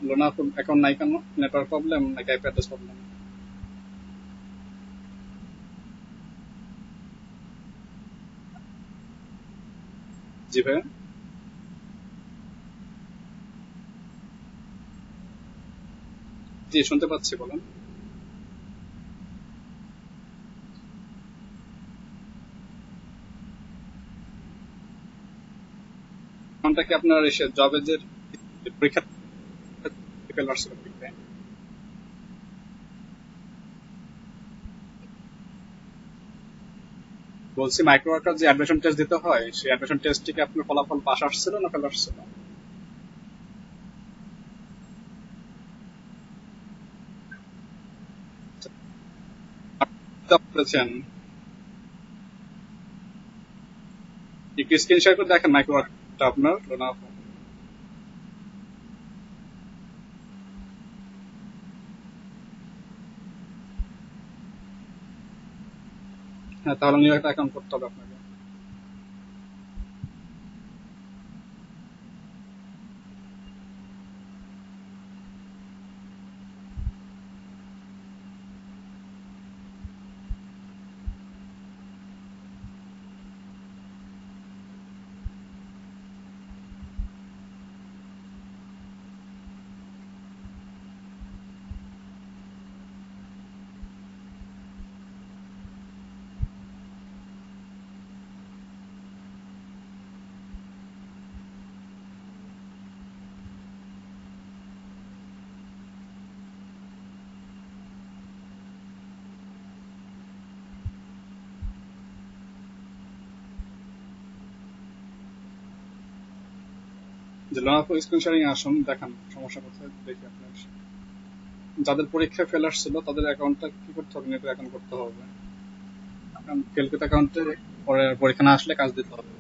লোনা অ্যাকাউন্ট নাই কেন? নেটওয়ার্ক প্রবলেম নাকি আইপি অ্যাড্রেস প্রবলেম? জি ভাই, জি শুনতে পাচ্ছি, বলেন। অ্যাকাউন্টটা কি আপনার এসে জবে যে পরীক্ষা ফেল আসছিল পরীক্ষায়? বলছি মাইক্রো ওয়ার্কার যে অ্যাডমিশন টেস্ট দিতে হয়, সেই অ্যাডমিশন টেস্ট থেকে আপনার ফলাফল পাস আসছিল না ফেল আসছিল? করেছেন, একটু স্ক্রিন শেয়ার করে দেখেন মাইক্রো ওয়ার্কটা আপনার লোনা। হ্যাঁ, তাহলে নিউ একটা অ্যাকাউন্ট করতে হবে আপনাকে। যে লোনা স্ক্রিন শেয়ারিং আসুন, দেখান সমস্যা কোথায় দেখি আপনার। যাদের পরীক্ষায় ফেল আসছিল তাদের অ্যাকাউন্টটা কি করতে হবে? নেটের অ্যাকাউন্ট করতে হবে। ক্যালকুলেট অ্যাকাউন্টে পরে পরীক্ষা না আসলে কাজ দিতে হবে।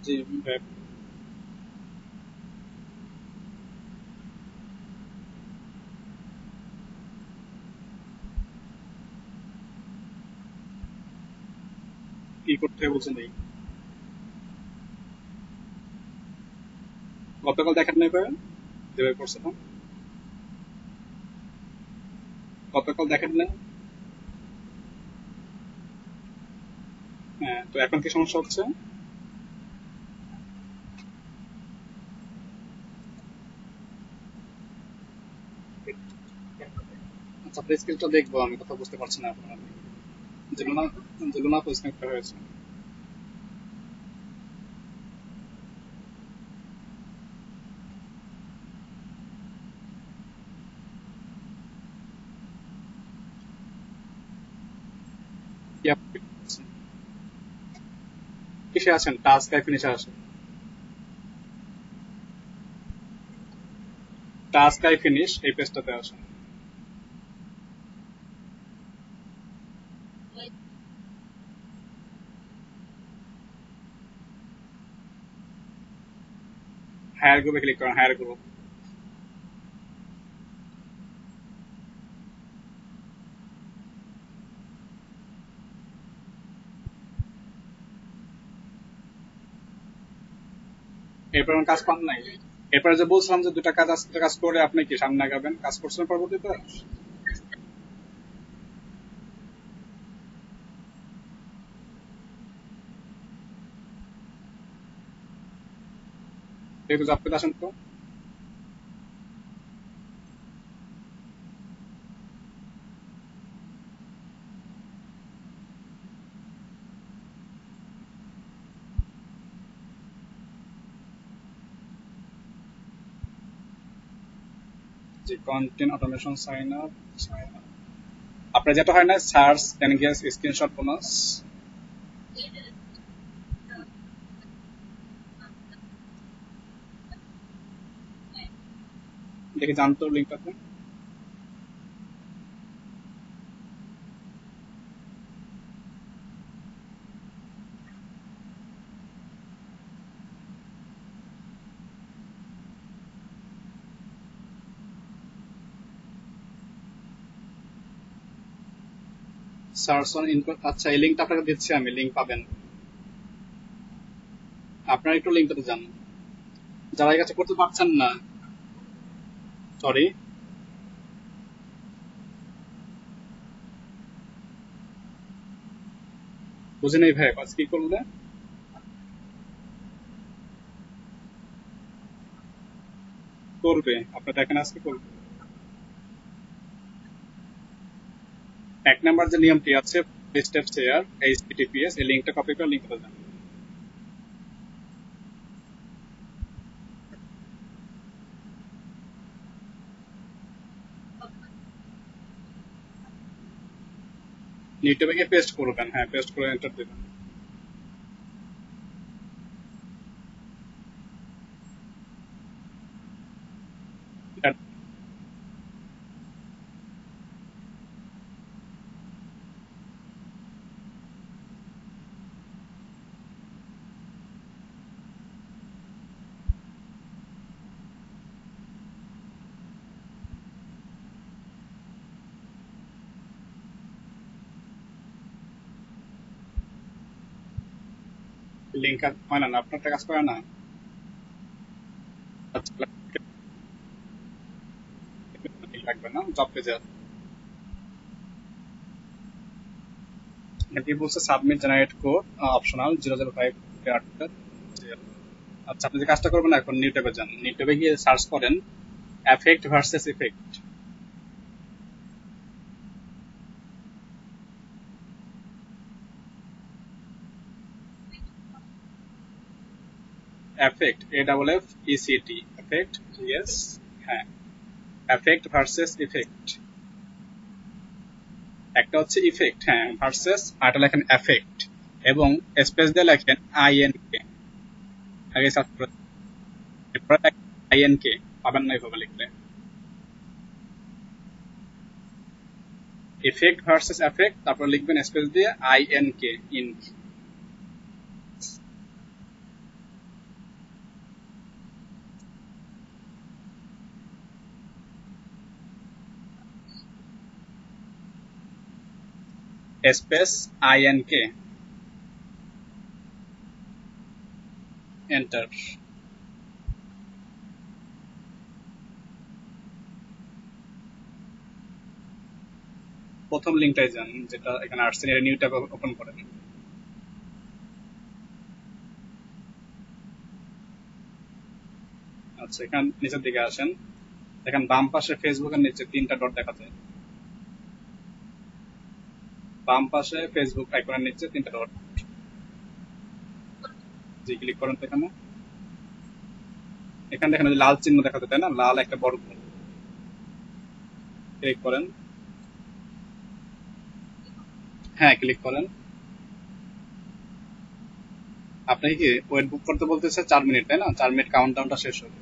জি ভাই, কি করতে হবে বলছেন এই? গতকাল দেখেন নাই ভাই যেভাবে করছিলাম? গতকাল দেখেন নাই? হ্যাঁ, তো এখন কি সমস্যা হচ্ছে? আচ্ছা, আপনার স্ক্রিনটা দেখবো, আমি কথা বুঝতে পারছি না আপনার। যেগুলো যেগুলো না স্ক্রিনটা হয়েছে। কি আপনি কিসে আছেন? টাস্ক আই ফিনিশে আসেন। টাস্ক আই ফিনিশ এই পেজটাতে আসেন। হায়ার গ্রুপে ক্লিক করেন, হায়ার গ্রুপ। এরপর আমার কাজ পান নাই? এরপরে যে বলছিলাম যে দুটা কাজ আছে, দুটা কাজ করে আপনি কি সামনে আগাবেন, কাজ করছেন পরবর্তীতে? যেহেতু জব পেতে আসেন তো। যে কন্টেন্ট অটোমেশন সাইন আপ, আপনার যেটা হয় না সার্চ এনগেজ স্ক্রিনশট বোনাস। দেখে জানতো লিঙ্কটাতে। সার্চ অন ইনপুট, আচ্ছা এই লিঙ্কটা আপনাকে দিচ্ছি আমি, লিঙ্ক পাবেন। আপনারা একটু লিঙ্কটাতে যান, যারা এই কাজটা করতে পারছেন না। সরি, বুঝে নেই ভাই, কাজ কি করলে করবে, আপনার দেখেন আজকে করবে। 1 নাম্বার যে নিয়মটি আছে, স্টেপ শেয়ার HTTPS, এই লিঙ্কটা কপি করে লিঙ্কটা দেন। ইউটিউবে গিয়ে পেস্ট করবেন, হ্যাঁ পেস্ট করে এন্টার দেবেন। লিঙ্ক হয় না, আপনারটা কাজ করে না। আচ্ছা, লাগবে না, জব পেজে এটি বলছে submit generate code optional 005 character. আচ্ছা, আপনি যে কাজটা করবেন এখন নিউ ট্যাবে যান, নিউ ট্যাবে গিয়ে সার্চ করেন effect versus effect. Effect AFFECT, effect, yes, হ্যাঁ, এফেক্ট ভার্সেস ইফেক্ট। একটা হচ্ছে ইফেক্ট, হ্যাঁ, ভার্সেস, আরটা লেখেন এফেক্ট, এবং স্পেস দিয়ে লেখেন INK, আগে সার্চ করে এরপরে INK, পাবেন না এভাবে লিখলে। ইফেক্ট ভার্সেস এফেক্ট, তারপর লিখবেন স্পেস দিয়ে INK, ink. Space INK, enter. প্রথম লিঙ্কটাই যান, যেটা এখানে আসছে, এটা নিউ ট্যাব ওপেন করেন। আচ্ছা, এখান নিচের দিকে আসেন, দেখেন বাম পাশে ফেসবুকের নিচে 3টা ডট দেখা যায়। বাম পাশে ফেসবুক আইকনের নিচে 3টা ডট, জি ক্লিক করেন তো এখানে। এখানে দেখেন লাল চিহ্ন দেখা যায়, তাই না, লাল একটা বর্গ, ক্লিক করেন। হ্যাঁ ক্লিক করেন। আপনাকে কি ওয়েট বুক করতে বলতেছে 4 মিনিট, তাই না, 4 মিনিট কাউন্টডাউনটা শেষ হবে।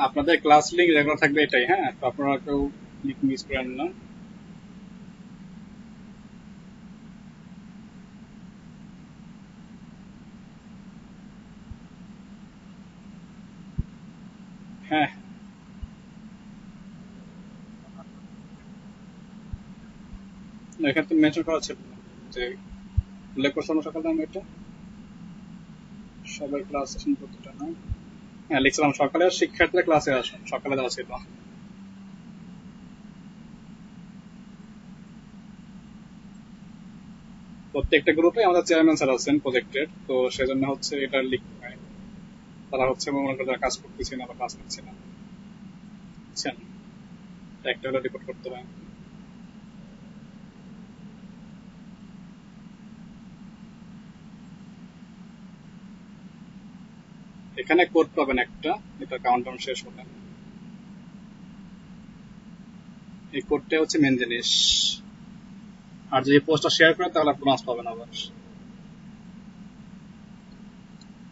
আপনাদের ক্লাস লিঙ্ক রেগুলার থাকবে এটাই, হ্যাঁ, তো আপনারা কেউ লিঙ্ক মিস করেন না। হ্যাঁ, এখানে তো মেনশন করা ছিল যে উল্লেখ করছিলাম সকালে আমি এটা সবার ক্লাস সেশন প্রতিটা না। হ্যাঁ, লিখছিলাম সকালে শিক্ষার্থীরা ক্লাসে আসুন, সকালে দেওয়া ছিল। প্রত্যেকটা গ্রুপে আমাদের চেয়ারম্যান স্যার আছেন প্রজেক্টের, তো সেজন্য হচ্ছে এটা লিখতে হয়। তারা হচ্ছে মনে করে কাজ করতেছি না বা ক্লাস নিচ্ছে না, বুঝছেন, একটা হলে রিপোর্ট করতে হয়। এখানে কোড পাবেন একটা, এটা কাউন্টডাউন শেষ হলে এই কোডটা হচ্ছে মেন জিনিস। আর যদি পোস্টটা শেয়ার করেন তাহলে বোনাস পাবেন আবার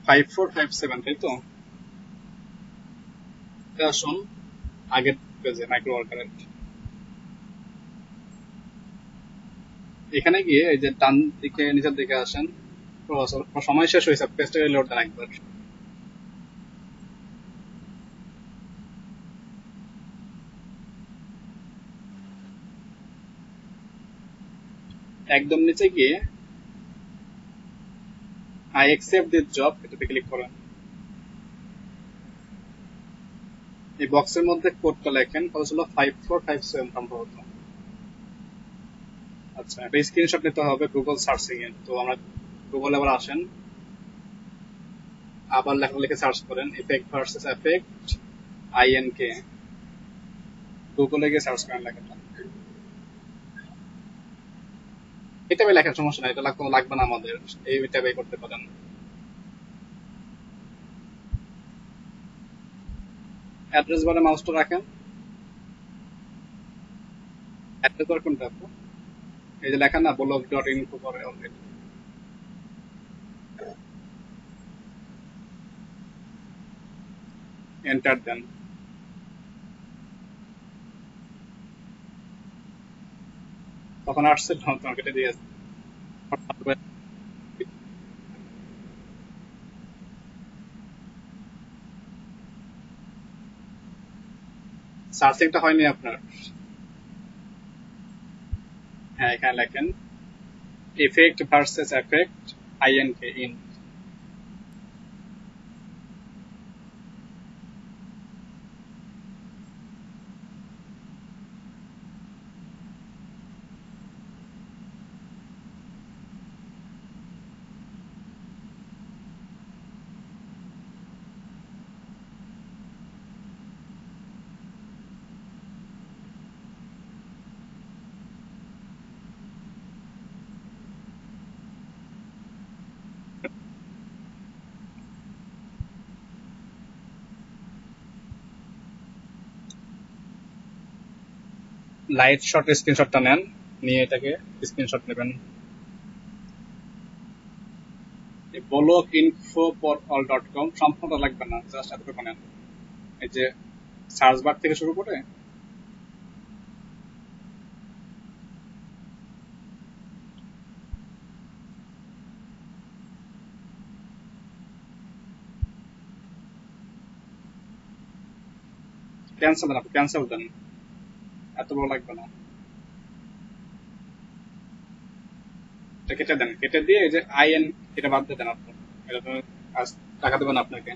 5457, তাই তো? এটা আসুন আগের পেজে মাইক্রো ওয়ার্কারের এখানে গিয়ে এই যে ডান দিকে নিচের দিকে আসেন। সময় শেষ হয়েছে, পেজটা লোড দেন একবার। একদম নিচে গিয়ে আই অ্যাকসেপ্ট দিস জব এটাতে ক্লিক করেন। এই বক্সের মধ্যে কোডটা লেখেন, কত ছিল 5457 সম্ভবত। আচ্ছা, একটা স্ক্রিনশট নিতে হবে গুগল সার্চিং এ। তো আমরা গুগলে আবার আসেন, আবার লেখা লিখে সার্চ করেন এফেক্ট ভার্সেস এফেক্ট আইএনকে। গুগলে গিয়ে সার্চ করেন লেখাটা, এটা লেখার সমস্যা নাই, এটা লাগবে না আমাদের, এই ট্যাবে করতে পারেন। অ্যাড্রেস বারে মাউসটা রাখেন। অ্যাড্রেস বার কোনটা আপু? এই যে লেখা না ব্লগ ডট ইনফো করে অলরেডি, এন্টার দেন। তখন আসছে, তোমার কেটে দিয়েছে। সার্চিংটা হয়নি আপনার? হ্যাঁ, এখানে লেখেন effect versus effect INK in. Light shot স্ক্রিনশটটা নেন, নিয়ে এটাকে স্ক্রিনশট নেবেন। Block info for all dot com সম্পূর্ণ লাগবে না, জাস্ট এতটুকু নেন। এই যে সার্চ বার থেকে শুরু করে ক্যান্সেল দেন, আপনি ক্যান্সেল দেন, এত বড় লাগবে না। এটা কেটে দেন, কেটে দিয়ে এই যে আইএন এটা বাদ দিয়ে দেন আপনি, এটা তো আজ টাকা দেবেন আপনাকে।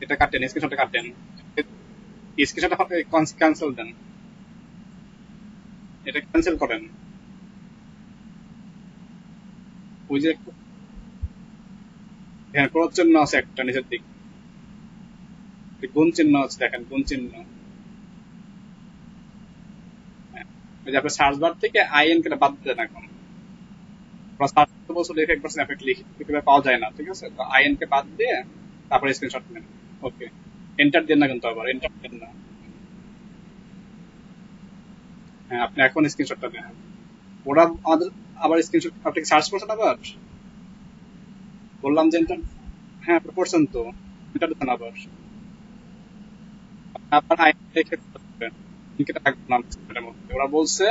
এটা কাটেন, স্ক্রিনশটটা কাটেন, স্ক্রিনশটটা ক্যান্সেল দেন, এটা ক্যান্সেল করেন। ওই যে হ্যাঁ ক্রস চিহ্ন আছে একটা নিচের দিক, গুণ চিহ্ন আছে, দেখেন গুণ চিহ্ন। হ্যাঁ, ওই যে আপনার সার্চ বার থেকে আইএন কেটে বাদ দেন এখন। বছর এফেক্ট পার্সেন্ট এফেক্ট লিখে পাওয়া যায় না, ঠিক আছে, তো আইএন কে বাদ দিয়ে তারপরে স্ক্রিনশট নেন। ওকে, এন্টার দেন না কিন্তু, আবার এন্টার দেন না। হ্যাঁ, আপনি এখন স্ক্রিনশটটা নেন। ওরা আমাদের আবার স্ক্রিনশট আপনি সার্চ করছেন আবার, বললাম যে এন্টার। হ্যাঁ, করছেন তো, এন্টার দেন আবার। আপনার আইএন লিখে লিখে রাখবেন না এর মধ্যে। ওরা বলছে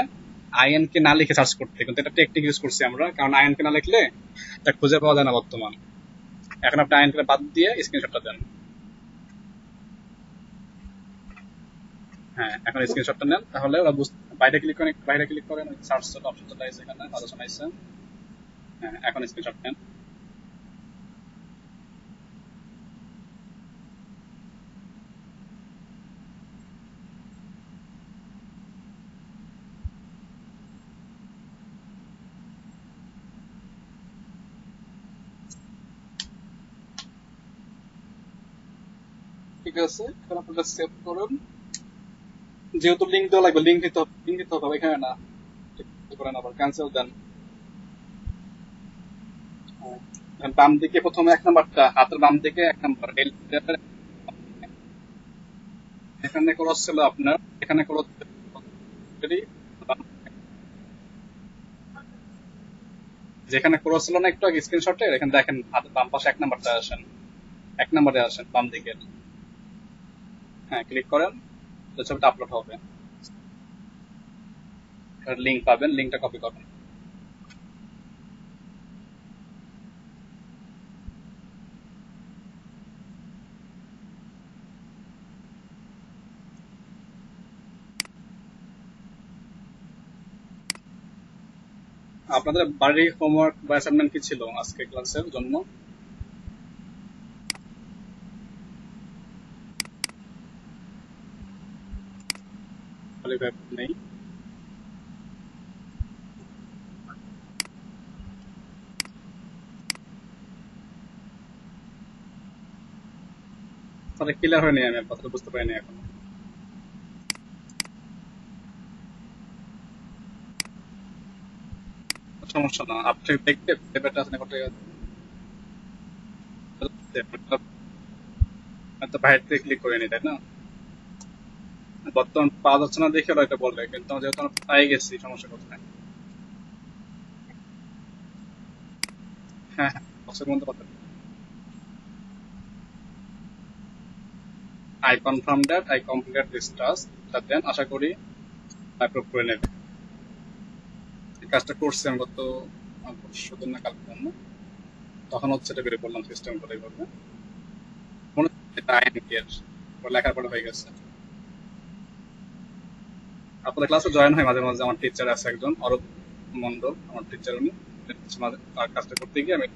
আইএন কে না লিখে সার্চ করতে, কিন্তু এটা টেকনিক ইউজ করছি আমরা, কারণ আইএন কে না লিখলে এটা খুঁজে পাওয়া যায় না বর্তমান। এখন আপনি আইএন কে বাদ দিয়ে স্ক্রিনশটটা দেন। হ্যাঁ, এখন স্ক্রিনশটটা নেন, তাহলে ওরা বাইরে ক্লিক করেন, বাইরে ক্লিক করেন, সার্চ অপশন চলে আসছে, এখানে সাজেশন আসছে। হ্যাঁ, এখন স্ক্রিনশট নেন। ঠিক আছে, এখন আপনারা সেভ করুন। যেহেতু লিঙ্ক দেওয়া লাগবে, লিঙ্ক দিতে হবে এখানে না, ঠিক করেন, আবার ক্যান্সেল দেন। বাম দিকে প্রথমে এক নাম্বারটা, হাতের বাম দিকে এক নাম্বার এখানে ক্রস ছিল আপনার, এখানে ক্রস যেখানে ক্রস ছিল না একটু আগে স্ক্রিনশটে, এখানে দেখেন হাতের বাম পাশে এক নাম্বারটা আসেন, এক নাম্বারে আসেন বাম দিকে। হ্যাঁ, ক্লিক করেন, তো ছবিটা আপলোড হবে, লিঙ্ক পাবেন, লিঙ্কটা কপি করবেন। আপনাদের বাড়ির হোমওয়ার্ক বা অ্যাসাইনমেন্ট কি ছিল আজকে ক্লাসের জন্য? নেই? তাহলে ক্লিয়ার হয়নি, আমি কথা বুঝতে পারিনি এখন। সমস্যা না, আপনি দেখতে পেপারটা আপনি করতে তো বাইরে থেকে ক্লিক করে নি, তাই না? বর্তমান পাওয়া যাচ্ছে না দেখে ওরা এটা বলবে, কিন্তু যেহেতু আমরা পাই গেছি, সমস্যা কোথায়? হ্যাঁ, হ্যাঁ, বক্সের মধ্যে কথা। I confirm that I complete this task, then আশা করি অ্যাপ্রুভ করে নেবে। এই কাজটা করছি আমি গত পরশু দিন না কালকে জন্য, তখন হচ্ছে এটা বের করলাম সিস্টেম করে এইভাবে। মনে হচ্ছে এটা আইন কেয়ার লেখার পরে হয়ে গেছে। আপনাদের ক্লাসে জয়েন হয় মাঝে মাঝে, আমার টিচার আছে একজন অরূপ মন্ডল, আমার টিচার উনি, তার কাজটা করতে গিয়ে আমি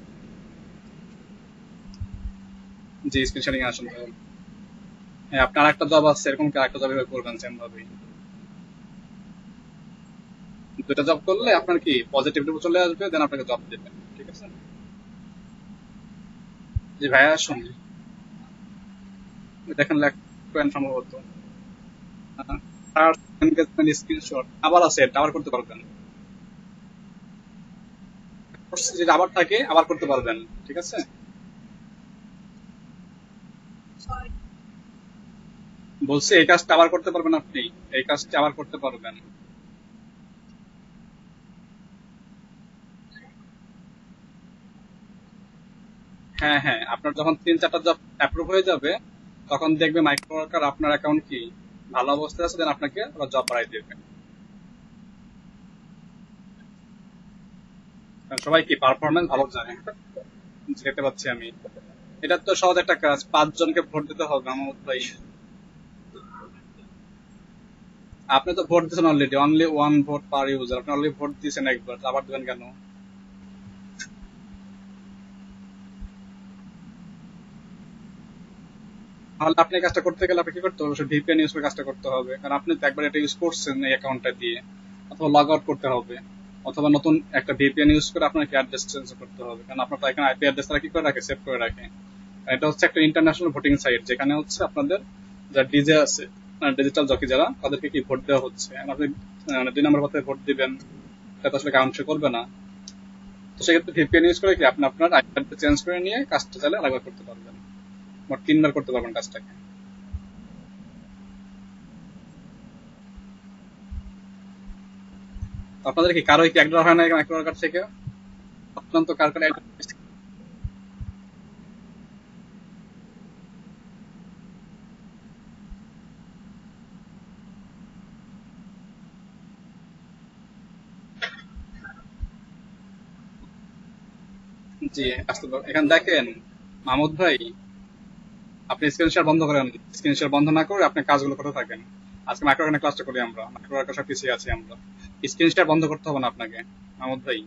যে স্ক্রিন শেয়ারিং আসুন তাহলে। হ্যাঁ, আপনার একটা জব আছে, এরকম কি আরেকটা জব এভাবে করবেন সেম ভাবেই। দুটা জব করলে আপনার কি পজিটিভ চলে আসবে, দেন আপনাকে জব দেবেন, ঠিক আছে? জি ভাইয়া, আসুন, দেখেন লেখেন সম্ভবত এনগেজমেন্ট স্ক্রিনশট আবার আছে, এটা আবার করতে পারবেন। যদি আবার থাকে আবার করতে পারবেন, ঠিক আছে? বলছি এই কাজটা আবার করতে পারবেন আপনি, এই কাজটা আবার করতে পারবেন। হ্যাঁ, হ্যাঁ, আপনার যখন 3-4টা জব অ্যাপ্রুভ হয়ে যাবে, তখন দেখবে মাইক্রো ওয়ার্কার আপনার অ্যাকাউন্ট কি ভালো অবস্থায় আছে, দেন আপনাকে আবার জব বাড়াই দেবে। কারণ সবাই কি পারফরমেন্স ভালো যায়, যেতে পাচ্ছি আমি। এটা তো সহজ একটা কাজ, 5 জনকে ভোট দিতে হবে আমার ভাই। আপনি তো ভোট দিয়েছেন অলরেডি, অনলি ওয়ান ভোট পার ইউজার, আপনি অলরেডি ভোট দিয়েছেন একবার, আবার দেবেন কেন? তাহলে আপনি এই কাজটা করতে গেলে আপনি কি করতে হবে, ভিপিএন ইউজ করে কাজটা করতে হবে, কারণ আপনি তো একবার এটা ইউজ করছেন এই অ্যাকাউন্টটা দিয়ে, অথবা লগ আউট করতে হবে, অথবা নতুন একটা ভিপিএন ইউজ করে আপনাকে অ্যাড্রেস চেঞ্জ করতে হবে, কারণ আপনার তো এখানে আইপি অ্যাড্রেস তারা কি করে রাখে, সেভ করে রাখে। এটা হচ্ছে একটা ইন্টারন্যাশনাল ভোটিং সাইট, যেখানে হচ্ছে আপনাদের যা ডিজে আছে, ডিজিটাল জকি যারা, তাদেরকে কি ভোট দেওয়া হচ্ছে। আর আপনি 2 নম্বর পথে ভোট দিবেন, এটা তো আসলে কাউন্ট করবে না। তো সেক্ষেত্রে ভিপিএন ইউজ করে কি আপনি আপনার আইপি অ্যাড্রেস চেঞ্জ করে নিয়ে কাজটা চাইলে আরেকবার করতে পারবেন, মোট 3বার করতে পারবেন কাজটাকে। আপনাদের কি কারোই কি একড্রপ হয় না মাইক্রো কার্ড থেকে? অত্যন্ত কার কার জি, আসতে এখানে দেখেন মাহমুদ ভাই, আপনি স্ক্রিন শেয়ার বন্ধ করেন। স্ক্রিন শেয়ার বন্ধ না করে আপনি কাজগুলো করতে থাকেন। আজকে মাইক্রো ক্লাসটা করি আমরা, মাইক্রো সব পিছিয়ে আছি আমরা। স্ক্রিন শেয়ার বন্ধ করতে হবে না আপনাকে মাহমুদ ভাই।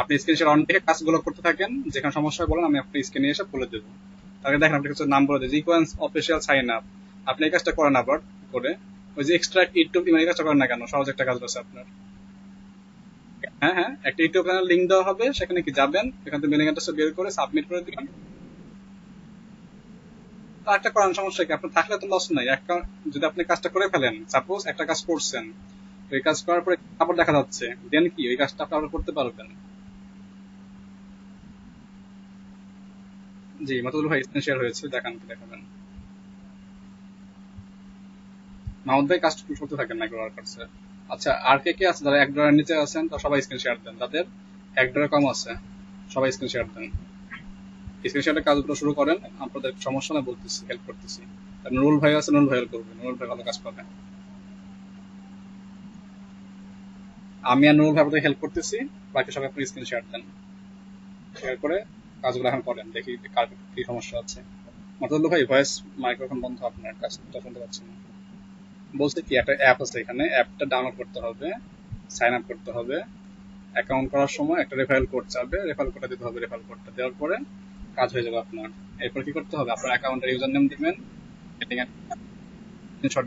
আপনি স্ক্রিন শেয়ার অন রেখে কাজগুলো করতে থাকেন, যেখানে সমস্যা হয় বলেন, আমি আপনার স্ক্রিনে এসে বলে দেবো। তাহলে দেখেন আপনি কিছু নাম বলে দেয়, রিকোয়েন্স অফিসিয়াল সাইন আপ, আপনি এই কাজটা করেন আবার করে। ওই যে এক্সট্রা ইউটিউব এই কাজটা করেন না কেন? সহজ একটা কাজ আছে আপনার। হ্যাঁ হ্যাঁ, একটা ইউটিউব চ্যানেল লিঙ্ক দেওয়া হবে, সেখানে কি যাবেন, এখান থেকে মেলিং অ্যাড্রেস বের করে সাবমিট করে দিবেন। তো একটা করার সমস্যা কি, আপনার থাকলে তো লস নাই। একটা যদি আপনি কাজটা করে ফেলেন, সাপোজ একটা কাজ করছেন, ওই কাজ করার পরে আবার দেখা যাচ্ছে, দেন কি ওই কাজটা আপনি আবার করতে পারবেন। জি, মাতুল ভাই স্ক্রিন শেয়ার হয়েছে, দেখান কি দেখাবেন। মাহমুদ ভাই কাজটা করতে থাকেন মাইক্রো ওয়ার্কার্সে। আচ্ছা, আর কে কে আছে যারা $1 নিচে আছেন? তো সবাই স্ক্রিন শেয়ার দেন। যাদের $1 কম আছে সবাই স্ক্রিন শেয়ার দেন। স্ক্রিন শেয়ারের কাজগুলো শুরু করেন, আপনাদের সমস্যা না বলতেছি, হেল্প করতেছি। আর নুরুল ভাই আছে, নুরুল ভাই হেল্প করবে, নুরুল ভাই ভালো কাজ পাবে। আমি আর নুরুল ভাই আপনাদের হেল্প করতেছি, বাকি সবাই আপনি স্ক্রিন শেয়ার দেন। শেয়ার করে কাজগুলো এখন করেন, দেখি কার কি সমস্যা আছে। মাতাদুল্লাহ ভাই, ভয়েস মাইক্রোফোন বন্ধ, আপনার কাজটা শুনতে পাচ্ছি না। বলছে কি, একটা অ্যাপ আছে, এখানে অ্যাপটা ডাউনলোড করতে হবে, সাইন আপ করতে হবে, অ্যাকাউন্ট করার সময় একটা রেফারেল কোড চাবে, রেফারেল কোডটা দিতে হবে। রেফারেল কোডটা দেওয়ার পরে কাজ হয়ে যাবে আপনার। এরপর কি করতে হবে, আপনার অ্যাকাউন্টের ইউজার নেম দিবেন, স্ক্রিনশট,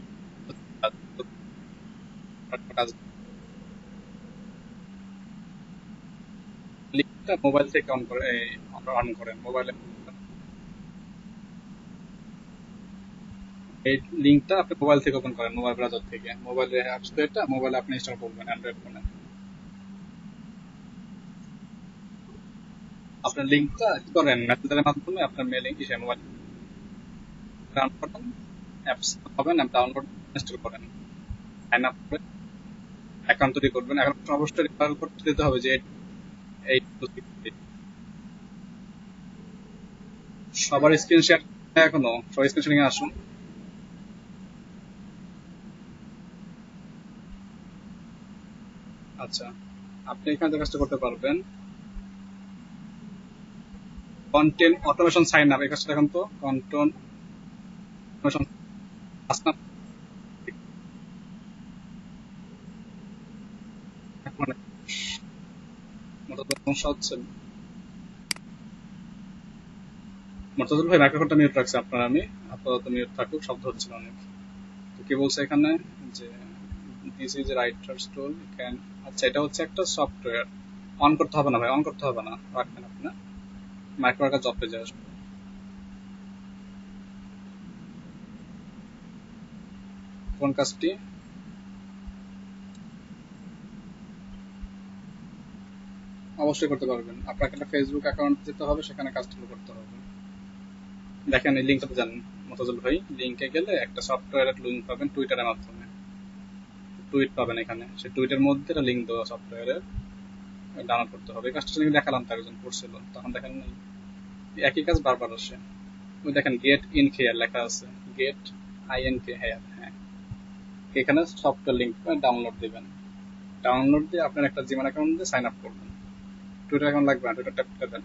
কাজ, লিঙ্কটা মোবাইল থেকে অন করে অন করেন মোবাইলে। এই লিঙ্কটা আপনি মোবাইল থেকে ওপেন করেন, মোবাইল ব্রাউজার থেকে, মোবাইলে অ্যাপস তো এটা, মোবাইলে আপনি ইনস্টল করবেন অ্যান্ড্রয়েড ফোনে। আপনার লিঙ্কটা কি করেন, মেসেঞ্জারের মাধ্যমে আপনার মেলিং কিসে মোবাইল ডাউনলোড করেন, অ্যাপস পাবেন, অ্যাপ ডাউনলোড ইনস্টল করেন, সাইন আপ করে অ্যাকাউন্ট তৈরি করবেন। এখন অবশ্যই রেফারেল করতে দিতে হবে যে এই সবার স্ক্রিন শেয়ার এখনো, সবাই স্ক্রিন শেয়ারিং এ আসুন। আচ্ছা, আপনি এখানে যে কাজটা করতে পারবেন, কন্টেন্ট অটোমেশন সাইন আপ, এই কাজটা দেখুন তো, কন্টেন্ট অটোমেশন আসনা, মানে মোটামুটি সমস্যা হচ্ছে। মোর্তাজুল ভাই মাইক্রোফোনটা মিউট রাখছে আপনার, আমি আপাতত মিউট থাকুক, শব্দ হচ্ছিল অনেক। তো কি বলছে এখানে যে this is writers tool can, আচ্ছা এটা হচ্ছে একটা সফটওয়্যার। অন করতে হবে না ভাই, অন করতে হবে না, রাখবেন আপনি মাইক্রো ওয়ার্কার জব পেজে আসবে। কোন কাজটি? অবশ্যই করতে পারবেন। আপনাকে একটা ফেসবুক অ্যাকাউন্ট দিতে হবে, সেখানে কাজটা করতে হবে। দেখেন এই লিঙ্কটাতে যান মোতাজুল ভাই, লিঙ্কে গেলে একটা সফটওয়্যারের লিঙ্ক পাবেন টুইটারের মাধ্যমে, টুইট পাবেন এখানে, সেই টুইটের মধ্যে একটা লিঙ্ক দেওয়া সফটওয়্যারের, ডাউনলোড করতে হবে। এই কাজটা যদি দেখালাম, তার একজন করছিল, তখন দেখেন নাই, একই কাজ বারবার আসে। ওই দেখেন গেট ইন হেয়ার লেখা আছে, গেট INK হেয়ার, হ্যাঁ, এখানে সফটওয়্যার লিঙ্ক ডাউনলোড দিবেন। ডাউনলোড দিয়ে আপনার একটা জিমেল অ্যাকাউন্ট দিয়ে সাইন আপ করবেন। টুইটার অ্যাকাউন্ট লাগবে না, টুইটার ট্যাপ করে দেন।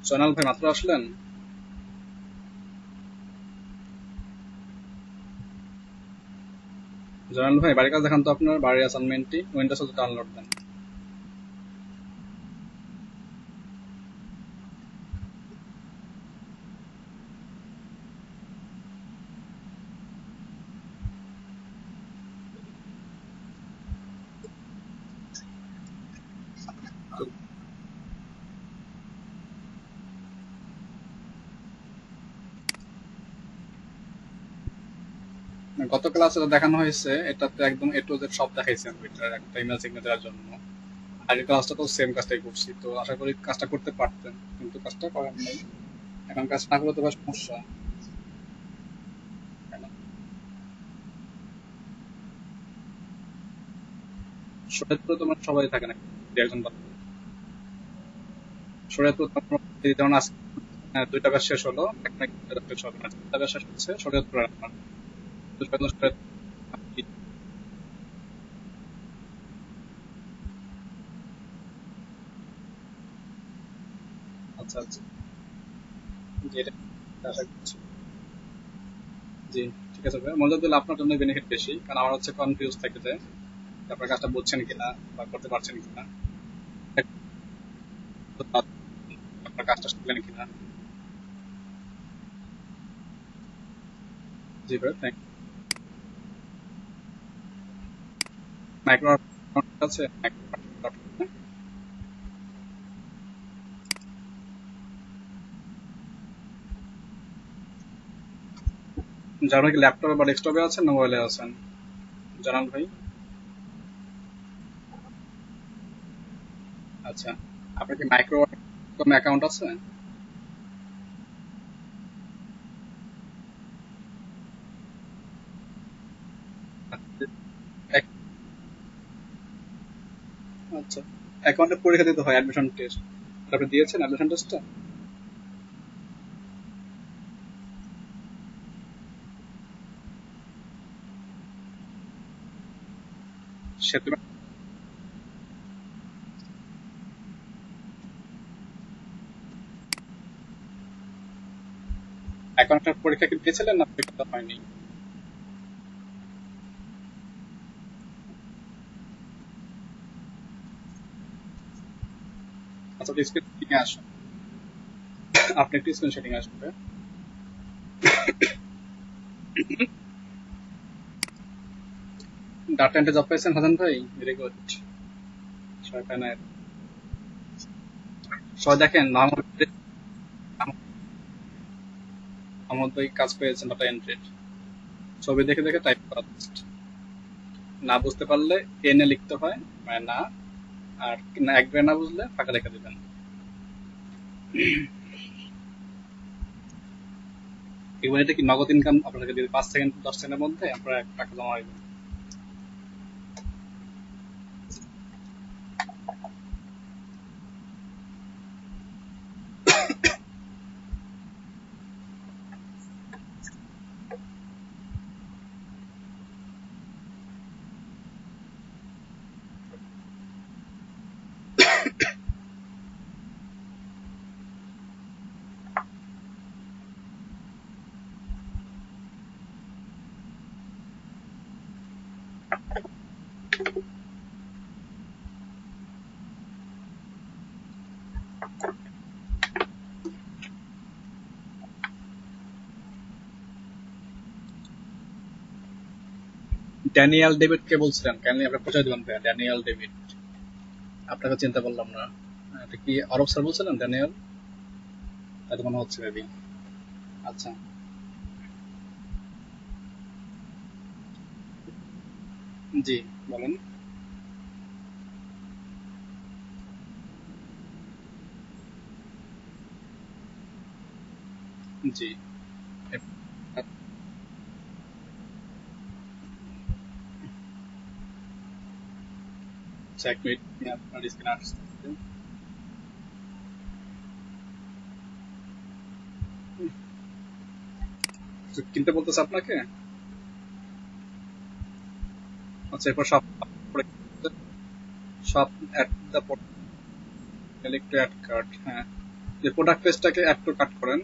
জয়নাল ভাই মাত্র আসলেন? জয়নাল ভাই বাড়ির কাজ দেখান তো, আপনার বাড়ির অ্যাসাইনমেন্টটি উইন্ডোজ ডাউনলোড দেন। গত ক্লাসে দেখানো হয়েছে, এটাতে একদম A to Z সব দেখাইছে টুইটার একটা ইমেল সিগনেচারের জন্য। আগের ক্লাসটা তো সেম কাজটাই করছি, তো আশা করি কাজটা করতে পারতেন, কিন্তু কাজটা করেন নাই। এখন কাজ না করলে তো বেশ সমস্যা, তাই না? শরীয়তপুরে তোমার সবাই থাকে না, দু একজন বাদ। শরীয়তপুর তোমার যেমন আছে, হ্যাঁ, 2টা ব্যাচ শেষ হলো, একটা শেষ হবে না, 4টা ব্যাচ শেষ হচ্ছে শরীয়তপুরে আপনার। তো আচ্ছা আচ্ছা, জি, এটা আশা করছি। জি, ঠিক আছে ভাই, মজার দিলে আপনার জন্য বেনিফিট বেশি, কারণ আমার হচ্ছে কনফিউজ থেকে যায় যে আপনার কাজটা বুঝছেন কিনা বা করতে পারছেন কিনা, আপনার কাজটা শিখলেন কিনা। জি ভাই, থ্যাংক মাইক্রো আছে, যারা কি ল্যাপটপে বা ডেস্কটপে আছেন না মোবাইলে আছেন জানান ভাই। আচ্ছা, আপনার কি মাইক্রো অ্যাকাউন্ট আছে? এক- আচ্ছা, অ্যাকাউন্টে পরীক্ষা দিতে হয় অ্যাডমিশন টেস্ট, আপনি দিয়েছেন অ্যাডমিশন টেস্টটা? সেতু অ্যাকাউন্টের পরীক্ষা কি দিয়েছিলেন না পরীক্ষা হয়নি? আচ্ছা, স্ক্রিন শেয়ারিং আসুন, আপনি একটু স্ক্রিন শেয়ারিং আসবে। ডাটা এন্ট্রি জব পাইছেন হাসান ভাই? Very good. সবাই পায় না, সবাই দেখেন মোহাম্মদ ভাই কাজ পেয়েছেন ডাটা এন্ট্রি, ছবি দেখে দেখে টাইপ করা just। না বুঝতে পারলে এনে লিখতে হয়, মানে না, আর না একবারে না বুঝলে ফাঁকা রেখে দিবেন। এবার এটা কি নগদ ইনকাম আপনাকে দিবে, 5 সেকেন্ড 10 সেকেন্ডের মধ্যে আপনার টাকা জমা হইবে। ড্যানিয়েল ডেভিড কে বলছিলেন, কেন আপনি পৌঁছে দিবেন ভাইয়া, ড্যানিয়েল ডেভিড, আপনাকে চিন্তা করলাম না। এটা কি অরব স্যার বলছিলেন ড্যানিয়েল? তাই মনে হচ্ছে মেবি। আচ্ছা, জি, বলেন। জি, আচ্ছা, 1 মিনিট আমি আপনার স্ক্রিনে আসতে। কিনতে বলতেছে আপনাকে? আচ্ছা, এরপর সব সব অ্যাট দ্য একটু অ্যাড কার্ড, হ্যাঁ, যে প্রোডাক্ট পেজটাকে অ্যাড টু কাট করেন,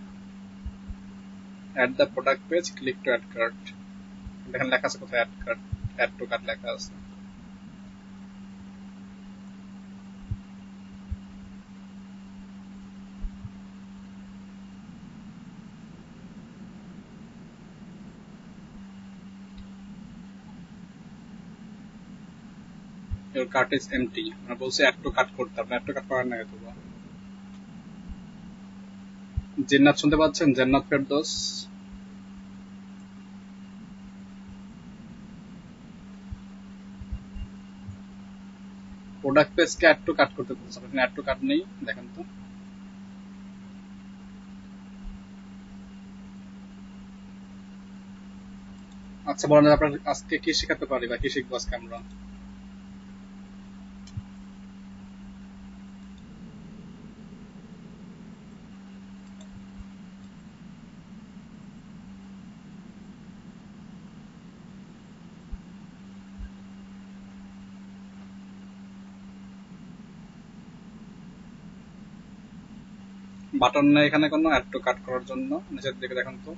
at the product page click to add cart, দেখেন লেখা আছে কোথায় add cart, add to cart লেখা আছে। ইউর কার্ট ইজ এমটি, আমরা বলছি অ্যাড টু কাট করতে, আপনি অ্যাড টু কাট করেন না হয়তো বা। জান্নাত শুনতে পাচ্ছেন? জান্নাত ফেরদৌস, প্রোডাক্ট পেজকে অ্যাড টু কাট করতে বলছে, এখানে অ্যাড টু কাট নেই, দেখেন তো। আচ্ছা, বলেন আপনার আজকে কি শেখাতে পারি বা কি শিখবো আজকে আমরা? বাটন নেই এখানে কোনো অ্যাড টু কাট করার জন্য। নিচের দিকে দেখেন তো,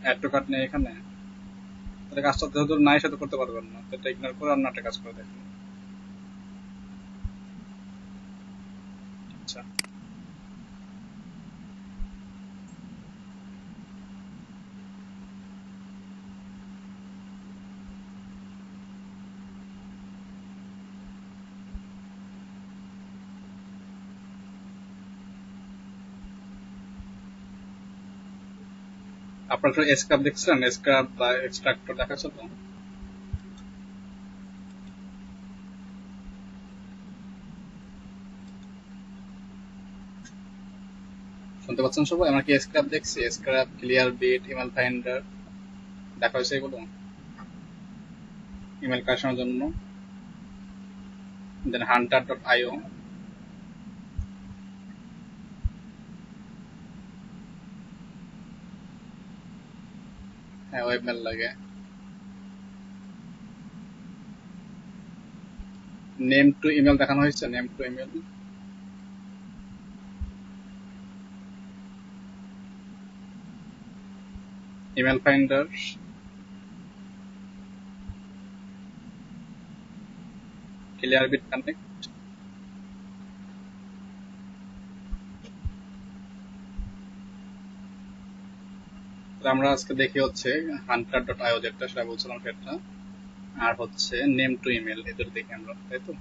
অ্যাড টু কাট নেই এখানে। তাহলে কাজটা যেহেতু নাই সাথে করতে পারবেন না, এটা ইগনোর করে অন্য একটা কাজ করে দেখুন। আচ্ছা, আপনার স্ক্রাব দেখছেন? স্ক্রাব বা এক্সট্রাক্টর দেখাচ্ছে তো? শুনতে পাচ্ছেন সবাই? আমরা কি স্ক্রাব দেখছি? Skrapp, Clearbit, email finder দেখা হয়েছে এগুলো ইমেল কালেকশনের জন্য। দেন hunter.io, হ্যাঁ ওয়েব মেল লাগে। নেম টু ইমেল দেখানো হয়েছে, name to email. Email finder, Clearbit connect, আমরা আজকে দেখি হচ্ছে hunter.io যেটা সেটা বলছিলাম সেটা, আর হচ্ছে নেম টু ইমেল, এদের দেখি আমরা, তাই তো?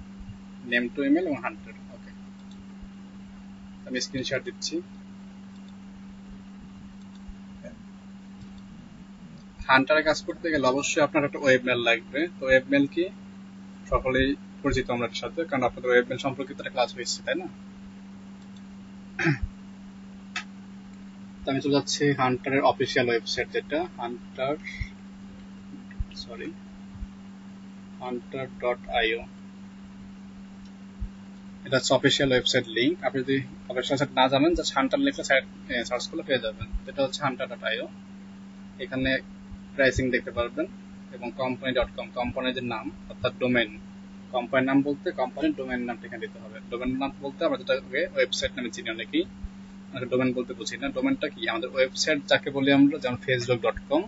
নেম টু ইমেল এবং হান্টার। ওকে, আমি স্ক্রিনশট দিচ্ছি। হান্টারে কাজ করতে গেলে অবশ্যই আপনার একটা ওয়েব মেল লাগবে। তো ওয়েব মেল কি সকলেই পরিচিত আমরা এর সাথে, কারণ আপনাদের ওয়েব মেল সম্পর্কিত একটা ক্লাস হয়েছে, তাই না? তো আমি চলে যাচ্ছি হান্টারের অফিসিয়াল ওয়েবসাইট, যেটা hunter.io। এটা হচ্ছে অফিসিয়াল ওয়েবসাইট লিঙ্ক। আপনি যদি অফিসিয়াল সাইট না জানেন, জাস্ট হান্টার লিখলে সাইট সার্চ করলে পেয়ে যাবেন। এটা হচ্ছে hunter.io। এখানে প্রাইসিং দেখতে পারবেন এবং company.com, কোম্পানির যে নাম অর্থাৎ ডোমেন, কোম্পানির নাম বলতে কোম্পানির ডোমেন নামটা এখানে দিতে হবে। ডোমেন নাম বলতে আমরা যেটাকে ওয়েবসাইট নামে চিনি অনেকেই, ডোমেন বলতে বুঝি না। ডোমেনটা কি? আমাদের ওয়েবসাইট যাকে বলি আমরা, যেমন facebook.com,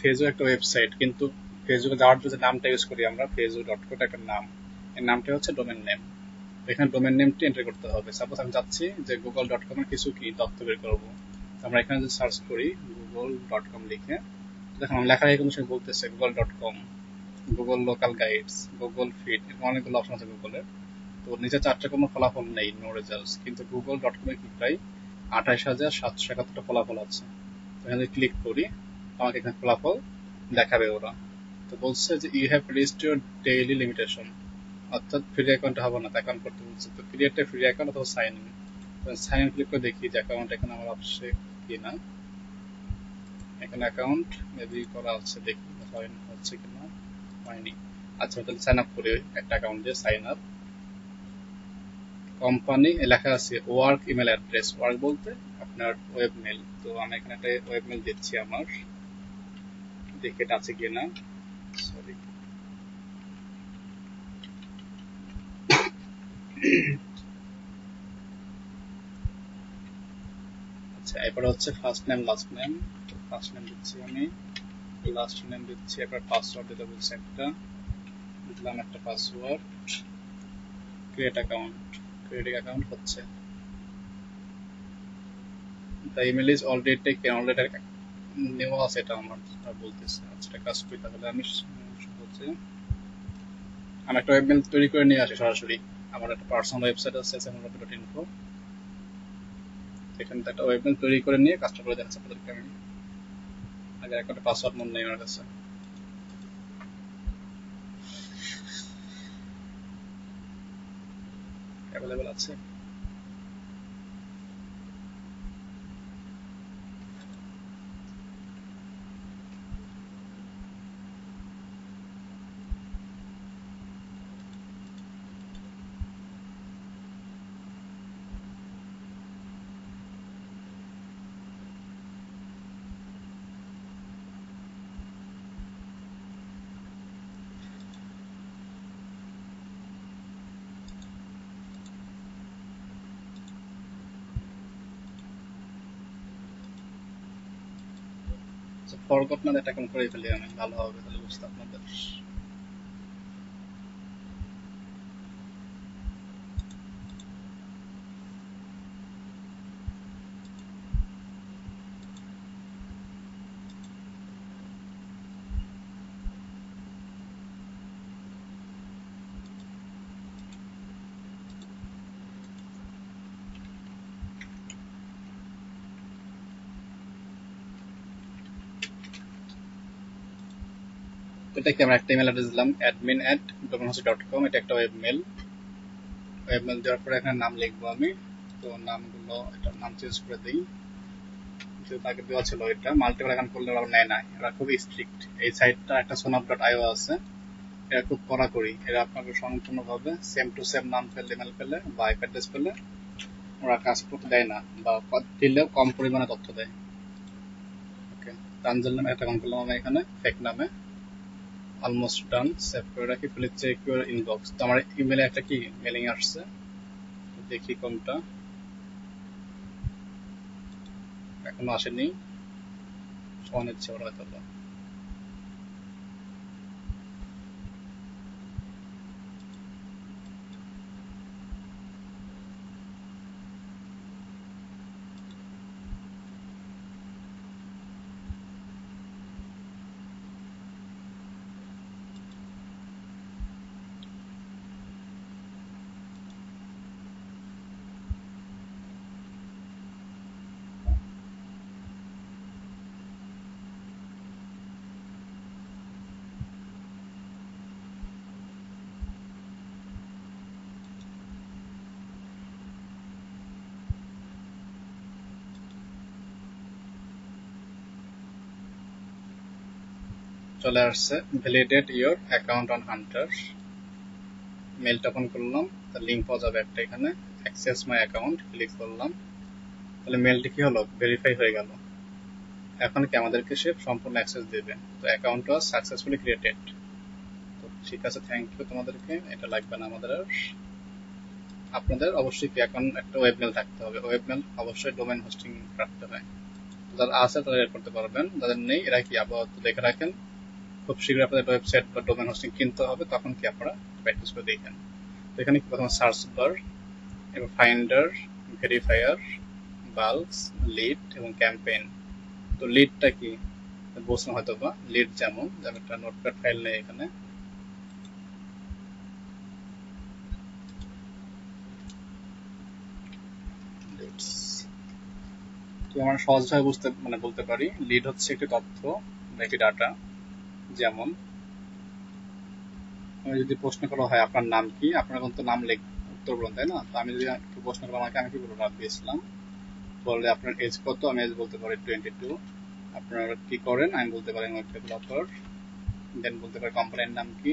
ফেসবুক একটা ওয়েবসাইট, কিন্তু ফেসবুকে যাওয়ার যে নামটা ইউজ করি আমরা, facebook.com একটা নাম, এই নামটা হচ্ছে ডোমেন নেম। এখানে ডোমেন নেমটি এন্টার করতে হবে। সাপোজ আমি চাচ্ছি যে google.com এর কিছু কি তথ্য বের করবো, আমরা এখানে যদি সার্চ করি google.com লিখে, দেখুন লেখার কিন্তু সে বলতেছে google.com, Google local guides, Google feed, এরকম অনেকগুলো অপশন আছে গুগলের। তো নিচে চারটে কোনো ফলাফল নেই, নো রেজাল্টস, কিন্তু google.com এ কি প্রায় 28,771টা ফলাফল আছে। এখানে ক্লিক করি, আমাকে এখানে ফলাফল দেখাবে ওরা। তো বলছে যে you have reached your daily limitation, অর্থাৎ ফ্রি অ্যাকাউন্ট হবে না, অ্যাকাউন্ট করতে বলছে। তো ক্রিয়েট এ ফ্রি অ্যাকাউন্ট অথবা sign in, sign in click করে দেখি যে অ্যাকাউন্ট এখানে আমার আসছে কিনা। এখানে অ্যাকাউন্ট মেবি করা আছে, দেখি সাইন হচ্ছে কিনা, হয়নি। আচ্ছা, তাহলে সাইন আপ করি একটা অ্যাকাউন্ট দিয়ে, সাইন আপ। কোম্পানি লেখা আছে ওয়ার্ক ইমেল অ্যাড্রেস, ওয়ার্ক বলতে আপনার ওয়েব মেল। তো আমি এখানে একটা ওয়েব মেল দিচ্ছি আমার, দেখি এটা আছে কিনা। সরি, আচ্ছা এরপর হচ্ছে first name last name. First name দিচ্ছি আমি, লাস্ট নেম দিচ্ছি, এরপর পাসওয়ার্ড দিতে বলছি একটা, দিলাম একটা password. Create account, creating account হচ্ছে। The email is already taken, already নেওয়া আছে এটা আমার বলতেছে। আচ্ছা এটা কাজ করি, তাহলে আমি হচ্ছে আমি একটা ওয়েব মেল তৈরি করে নিয়ে আসি সরাসরি। আমার একটা পার্সোনাল ওয়েবসাইট আছে semolab.info, এখান থেকে একটা ওয়েব মেল তৈরি করে নিয়ে কাজটা করে দেখাচ্ছি আপনাদেরকে আমি। আগে একটা পাসওয়ার্ড মনে নেই আমার কাছে, অ্যাভেলেবেল আছে। ফরগট না এটা এখন করে ফেলি আমি, ভালো হবে তাহলে বুঝতে আপনাদের। এটা কি আমরা একটা ইমেল অ্যাড্রেস দিলাম admin@domainhost.com, এটা একটা ওয়েব মেল। ওয়েব মেল দেওয়ার পরে এখানে নাম লিখবো আমি। তো নামগুলো এটার নাম চেঞ্জ করে দিই, যেহেতু আগে দেওয়া ছিল এটা মাল্টিপল এখন করলে ওরা নেয় না, এরা খুবই স্ট্রিক্ট। এই সাইটটা একটা sonap.io আছে, এরা খুব কড়াকড়ি, এরা আপনাকে সম্পূর্ণভাবে সেম টু সেম নাম পেলে, ইমেল পেলে বা আইপি অ্যাড্রেস পেলে ওরা কাজ করতে দেয় না, বা দিলেও কম পরিমাণে তথ্য দেয়। ওকে, তানজিল নামে একটা অ্যাকাউন্ট করলাম আমি এখানে ফেক নামে। অলমোস্ট ডান, সেভ করে রাখি। Please check your inbox. তো আমার ইমেলে একটা কি মেলিং আসছে, দেখি কোনটা, এখনো আসেনি, সময় নিচ্ছে ওরা হয়তো। চলে আসছে, validate your account on Hunter. মেলটা ওপেন করলাম, তার লিঙ্ক পাওয়া যাবে একটা এখানে, অ্যাক্সেস মাই অ্যাকাউন্ট ক্লিক করলাম, তাহলে মেলটি কি হলো, ভেরিফাই হয়ে গেল। এখন কি আমাদেরকে সে সম্পূর্ণ অ্যাক্সেস দেবে। তো অ্যাকাউন্ট ওয়াজ সাকসেসফুলি ক্রিয়েটেড। তো ঠিক আছে, থ্যাংক ইউ তোমাদেরকে, এটা লাগবে না আমাদের আর। আপনাদের অবশ্যই কি এখন একটা ওয়েব মেল থাকতে হবে, ওয়েব মেল অবশ্যই ডোমেন হোস্টিং রাখতে হয়। যারা আছে তারা এড করতে পারবেন, যাদের নেই এরা কি আপাতত দেখে রাখেন, খুব শীঘ্রই আপনাদের ওয়েবসাইট বা ডোমেন হোস্টিং কিনতে হবে, তখন কি আপনারা প্র্যাকটিস করে দেখেন। তো এখানে কি প্রথমে সার্চ বার এবং ফাইন্ডার, ভেরিফায়ার, বাল্কস, লিড এবং ক্যাম্পেইন। তো লিডটা কি বুঝলাম হয়তো বা, লিড যেমন একটা নোটপ্যাড ফাইল নেই এখানে, তো আমরা সহজভাবে বলতে পারি লিড হচ্ছে একটি তথ্য বা একটি ডাটা। যেমন আমি যদি প্রশ্ন করা হয় আপনার নাম কি, আপনার কিন্তু নাম উত্তর বলুন, তাই না? তো আমি যদি প্রশ্ন করা আমাকে, আমি কি বলবো, রাব্বি ইসলাম। বললে আপনার এজ কত, আমি এজ বলতে পারি 22। আপনারা কি করেন, আমি বলতে পারি ওয়েব ডেভেলপার। দেন বলতে পারি কোম্পানির নাম কি,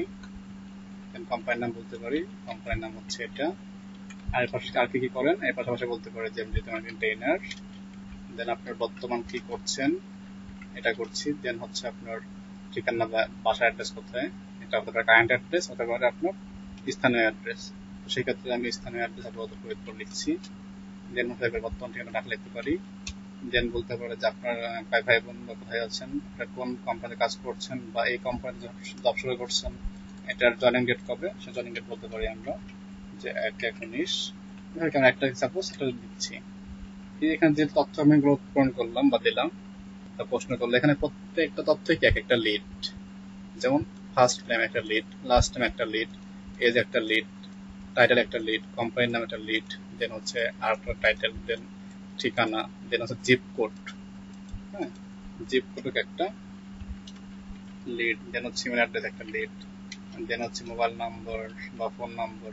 দেন কোম্পানির নাম বলতে পারি, কোম্পানির নাম হচ্ছে এটা। আর এর পাশাপাশি আর কি কি করেন, এর পাশাপাশি বলতে পারি যে আমি ট্রেনার। দেন আপনার বর্তমান কি করছেন, এটা করছি। দেন হচ্ছে আপনার ঠিকানা বা বাসার অ্যাড্রেস কোথায়, এটা হতে পারে কারেন্ট অ্যাড্রেস, হতে পারে আপনার স্থানীয় অ্যাড্রেস। তো সেই ক্ষেত্রে আমি স্থানীয় অ্যাড্রেস আপাতত প্রয়োগ করে লিখছি। দেন হতে পারে বর্তমান ঠিকানা ডাক লিখতে পারি। দেন বলতে পারে যে আপনার কয় ভাই বোন বা কোথায় আছেন, আপনার কোন কোম্পানিতে কাজ করছেন বা এই কোম্পানিতে জব শুরু করছেন, এটার জয়েনিং ডেট কবে, সে জয়েনিং ডেট বলতে পারি আমরা যে 1/19। আমি একটা সাপোজ এটা দিচ্ছি। এখানে যে তথ্য আমি পূরণ করলাম বা দিলাম, তা প্রশ্ন করলে এখানে প্রত্যেকটা তথ্যই কি এক একটা লিড। যেমন ফার্স্ট নেম একটা লিড, লাস্ট নেম একটা লিড, এজ একটা লিড, টাইটেল একটা লিড, কোম্পানির নাম একটা লিড, দেন হচ্ছে আর একটা টাইটেল, দেন ঠিকানা, দেন হচ্ছে জিপ কোড। হ্যাঁ, জিপ কোড একটা লিড, দেন হচ্ছে ইমেল অ্যাড্রেস একটা লিড, দেন হচ্ছে মোবাইল নাম্বার বা ফোন নাম্বার।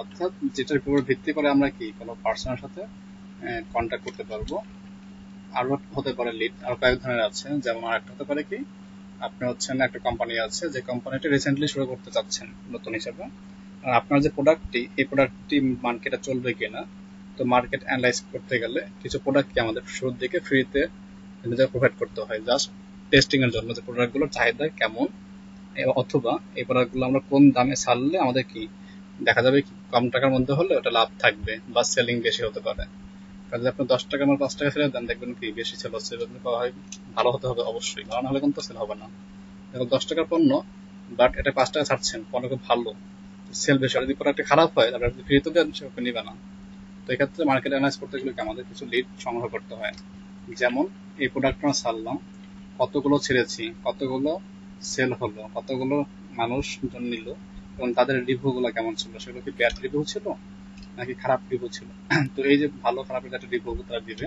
অর্থাৎ যেটার উপর ভিত্তি করে আমরা কি কোনো পার্সনের সাথে কন্ট্যাক্ট করতে পারবো। আরো হতে পারে লিড, আরো কয়েক ধরনের আছে। যেমন আর একটা হতে পারে কি, আপনি হচ্ছেন একটা কোম্পানি আছে, যে কোম্পানিটা রিসেন্টলি শুরু করতে চাচ্ছেন নতুন হিসেবে, আর আপনার যে প্রোডাক্টটি, এই প্রোডাক্টটি মার্কেটে চলবে কিনা। তো মার্কেট অ্যানালাইজ করতে গেলে কিছু প্রোডাক্টকে আমাদের শুরুর দিকে ফ্রিতে প্রোভাইড করতে হয়, জাস্ট টেস্টিং এর জন্য যে প্রোডাক্টগুলোর চাহিদা কেমন, অথবা এই প্রোডাক্টগুলো আমরা কোন দামে ছাড়লে আমাদের কি দেখা যাবে কি কম টাকার মধ্যে হলে ওটা লাভ থাকবে বা সেলিং বেশি হতে পারে। যদি আপনি 10 টাকা আমার 5 টাকা ফেরত দেন, দেখবেন কি বেশি সেল হচ্ছে, ভালো হতে হবে অবশ্যই, ভালো না হলে কিন্তু সেল হবে না। দেখো 10 টাকার পণ্য, বাট এটা 5 টাকা ছাড়ছেন, পণ্য খুব ভালো, সেল বেশি। আর যদি প্রোডাক্ট খারাপ হয়, তাহলে আপনি ফ্রিতে দেন, সে নিবে না। তো এক্ষেত্রে মার্কেট অ্যানালাইজ করতে গেলে আমাদের কিছু লিড সংগ্রহ করতে হয়। যেমন এই প্রোডাক্ট আমরা ছাড়লাম, কতগুলো ছেড়েছি, কতগুলো সেল হলো, কতগুলো মানুষ নিল, এবং তাদের রিভিউ গুলো কেমন ছিল, সেগুলো কি ব্যাড রিভিউ ছিল নাকি খারাপ রিভিউ ছিল। তো এই যে ভালো খারাপের একটা রিভিউ তারা দিবে,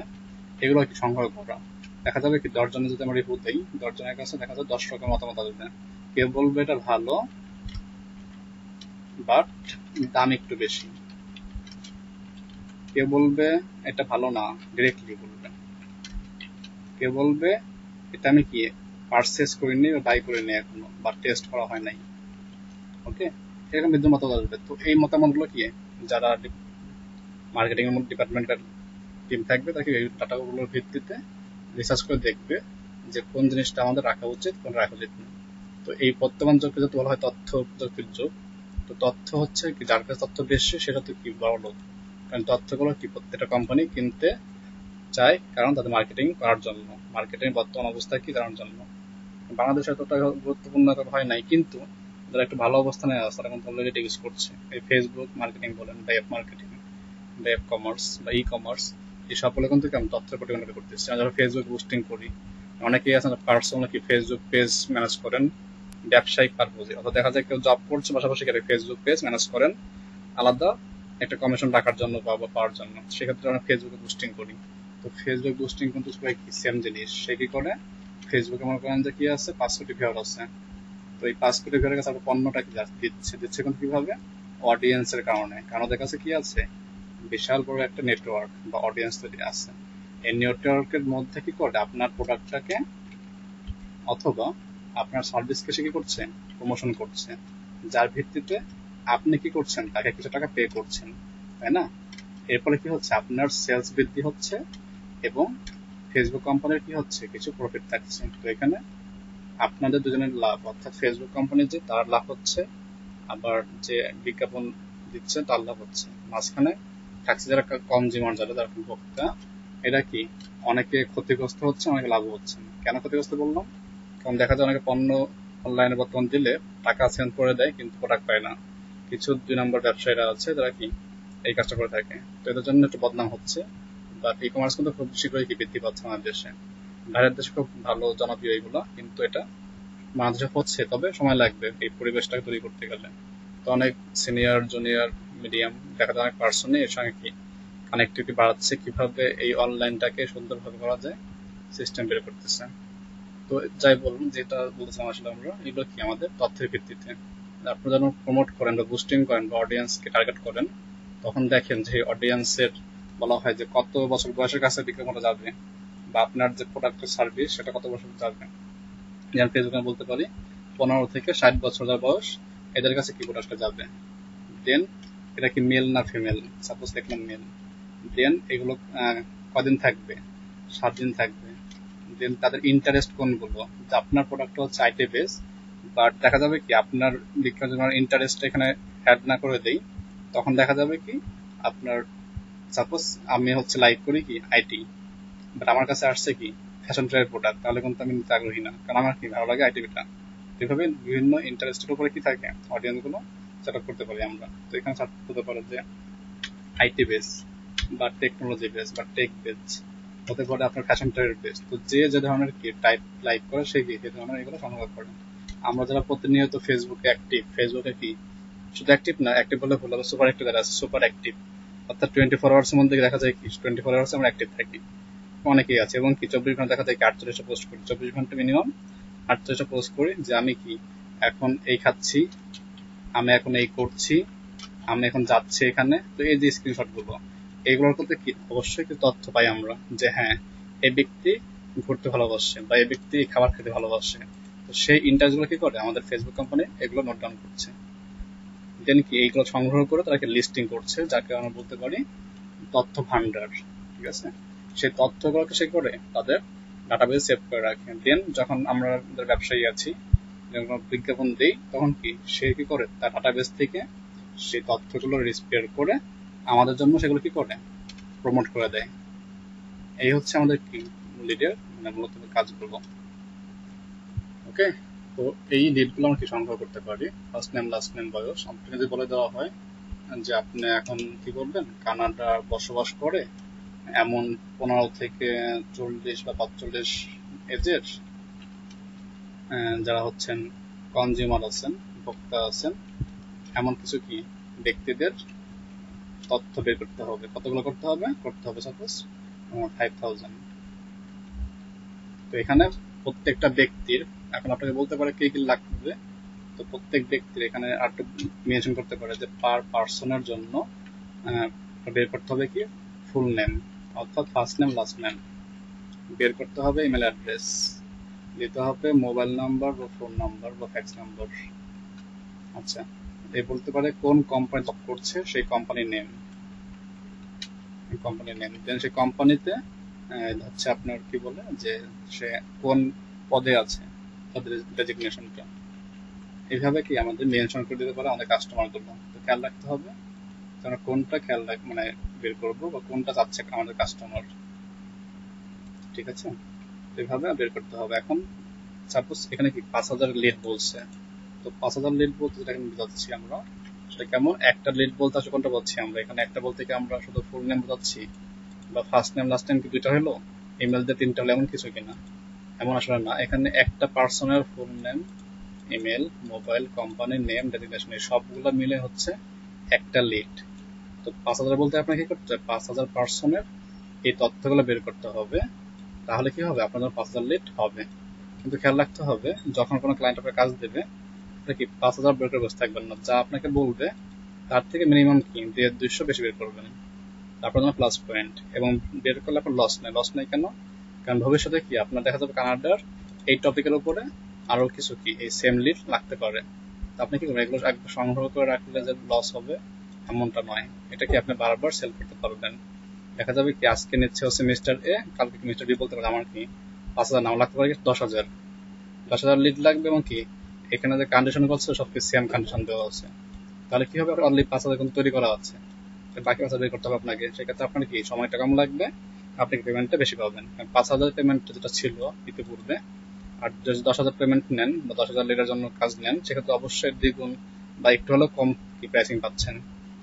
এগুলো কি সংগ্রহ করা। দেখা যাবে কি 10 জনের যদি আমরা রিভিউ দিই, 10 জনের কাছে দেখা যাবে 10 রকম মতামত আসবে। কেউ বলবে এটা ভালো বাট দাম একটু বেশি, কেউ বলবে এটা ভালো না, ডিরেক্টলি বলবে, কেউ বলবে এটা আমি কি পারচেস করিনি বা বাই করিনি এখনো, বা টেস্ট করা হয় নাই। ওকে, এরকম বিভিন্ন মতামত আসবে। তো এই মতামতগুলো কি যারা মার্কেটিং ডিপার্টমেন্টের টিম থাকবে, তাকে এই ডাটাগুলোর ভিত্তিতে রিসার্চ করে দেখবে যে কোন জিনিসটা আমাদের রাখা উচিত, কোন রাখা উচিত না। তো এই বর্তমান যুগে যদি বলা হয় তথ্য প্রযুক্তির যুগ, তো তথ্য হচ্ছে কি, যার কাছে তথ্য বেশি সেটা তো কি বড় লোক। কারণ তথ্যগুলো কি প্রত্যেকটা কোম্পানি কিনতে চায়, কারণ তাদের মার্কেটিং করার জন্য, মার্কেটিং বর্তমান অবস্থা কি জানার জন্য। বাংলাদেশে এতটা গুরুত্বপূর্ণ হয় নাই, কিন্তু যারা একটু ভালো অবস্থানে আছে তারা কিন্তু অলরেডি ইউজ করছে। এই ফেসবুক মার্কেটিং বলেন, বা অ্যাপ মার্কেটিং, বা অ্যাপ কমার্স, বা ই কমার্স, এই সবগুলো কিন্তু আমি তথ্যের উপর ডিপেন্ড করতেছি। যারা ফেসবুক বুস্টিং করি, অনেকেই আছেন পার্সোনালি কি ফেসবুক পেজ ম্যানেজ করেন ব্যবসায়িক পারপোজে, অথবা দেখা যায় কেউ জব করছে পাশাপাশি ফেসবুক পেজ ম্যানেজ করেন আলাদা একটা কমিশন রাখার জন্য বা পাওয়ার জন্য, সেক্ষেত্রে আমরা ফেসবুকে বুস্টিং করি। তো ফেসবুক বুস্টিং কিন্তু সবাই সেম জিনিস। সে কি করে, ফেসবুকে মনে করেন যে কি আছে 5 কোটি ভিউয়ার আছে, তো এই 5 কোটি ভিউয়ারের কাছে পণ্যটা কি দিচ্ছে কিন্তু কিভাবে, অডিয়েন্সের কারণে। কারণ ওদের কাছে কি আছে, বিশাল বড় একটা নেটওয়ার্ক বা অডিয়েন্স তৈরি আছে। এই নেটওয়ার্কের মধ্যে কি করে আপনার প্রোডাক্টটাকে অথবা আপনার সার্ভিসকে সে কি করছে, প্রমোশন করছে, যার ভিত্তিতে আপনি কি করছেন, তাকে কিছু টাকা পে করছেন, তাই না। এর ফলে কি হচ্ছে, আপনার সেলস বৃদ্ধি হচ্ছে এবং ফেসবুক কোম্পানির কি হচ্ছে, কিছু প্রফিট থাকছে। তো এখানে আপনাদের দুজনের লাভ, অর্থাৎ ফেসবুক কোম্পানির যে তার লাভ হচ্ছে, আবার যে বিজ্ঞাপন দিচ্ছে তার লাভ হচ্ছে। মাঝখানে থাকছে যারা কনজিউমার, যারা ভোক্তা, এটা কি অনেকে ক্ষতিগ্রস্ত হচ্ছে, অনেকে লাভ হচ্ছে। কেন ক্ষতিগ্রস্ত বললাম, কারণ দেখা যায় অনেকে পণ্য অনলাইনে বর্তমান দিলে টাকা সেন্ড করে দেয় কিন্তু প্রোডাক্ট পায় না। কিছু 2 নম্বর ব্যবসায়ীরা আছে যারা কি এই কাজটা করে থাকে, তো এদের জন্য একটু বদনাম হচ্ছে। বাট ই কমার্স কিন্তু খুব শীঘ্রই কি বৃদ্ধি পাচ্ছে আমাদের দেশে। বাইরের দেশে খুব ভালো জনপ্রিয় এগুলো, কিন্তু এটা বাংলাদেশে হচ্ছে, তবে সময় লাগবে এই পরিবেশটাকে তৈরি করতে গেলে। তো অনেক সিনিয়র জুনিয়র মিডিয়াম দেখা যায় অনেক পার্সনই এর সঙ্গে কি কানেক্টিভিটি বাড়াচ্ছে, কিভাবে এই অনলাইনটাকে সুন্দরভাবে করা যায় সিস্টেম বের করতেছে। তো যাই বলুন, যেটা বলতেছিলাম আসলে আমরা এগুলো কি আমাদের তথ্যের ভিত্তিতে আপনি যখন প্রমোট করেন বা বুস্টিং করেন বা অডিয়েন্সকে টার্গেট করেন, তখন দেখেন যে অডিয়েন্সের বলা হয় যে কত বছর বয়সের কাছে বিজ্ঞাপনটা যাবে, বা আপনার যে প্রোডাক্টের সার্ভিস সেটা কত বছর যাবে। যেমন ফেসবুকে বলতে পারি 15 থেকে 60 বছর যার বয়স, এদের কাছে কি প্রোডাক্টটা যাবে। দেন এটা কি মেল না ফিমেল, সাপোজ দেখলাম মেল, দেন এগুলো কদিন থাকবে, 7 দিন থাকবে। দেন তাদের ইন্টারেস্ট কোনগুলো, যে আপনার প্রোডাক্ট হচ্ছে আইটি বেস, বাট দেখা যাবে কি আপনার ইন্টারেস্ট এখানে অ্যাড না করে দেই, তখন দেখা যাবে কি আপনার, সাপোজ আমি হচ্ছে লাইক করি কি আইটি, বাট আমার কাছে আসছে কি ফ্যাশন ট্রেন্ডের প্রোডাক্ট, তাহলে কিন্তু আমি নিতে আগ্রহী না, কারণ আমার কি ভালো লাগে আইটিভিটা। এভাবে বিভিন্ন ইন্টারেস্টের উপরে কি থাকে অডিয়েন্স গুলো সেট আপ করতে পারি আমরা। তো এখানে হতে পারে যে আইটি বেস, বা টেকনোলজি বেস, বা টেক বেস, হতে পারে আপনার ফ্যাশন ট্রেন্ডের বেস। তো যে ধরনের কি টাইপ লাইক করে সে কি সেই ধরনের এগুলো সংগ্রহ করে। আমরা যারা প্রতিনিয়ত ফেসবুকে অ্যাক্টিভ, ফেসবুকে কি শুধু অ্যাক্টিভ না, অ্যাক্টিভ বলে ভুল হবে, সুপার অ্যাক্টিভ যারা আছে, সুপার অ্যাক্টিভ, অর্থাৎ 24 আওয়ার্স এর মধ্যে দেখা যায় কি 24 আওয়ার্স আমরা অ্যাক্টিভ থাকি, অনেকেই আছে। এবং কি 24 ঘন্টা দেখা যায় কি 48টা পোস্ট করি, 24 ঘন্টা মিনিমাম 48টা পোস্ট করি, যে আমি কি এখন এই খাচ্ছি, আমি এখন এই করছি, আমি এখন যাচ্ছি এখানে। তো এই যে স্ক্রিনশট গুলো, এইগুলোর মধ্যে কি অবশ্যই কিছু তথ্য পাই আমরা, যে হ্যাঁ এই ব্যক্তি ঘুরতে ভালোবাসে, বা এই ব্যক্তি খাবার খেতে ভালোবাসে। তো সেই ইন্টারেস্ট গুলো কি করে আমাদের ফেসবুক কোম্পানি এগুলো নোট ডাউন করছে, দেন কি এইগুলো সংগ্রহ করে তাকে লিস্টিং করছে, যাকে আমরা বলতে পারি তথ্য ভান্ডার। ঠিক আছে, সেই তথ্যগুলোকে সে করে তাদের ডাটাবেস সেভ করে রাখে। দেন যখন আমরা ব্যবসায়ী আছি, যখন বিজ্ঞাপন দিই, তখন কি সে কি করে তার ডাটাবেস থেকে সেই তথ্যগুলো রিস্পেয়ার করে আমাদের জন্য সেগুলো কি করে প্রমোট করে দেয়। এই হচ্ছে আমাদের কি লিডের মানে মূলত কাজগুলো। ওকে, তো এই লিডগুলো আমরা কি সংগ্রহ করতে পারি? ফার্স্ট নেম, লাস্ট নেম, বয়স। আপনাকে যদি বলে দেওয়া হয় যে আপনি এখন কি করবেন, কানাডা বসবাস করে এমন 15 থেকে 40 বা 45 এজের যারা হচ্ছেন কনজিউমার আছেন, ভোক্তা আছেন, এমন কিছু কি ব্যক্তিদের তথ্য বের করতে হবে। কতগুলো করতে হবে সাপোজ 5000। তো এখানে প্রত্যেকটা ব্যক্তির, এখন আপনাকে বলতে পারে কি কি লাগবে, তো প্রত্যেক ব্যক্তির এখানে আর মেনশন করতে পারে যে পার পার্সনের জন্য আহ, বের করতে হবে কি ফুল নেম, অর্থাৎ ফার্স্ট নেম লাস্ট নেম, বের করতে হবে ইমেল অ্যাড্রেস, দিতে হবে মোবাইল নাম্বার বা ফোন নাম্বার বা ফ্যাক্স নাম্বার। আচ্ছা, এই বলতে পারে কোন কোম্পানি জব করছে, সেই কোম্পানির নেম দেন সেই কোম্পানিতে হচ্ছে আপনার কি বলে যে সে কোন পদে আছে, তাদের ডেজিগনেশনটা। এইভাবে কি আমাদের মেনশন করে দিতে পারে আমাদের কাস্টমার গুলো। তো খেয়াল রাখতে হবে যে আমরা কোনটা মানে বের করবো বা কোনটা চাচ্ছে আমাদের কাস্টমার। ঠিক আছে, তো এইভাবে বের করতে হবে। এখন সাপোজ এখানে কি 5000 লিড বলছে, তো 5000 লিড বলতে যেটা এখানে বোঝাচ্ছি আমরা, সেটা কেমন একটা লিড বলতে আসলে কোনটা বলছি আমরা এখানে, একটা বলতে কি আমরা শুধু ফুল নেম বোঝাচ্ছি বা ফার্স্ট নেম লাস্ট নেম কি দুইটা হলো, ইমেল দিয়ে তিনটা হলো, এমন কিছু কিনা? এমন আসলে না, এখানে একটা পার্সনের ফুল নেম, ইমেল, মোবাইল, কোম্পানির নেম, ডেজিগনেশন, এই সবগুলো মিলে হচ্ছে একটা লিড। তো 5000 বলতে আপনাকে কি করতে হবে, 5000 পার্সনের এই তথ্যগুলো বের করতে হবে। তাহলে কি হবে, আপনাদের 5000 লিড হবে। কিন্তু খেয়াল রাখতে হবে যখন কোনো ক্লায়েন্ট আপনার কাজ দেবে, এটা কি 5000 বের করে বসে থাকবেন না, যা আপনাকে বলবে তার থেকে মিনিমাম কি 200 বেশি বের করবেন। আপনার জন্য প্লাস পয়েন্ট। এবং বের করলে আপনার লস নেই কেন? কারণ ভবিষ্যতে কি আপনার দেখা যাবে কানাডার এই টপিকের উপরে আরো কিছু কি এই সেম লিড লাগতে পারে। তো আপনি কি করবেন, এগুলো একবার সংগ্রহ করে রাখলে যে লস হবে এমনটা নয়। এটা কি আপনি বারবার সেল করতে পারবেন। দেখা যাবে কি আজকে নিচ্ছে হচ্ছে মিস্টার এ, কালকে কি মিস্টার বি বলতে পারে আমার কি 5000 নাও লাগতে পারে 10,000। 10,000 লিড লাগবে এবং কি এখানে যে কন্ডিশন বলছে সব কিছু সেম কন্ডিশন দেওয়া আছে। তাহলে কি হবে, আপনার অলরেডি 5000 কিন্তু তৈরি করা আছে, বাকি 5000 বের করতে হবে আপনাকে। সেক্ষেত্রে আপনার কি সময়টা কম লাগবে, আপনি পেমেন্টটা বেশি পাবেন। 5000 পেমেন্ট যেটা ছিল ইতিপূর্বে, আর যদি 10,000 পেমেন্ট নেন বা 10,000 লিটার জন্য কাজ নেন, সেক্ষেত্রে অবশ্যই দ্বিগুণ বা একটু হলেও কম কি প্রাইসিং পাচ্ছেন।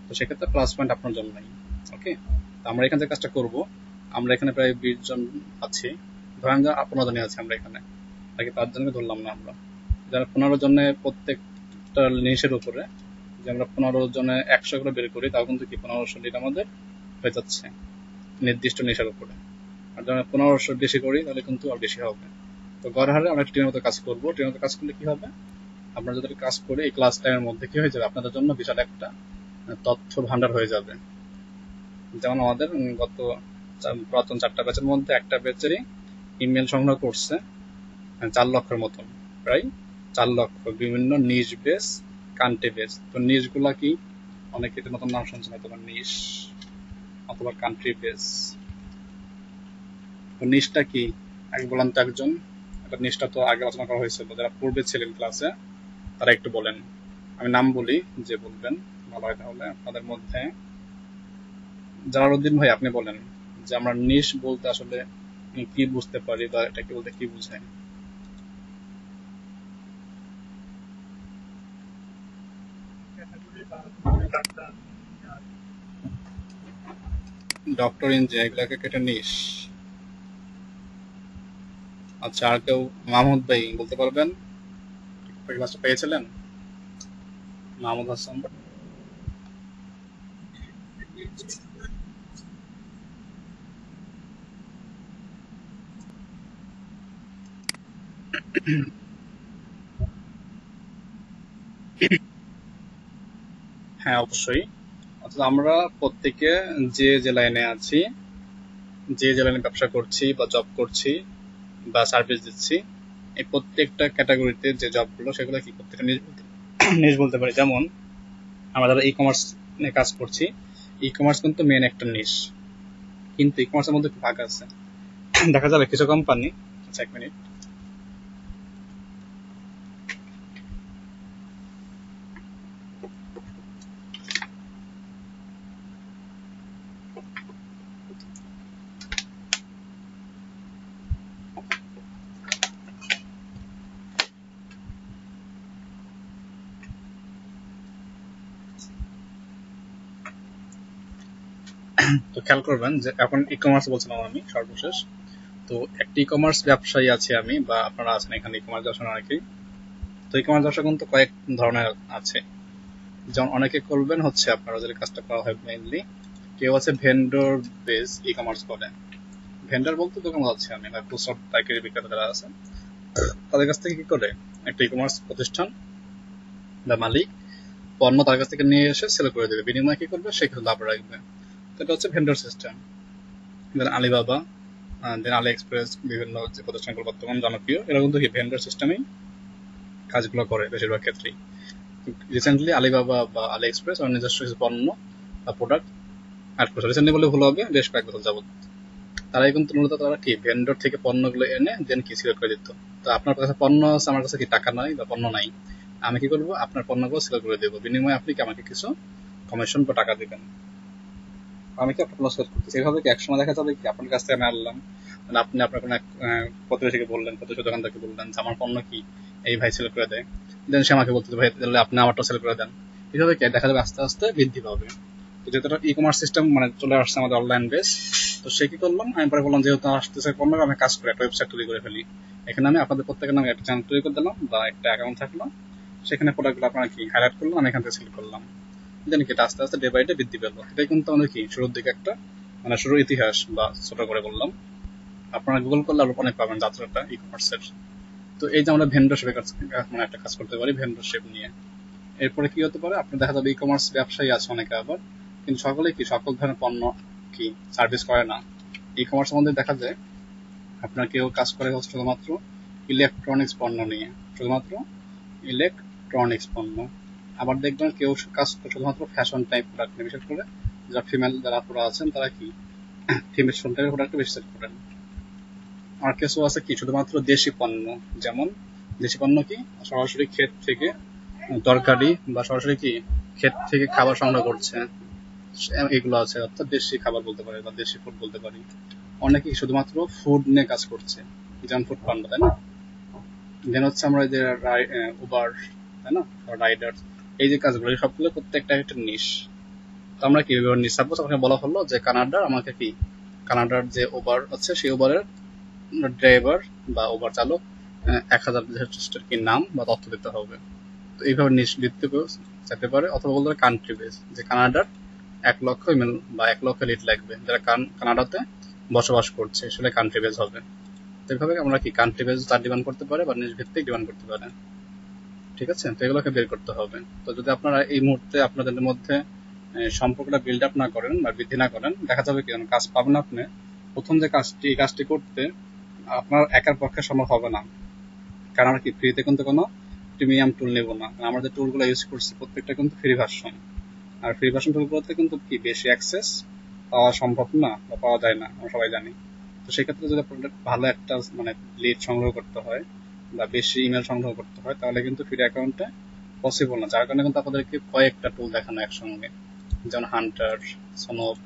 তো সেক্ষেত্রে প্লাস পয়েন্ট আপনার জন্যই। ওকে, তো আমরা এখানে যে কাজটা করব, আমরা এখানে প্রায় 20 জন আছি, ধরেন যে 15 জনই আছি আমরা এখানে, বাকি 5 জনকে ধরলাম না আমরা, যারা 15 জনে প্রত্যেকটা জিনিসের উপরে যে আমরা 15 জনে 100 করে বের করি, তাও কিন্তু কি 1500 লিড আমাদের হয়ে যাচ্ছে নির্দিষ্ট নেশার উপরে। আর যখন 1500 বেশি করি তাহলে কিন্তু আর বেশি হবে। তো গড় হারে আমরা টিমের মতো কাজ করবো। টিমের মতো কাজ করলে কি হবে, আমরা যদি কাজ করি এই ক্লাস টাইমের মধ্যে কি হয়ে যাবে, আপনাদের জন্য বিশাল একটা তথ্য ভান্ডার হয়ে যাবে। যেমন আমাদের গত পুরাতন 4টা ব্যাচের মধ্যে একটা ব্যাচেরই ইমেল সংগ্রহ করছে 4 লক্ষের মতন, প্রায় 4 লক্ষ, বিভিন্ন নিশ বেস, কান্ট্রি বেস। তো নিশ গুলা কি, অনেকে এটা নতুন নাম শুনছেন অথবা নিশ অথবা কান্ট্রি বেস। তো নিশটা কি আগে বলেন তো একজন, একটা নিশটা তো আগে আলোচনা করা হয়েছিল, যারা পূর্বে ছিলেন ক্লাসে তারা একটু বলেন। আমি নাম বলি, যে বলবেন ভালো হয় তাহলে আপনাদের মধ্যে। জালালউদ্দিন ভাই আপনি বলেন যে আমরা নিশ বলতে আসলে কি বুঝতে পারি বা এটা কি বলতে কি বুঝায়। ডক্টর ইঞ্জিনিয়ার এগুলাকে কেটে নিশ। আচ্ছা, আর কেউ? মাহমুদ ভাই বলতে পারবেন, ক্লাসটা পেয়েছিলেন? মাহমুদ হাসান। হ্যাঁ অবশ্যই। অর্থাৎ আমরা প্রত্যেকে যে লাইনে আছি, যে লাইনে ব্যবসা করছি বা জব করছি বা সার্ভিস দিচ্ছি, এই প্রত্যেকটা ক্যাটাগরিতে যে জবগুলো সেগুলো কি প্রত্যেকটা নিজ বলতে পারি। যেমন আমরা যারা ই কমার্স নিয়ে কাজ করছি, ই কমার্স কিন্তু মেন একটা নিশ, কিন্তু ই কমার্সের মধ্যে ভাগ আছে। দেখা যাবে কিছু কোম্পানি, আচ্ছা 1 মিনিট, তো খেয়াল করবেন যে এখন ই কমার্স বলছিলাম আমি সর্বশেষ। তো একটা ই কমার্স ব্যবসায়ী আছি আমি, বা আপনারা আছেন এখানে ই কমার্স ব্যবসা অনেকেই। তো ই কমার্স ব্যবসা কিন্তু কয়েক ধরনের আছে। যেমন অনেকে করবেন হচ্ছে আপনারা যদি কাজটা করা হয় মেইনলি, কেউ আছে ভেন্ডর বেস ই কমার্স করে। ভেন্ডর বলতে দোকান আছে আমি, বা খুচরা পাইকারি বিক্রেতা যারা আছে তাদের কাছ থেকে কি করে একটা ই কমার্স প্রতিষ্ঠান বা মালিক পণ্য তার কাছ থেকে নিয়ে এসে সেল করে দেবে, বিনিময়ে কি করবে সে কিছু লাভ রাখবে। তো এটা হচ্ছে ভেন্ডর সিস্টেম। দেন আলিবাবা, দেন আলি এক্সপ্রেস, বিভিন্ন যে প্রতিষ্ঠানগুলো বর্তমান জনপ্রিয়, এরা কিন্তু কি ভেন্ডর সিস্টেমেই কাজগুলো করে বেশিরভাগ ক্ষেত্রেই। রিসেন্টলি আলিবাবা বা আলি এক্সপ্রেস আর নিজস্ব কিছু পণ্য বা প্রোডাক্ট অ্যাড করছে, রিসেন্টলি বলে ভুল হবে, বেশ কয়েক বছর যাবত। তারাই কিন্তু মূলত তারা কি ভেন্ডর থেকে পণ্যগুলো এনে দেন কি সিলেক্ট করে দিত। তো আপনার কাছে পণ্য আছে, আমার কাছে কি টাকা নাই বা পণ্য নাই, আমি কি করবো আপনার পণ্যগুলো সিলেক্ট করে দেবো, বিনিময়ে আপনি কি আমাকে কিছু কমিশন বা টাকা দিবেন। আমি কি আপনার পণ্য সিলেক্ট করতেছি, এইভাবে কি একসময় দেখা যাবে কি আপনার কাছ থেকে আমি আনলাম, মানে আপনি আপনার কোনো এক প্রতিবেশীকে বললেন, প্রতিবেশী দোকানদারকে বললেন যে আমার পণ্য কি এই ভাই সিলেক্ট করে দেয়, দেন সে আমাকে বলতে ভাই তাহলে আপনি আমারটা সিলেক্ট করে দেন। এইভাবে কি দেখা যাবে আস্তে আস্তে বৃদ্ধি পাবে। তো যেহেতু ই কমার্স সিস্টেম মানে চলে আসছে আমাদের অনলাইন বেস, তো সে কি করলাম, আমি পরে বললাম যেহেতু আসতেছে পণ্য, আমি কাজ করে একটা ওয়েবসাইট তৈরি করে ফেলি। এখানে আমি আপনাদের প্রত্যেকের নামে একটা চ্যানেল তৈরি করে দিলাম বা একটা অ্যাকাউন্ট থাকলো, সেখানে প্রোডাক্টগুলো আপনারা কি হাইলাইট করলাম, আমি এখান থেকে সিলেক্ট করলাম, দেন কি এটা আস্তে আস্তে ডে বাই ডে বৃদ্ধি পেলো। এটাই কিন্তু আমাদের কি শুরুর দিকে একটা মানে শুরুর ইতিহাস বা ছোট করে বললাম। আপনারা গুগল করলে আরো অনেক পাবেন যাত্রাটা ই কমার্সের। তো এই যে আমরা ভেন্ডরশিপের কাজ মানে একটা কাজ করতে পারি ভেন্ডরশিপ নিয়ে। এরপরে কি হতে পারে, আপনি দেখা যাবে ই কমার্স ব্যবসায়ী আছে অনেকে আবার, কিন্তু সকলে কি সকল ধরনের পণ্য কি সার্ভিস করে না। ই কমার্সের মধ্যে দেখা যায় আপনার কেউ কাজ করে হচ্ছে শুধুমাত্র ইলেকট্রনিক্স পণ্য নিয়ে, শুধুমাত্র ইলেকট্রনিক্স পণ্য। আবার দেখবেন কেউ কাজ করে শুধুমাত্র ফ্যাশন টাইপ প্রোডাক্ট নিয়ে, বিশেষ করে যারা ফিমেল যারা আপনারা আছেন তারা কি ফিমেল টাইপের প্রোডাক্ট বেশি সেল করেন। আর কিছু আছে কি শুধুমাত্র দেশি পণ্য, যেমন দেশি পণ্য কি সরাসরি ক্ষেত থেকে তরকারি বা সরাসরি কি ক্ষেত থেকে খাবার সংগ্রহ করছে, এগুলো আছে, অর্থাৎ দেশি খাবার বলতে পারি বা দেশি ফুড বলতে পারি। অনেকে শুধুমাত্র ফুড নিয়ে কাজ করছে, যেমন ফুড পান্ডা, তাই না। দেন হচ্ছে আমরা এই যে উবার, তাই না, রাইডার, এই যে কাজগুলো এই সবগুলো প্রত্যেকটা একটা নিশ। তো আমরা কি নিশ, সাপোজ আমাকে বলা হলো যে কানাডার আমাকে কি কানাডার যে উবার আছে সেই উবারের ড্রাইভার বা উবার চালক 1000 কি নাম বা তথ্য দিতে হবে। তো এইভাবে নিশ দিতে যেতে পারে, অথবা বলতে পারে কান্ট্রি বেস, যে কানাডার 1 লক্ষ ইমেল বা 1 লক্ষ লিড লাগবে, যারা কানাডাতে বসবাস করছে, সেটা কান্ট্রি বেস হবে। তো এইভাবে আমরা কি কান্ট্রি বেস তার ডিমান্ড করতে পারে বা নিজ ভিত্তিক ডিমান্ড করতে পারে। ঠিক আছে, তো এগুলোকে বের করতে হবে। তো যদি আপনারা এই মুহূর্তে আপনাদের মধ্যে সম্পর্কটা বিল্ড আপ না করেন বা বৃদ্ধি না করেন, দেখা যাবে কি কাজ পাবেন আপনি, প্রথম যে কাজটি এই কাজটি করতে আপনার একার পক্ষে সম্ভব হবে না। কারণ আমরা কি ফ্রিতে কিন্তু কোনো প্রিমিয়াম টুল নেব না, আমরা যে টুলগুলো ইউজ করছি প্রত্যেকটা কিন্তু ফ্রি ভার্সন। আর ফ্রি ভার্সন টুলগুলোতে কিন্তু কি বেশি অ্যাক্সেস পাওয়া সম্ভব না বা পাওয়া যায় না, আমরা সবাই জানি। তো সেক্ষেত্রে যদি আপনাদের ভালো একটা মানে লিড সংগ্রহ করতে হয় বা বেশি ইমেল সংগ্রহ করতে হয়, তাহলে কিন্তু ফ্রি অ্যাকাউন্টে পসিবল না। যার কারণে কিন্তু আপনাদেরকে কয়েকটা টুল দেখানো একসঙ্গে, যেমন হান্টার, সোনব।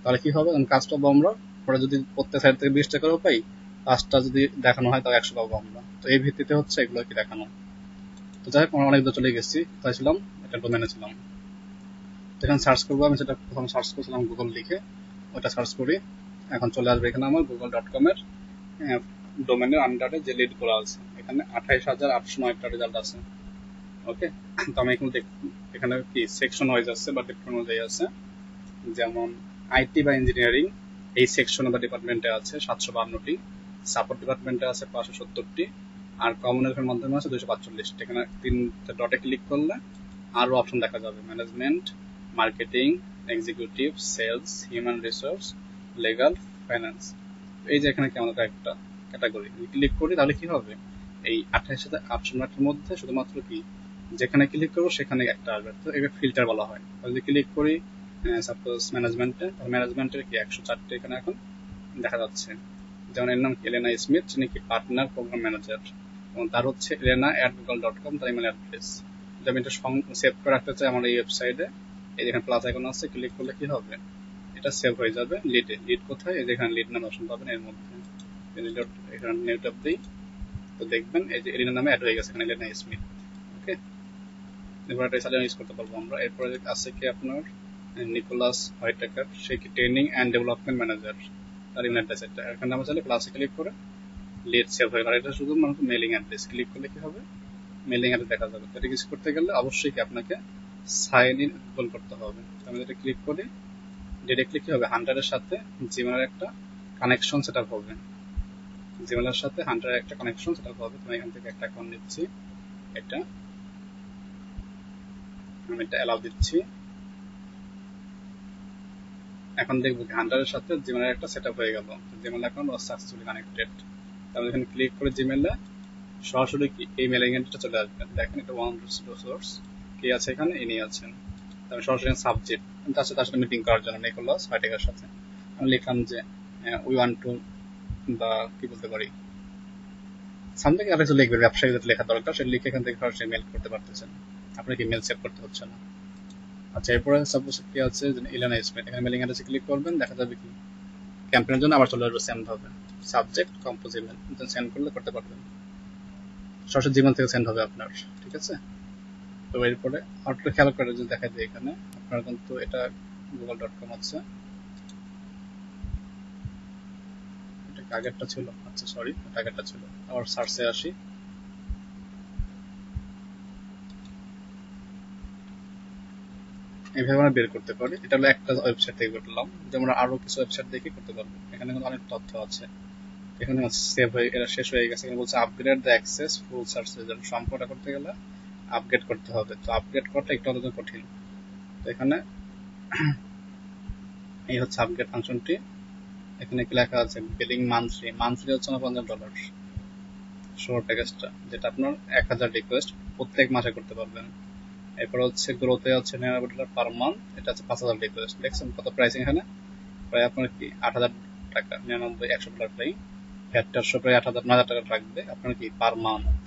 তাহলে কি হবে, কাজ পাবো আমরা, ওরা যদি প্রত্যেক সাইড থেকে 20 টাকাও পাই, 5টা যদি দেখানো হয় তাহলে 100 পাবো আমরা। তো এই ভিত্তিতে হচ্ছে এগুলো কি দেখানো। তো যাই হোক, আমরা অনেক দূর চলে গেছি, কোথায় ছিলাম, একটা ডোমেনে ছিলাম। তো এখানে সার্চ করবো, আমি সেটা প্রথম সার্চ করছিলাম গুগল লিখে, ওটা সার্চ করি, এখন চলে আসবে এখানে আমার google.com এর ডোমেনের আন্ডারে যে লিড গুলো আছে, এখানে 28,809টা রেজাল্ট আছে। ওকে, তো আমি এখন এখানে কি সেকশন ওয়াইজ আছে বা ডিপার্টমেন্ট অনুযায়ী আছে, যেমন আইটি বা ইঞ্জিনিয়ারিং এই সেকশনে বা ডিপার্টমেন্টে আছে 752টি, সাপোর্ট ডিপার্টমেন্টে আছে 570টি, আর কমনের মাধ্যমে আছে 245টি। এখানে 3টা ডটে ক্লিক করলে আরো অপশন দেখা যাবে, management, marketing, executive, sales, human resource, legal, finance. এই যে এখানে কেমন একটা ক্যাটাগরি ক্লিক করি, তাহলে কি হবে, এই 28,800 মধ্যে শুধুমাত্র কি যেখানে ক্লিক করবো সেখানে একটা আসবে, তো একে ফিল্টার বলা হয়। যদি ক্লিক করি সাপোজ ম্যানেজমেন্টে, ম্যানেজমেন্টের কি 104টি এখানে এখন দেখা যাচ্ছে। যেমন এর নাম কি এলেনা স্মিথ, যিনি কি পার্টনার প্রোগ্রাম ম্যানেজার, এবং তার হচ্ছে elena@google.com তার ইমেল অ্যাড্রেস। যদি আমি এটা সেভ করে রাখতে চাই আমার এই ওয়েবসাইটে, এই যেখানে প্লাস আইকন আছে, ক্লিক করলে কি হবে, এটা সেভ হয়ে যাবে লিডে। লিড কোথায়, এই যেখানে লিড নামে অপশন পাবেন এর মধ্যে, এখানে নিউ ট্যাব দিই, তো দেখবেন এই যে এলিনা নামে অ্যাড হয়ে গেছে এখানে এলিনা স্মিথ। ওকে, এবার এটা চালিয়ে ইউজ করতে পারবো আমরা। এরপরে আছে কি আপনার নিকোলাস হোয়াইটেকার, সে কি ট্রেনিং অ্যান্ড ডেভেলপমেন্ট ম্যানেজার, তার ইমেল অ্যাড্রেস এটা। এখানে আমরা চাইলে প্লাসে ক্লিক করে লিড সেভ হয়ে গেল। এটা শুধু মানুষ মেলিং অ্যাড্রেস, ক্লিক করলে কি হবে, মেলিং অ্যাড্রেস দেখা যাবে। এটা কিছু করতে গেলে অবশ্যই কি আপনাকে সাইন ইন গুগল করতে হবে। আমি যদি ক্লিক করি ডিরেক্টলি কি হবে, হান্টারের সাথে জিমেলের একটা কানেকশন সেট আপ হবে, জিমেলের সাথে হান্টারের একটা কানেকশন সেট আপ হবে। তুমি এখান থেকে একটা অ্যাকাউন্ট নিচ্ছি, এটা আমি এটা অ্যালাউ দিচ্ছি। এখন দেখবো হান্টারের সাথে জিমেলের একটা সেট আপ হয়ে গেল, জিমেল অ্যাকাউন্ট ওয়াজ সাকসেসফুলি কানেক্টেড। তাহলে এখানে ক্লিক করে জিমেলে সরাসরি কি এই মেলিং এন্ট্রিটা চলে আসবে। দেখেন এটা ওয়ান সোর্স কে আছে এখানে, ইনি আছেন। আমি সরাসরি সাবজেক্ট তার সাথে মিটিং করার জন্য নিকোলাস হোয়াইটেকার সাথে আমি লিখলাম যে উই ওয়ান্ট টু, বা কি বলতে পারি, সামথিং আর কিছু লিখবে, ব্যবসায়ী যেটা লেখা দরকার সেটা লিখে এখান থেকে সরাসরি মেল করতে পারতেছেন, আপনাকে মেল সেভ করতে হচ্ছে না। আচ্ছা, এরপরে সাপোজ কি আছে ইলেনা স্মিথ, এখানে মেলিং অ্যাড্রেসে ক্লিক করবেন, দেখা যাবে কি ক্যাম্পেইনের জন্য আবার চলে আসবে সেম ভাবে, সাবজেক্ট কম্পোজ ইমেল সেন্ড করলে করতে পারবেন, সরাসরি জিমেল থেকে সেন্ড হবে আপনার। ঠিক আছে, তো এরপরে আরেকটা খেয়াল করে যদি দেখা যায় এখানে আপনার কিন্তু এটা google.com আছে, এটা আগেরটা ছিল, আচ্ছা সরি এটা আগেরটা ছিল। আবার সার্চে আসি, এইভাবে আমরা বের করতে পারি। এটা হলো একটা ওয়েবসাইট থেকে করলাম, যেমন আরো কিছু ওয়েবসাইট দেখে করতে পারবো। এখানে কিন্তু অনেক তথ্য আছে, এখানে সেভ হয়ে এটা শেষ হয়ে গেছে। এখানে বলছে upgrade the access full search result, সম্পূর্ণটা করতে গেলে আপগ্রেড করতে হবে। তো আপগ্রেড করাটা একটু অন্তত কঠিন। তো এখানে এই হচ্ছে আপগ্রেড ফাংশনটি। এখানে কি লেখা আছে, বিলিং মান্থলি, মান্থলি হচ্ছে না $50 শোর প্যাকেজটা, যেটা আপনার 1000 রিকোয়েস্ট প্রত্যেক মাসে করতে পারবেন। এরপর হচ্ছে গ্রোতে হচ্ছে $99 পার মান্থ, এটা হচ্ছে 5000 রিকোয়েস্ট। দেখছেন কত প্রাইসিং এখানে, প্রায় আপনার কি $8000, 99 $100 প্রায়, ফ্যাক্টর শো প্রায় 9,000 টাকা লাগবে আপনার কি পার মান্থ।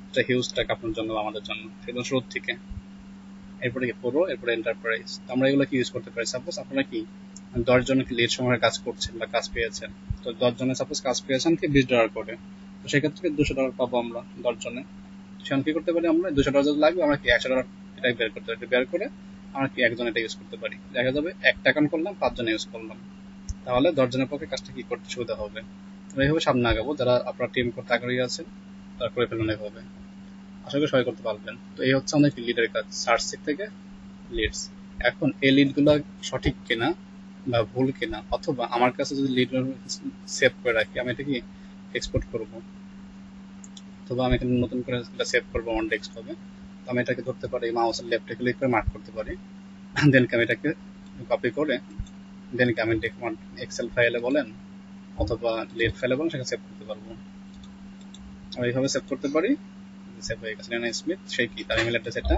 এটা হিউজ টাকা আপনার জন্য, আমাদের জন্য, সেটা শুরু থেকে। এরপরে কি পুরো, এরপরে এন্টারপ্রাইজ। আমরা এগুলো কি ইউজ করতে পারি, সাপোজ আপনারা কি 10 জনের কি লিড সময়ের কাজ করছেন বা কাজ পেয়েছেন, তো 10 জনের সাপোজ কাজ পেয়েছেন কি $20 করে, তো সেক্ষেত্রে $200 পাবো আমরা 10 জনে। সেখানে কি করতে পারি, আমরা $200 যদি লাগবে আমরা কি $100 এটা বের করতে পারি, বের করে আমরা কি একজন এটা ইউজ করতে পারি। দেখা যাবে একটা অ্যাকাউন্ট করলাম 5 জন ইউজ করলাম, তাহলে 10 জনের পক্ষে কাজটা কি করতে সুবিধা হবে। এইভাবে সামনে আগাবো, যারা আপনার টিম করতে আগ্রহী আছেন তারা করে ফেলুন এভাবে, আশা করি সবাই করতে পারবেন। তো এই হচ্ছে আমাদের লিডের কাজ, সার্চ থেকে লিডস। এখন এই লিডগুলো সঠিক কিনা বা ভুল কিনা, অথবা আমার কাছে যদি লিড সেভ করে রাখি, আমি এটা কি এক্সপোর্ট করবো, অথবা আমি এখানে নতুন করে এটা সেভ করবো আমার ডেস্কটপে। তো আমি এটাকে ধরতে পারি, মাউসের লেফটে ক্লিক করে মার্ক করতে পারি, দেন আমি এটাকে কপি করে দেন আমি এক্সেল ফাইলে বলেন অথবা লিড ফাইলে বলেন সেখানে সেভ করতে পারবো। আমি এইভাবে সেভ করতে পারি। সেভ হয়ে গেছে, লিনা স্মিথ, সে কি তার ইমেল অ্যাড্রেস এটা,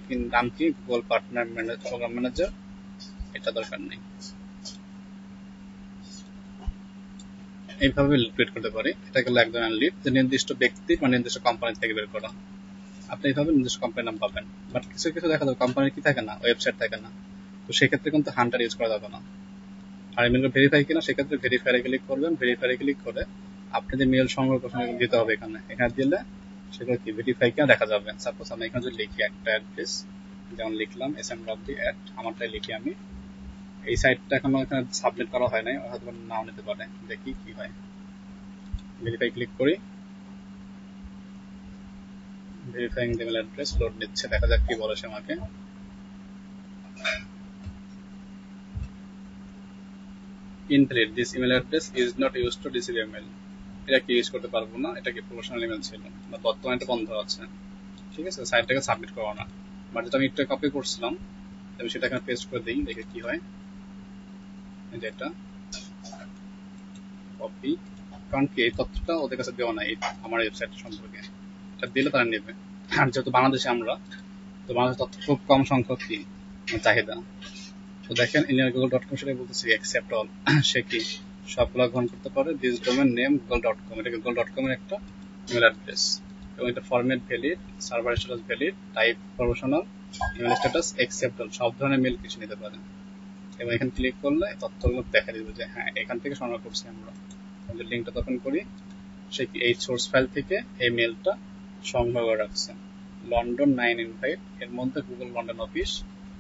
কি নাম কি, গুগল পার্টনার প্রোগ্রাম ম্যানেজার, এটা দরকার নেই। এইভাবে ক্রিয়েট করতে পারি। এটা গেল একজনের লিড, যে নির্দিষ্ট ব্যক্তি বা নির্দিষ্ট কোম্পানি থেকে বের করা। আপনি এইভাবে নির্দিষ্ট কোম্পানির নাম পাবেন। বাট কিছু কিছু দেখা যাবে কোম্পানির কি থাকে না, ওয়েবসাইট থাকে না, তো সেক্ষেত্রে কিন্তু হান্টার ইউজ করা যাবে না। আর ইমেল ভেরিফাই কিনা, সেক্ষেত্রে ভেরিফাই ক্লিক করবেন, ভেরিফাই ক্লিক করে আপনি যে মেল সংগ্রহ করছেন দিতে হবে এখানে, এখানে দিলে সেগুলো কি ভেরিফাই কিনা দেখা যাবে। সাপোজ আমি এখানে যদি লিখি একটা অ্যাড্রেস, যেমন লিখলাম smwd@ আমারটাই লিখি আমি, এই সাইটটা এখনো এখানে সাবমিট করা হয় নাই, হয়তো নাও নিতে পারে, দেখি কি হয়। ভেরিফাই ক্লিক করি, ভেরিফাইং ইমেল অ্যাড্রেস লোড নিচ্ছে, দেখা যাক কি বলে সে আমাকে। Invalid, this email address is not used to receive email, এটা কি ইউজ করতে পারবো না, এটা কি প্রফেশনাল ইমেল ছিল বা বর্তমানে এটা বন্ধ আছে। ঠিক আছে, সাইটটাকে সাবমিট করবো না। বাট যেটা আমি একটু কপি করছিলাম, আমি সেটা এখানে পেস্ট করে দিই, দেখে কি হয়। এটা কপি, কারণ কি এই তথ্যটা ওদের কাছে দেওয়া নাই আমার ওয়েবসাইট সম্পর্কে, এটা দিলে তারা নেবে। আর যেহেতু বাংলাদেশে আমরা, তো বাংলাদেশের তথ্য খুব কম সংখ্যক কি চাহিদা। তো দেখেন indiangoogle.com সেটা বলতেছি অ্যাকসেপ্ট অল, সে কি সবগুলো গ্রহণ করতে পারে। দিস ডোমেন নেম google.com, এটা google.com এর একটা ইমেল অ্যাড্রেস, এবং এটা format valid, server status valid, type professional, email status accept all, সব ধরনের মেল কিছু নিতে পারে। এবং এখানে ক্লিক করলে তথ্যগুলো দেখা দিবে যে হ্যাঁ এখান থেকে সংগ্রহ করছি আমরা। লিঙ্কটা তখন করি, সে কি এই সোর্স ফাইল থেকে এই মেলটা সংগ্রহ করে রাখছে। লন্ডন 9 ইনভাইট, এর মধ্যে গুগল লন্ডন অফিস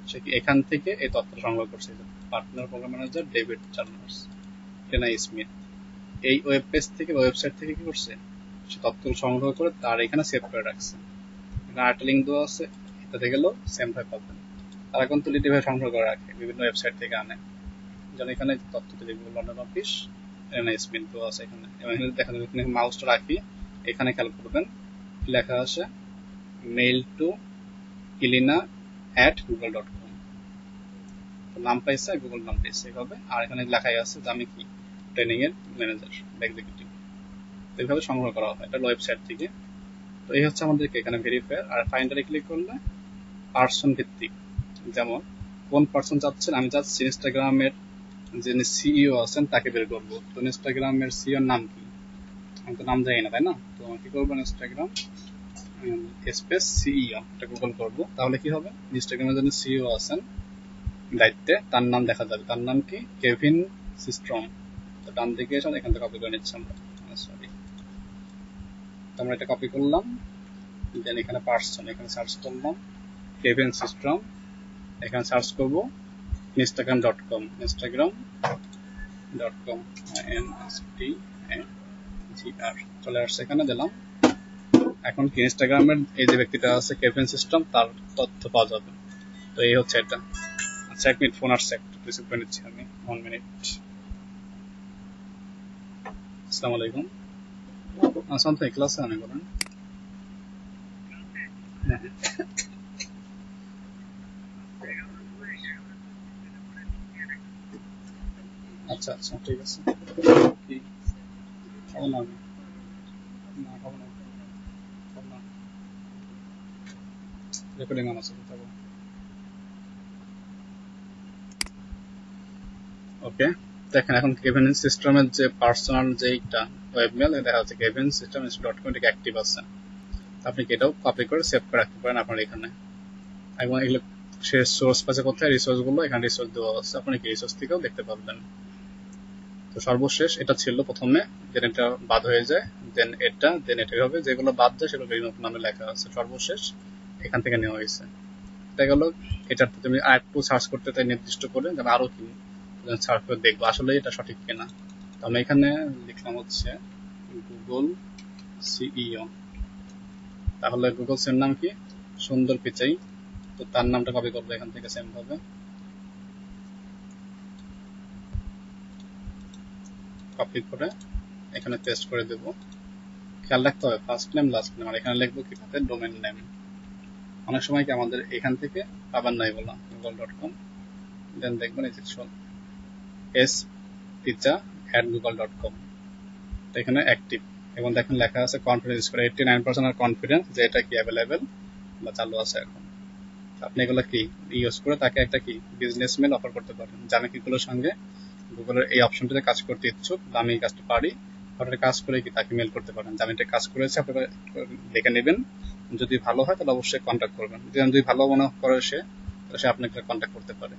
সে কি এখান থেকে এই তথ্য সংগ্রহ করছে, partner program manager David Chalmers, Tina Smith, এই ওয়েব পেজ থেকে ওয়েবসাইট থেকে কি করছে, সে তথ্যগুলো সংগ্রহ করে তার এখানে সেভ করে রাখছে। এখানে আরেকটা লিঙ্ক দেওয়া আছে, এটাতে গেলেও সেম ভাবে পাবেন। তারা কিন্তু লিটিভাবে সংগ্রহ করে রাখে, বিভিন্ন ওয়েবসাইট থেকে আনে। যেমন এখানে তথ্য দিলে লন্ডন অফিস টেনা স্মিথ দেওয়া আছে এখানে, এবং এখানে দেখেন মাউসটা রাখি, এখানে খেয়াল করবেন লেখা আছে মেইল টু ilina@google.com, নাম পাইছে, গুগল নাম পাইছে এইভাবে। আর এখানে লেখাই আছে যে আমি কি ট্রেনিং এর ম্যানেজার বা এক্সিকিউটিভ। এইভাবে সংগ্রহ করা হয় এটা ওয়েবসাইট থেকে। তো এই হচ্ছে আমাদেরকে এখানে ভেরিফায়ার। আর ফাইন্ডারে ক্লিক করলে পার্সন ভিত্তিক, যেমন কোন পার্সন চাচ্ছেন, আমি চাচ্ছি ইনস্টাগ্রামের যিনি সিইও আছেন তাকে বের করবো। তো ইনস্টাগ্রামের সিইও নাম কি, আমি তো নাম জানি না, তাই না? তো আমি কি করবো, ইনস্টাগ্রাম স্পেস সিইও এটা গুগল করবো, তাহলে কি হবে, ইনস্টাগ্রামের যিনি সিইও আছেন দায়িত্বে তার নাম দেখা যাবে। তার নাম কি, কেভিন সিস্ট্রম। তো ডান দিকে এসে এখান থেকে কপি করে নিচ্ছি আমরা, সরি, আমরা এটা কপি করলাম। দেন এখানে পার্সন, এখানে সার্চ করলাম কেভিন সিস্ট্রম, এখানে সার্চ করবো instagram.com, instagram.com INSTAGR চলে আসছে, এখানে দিলাম। এখন কি ইনস্টাগ্রামের এই যে ব্যক্তিটা আছে কেভিন সিস্টম, তার তথ্য পাওয়া যাবে। তো এই হচ্ছে এটা। আচ্ছা, 1 মিনিট, ফোন আসছে, একটু রিসিভ করে নিচ্ছি আমি, 1 মিনিট। আসসালামু আলাইকুম। আসসালাম, তো ক্লাসে আমি বলেন। আচ্ছা আচ্ছা, ঠিক আছে। কি খাবো না আমি, না খাবো না, খাবো না, রেকর্ডিং অন আছে, খাবো। ওকে, দেখেন এখন কেভিন সিস্টেমের যে পার্সোনাল যেইটা ওয়েবমেল দেখা যাচ্ছে কেভিন সিস্টেম .com থেকে অ্যাক্টিভ আছে। আপনি কি এটাও কপি করে সেভ করে রাখতে পারেন আপনার এখানে। এবং এগুলো সে সোর্স পাচ্ছে কোথায়, রিসোর্স গুলো এখানে রিসোর্স দেওয়া আছে, আপনি কি রিসোর্স থেকেও দেখতে পারবেন। তো সর্বশেষ এটা ছিল প্রথমে, দেন এটা বাদ হয়ে যায়, দেন এটা হবে, যেগুলো বাদ যায় সেগুলো বিভিন্ন নামে লেখা আছে, সর্বশেষ এখান থেকে নেওয়া হয়েছে। এটা গেল এটার তুমি আর একটু সার্চ করতে তাই নির্দিষ্ট করে, যেন আরো কি সার্চ করে দেখবো আসলে এটা সঠিক কিনা। তো আমি এখানে লিখলাম হচ্ছে গুগল সিইও, তাহলে গুগল সিইওর নাম কি, সুন্দর পিচাই। তো তার নামটা কপি করবো এখান থেকে সেম ভাবে, কপি করে এখানে পেস্ট করে দেবো। খেয়াল রাখতে হবে ফার্স্ট নেম লাস্ট নেম, আর এখানে লিখবো কি, তাতে ডোমেন নেম। অনেক সময় কি আমাদের এখান থেকে পাবেন নাই বলা, google.com, দেন দেখবেন এই সেকশন spicha@google.com, এখানে অ্যাক্টিভ। এবং দেখেন লেখা আছে কনফিডেন্স স্কোর 89% আর কনফিডেন্স যে এটা কি অ্যাভেলেবেল বা চালু আছে এখন। আপনি এগুলো কি ইউজ করে তাকে একটা কি বিজনেস মেল অফার করতে পারেন, যে আমি কিগুলোর সঙ্গে গুগলের এই অপশনটিতে কাজ করতে ইচ্ছুক বা আমি এই কাজটা পারি, আপনারা কাজ করে কি তাকে মেল করতে পারেন যে আমি এটা কাজ করেছি, আপনারা দেখে নেবেন, যদি ভালো হয় তাহলে অবশ্যই কন্ট্যাক্ট করবেন, যদি ভালো মনে করে সে, তাহলে সে আপনাকে কন্ট্যাক্ট করতে পারে।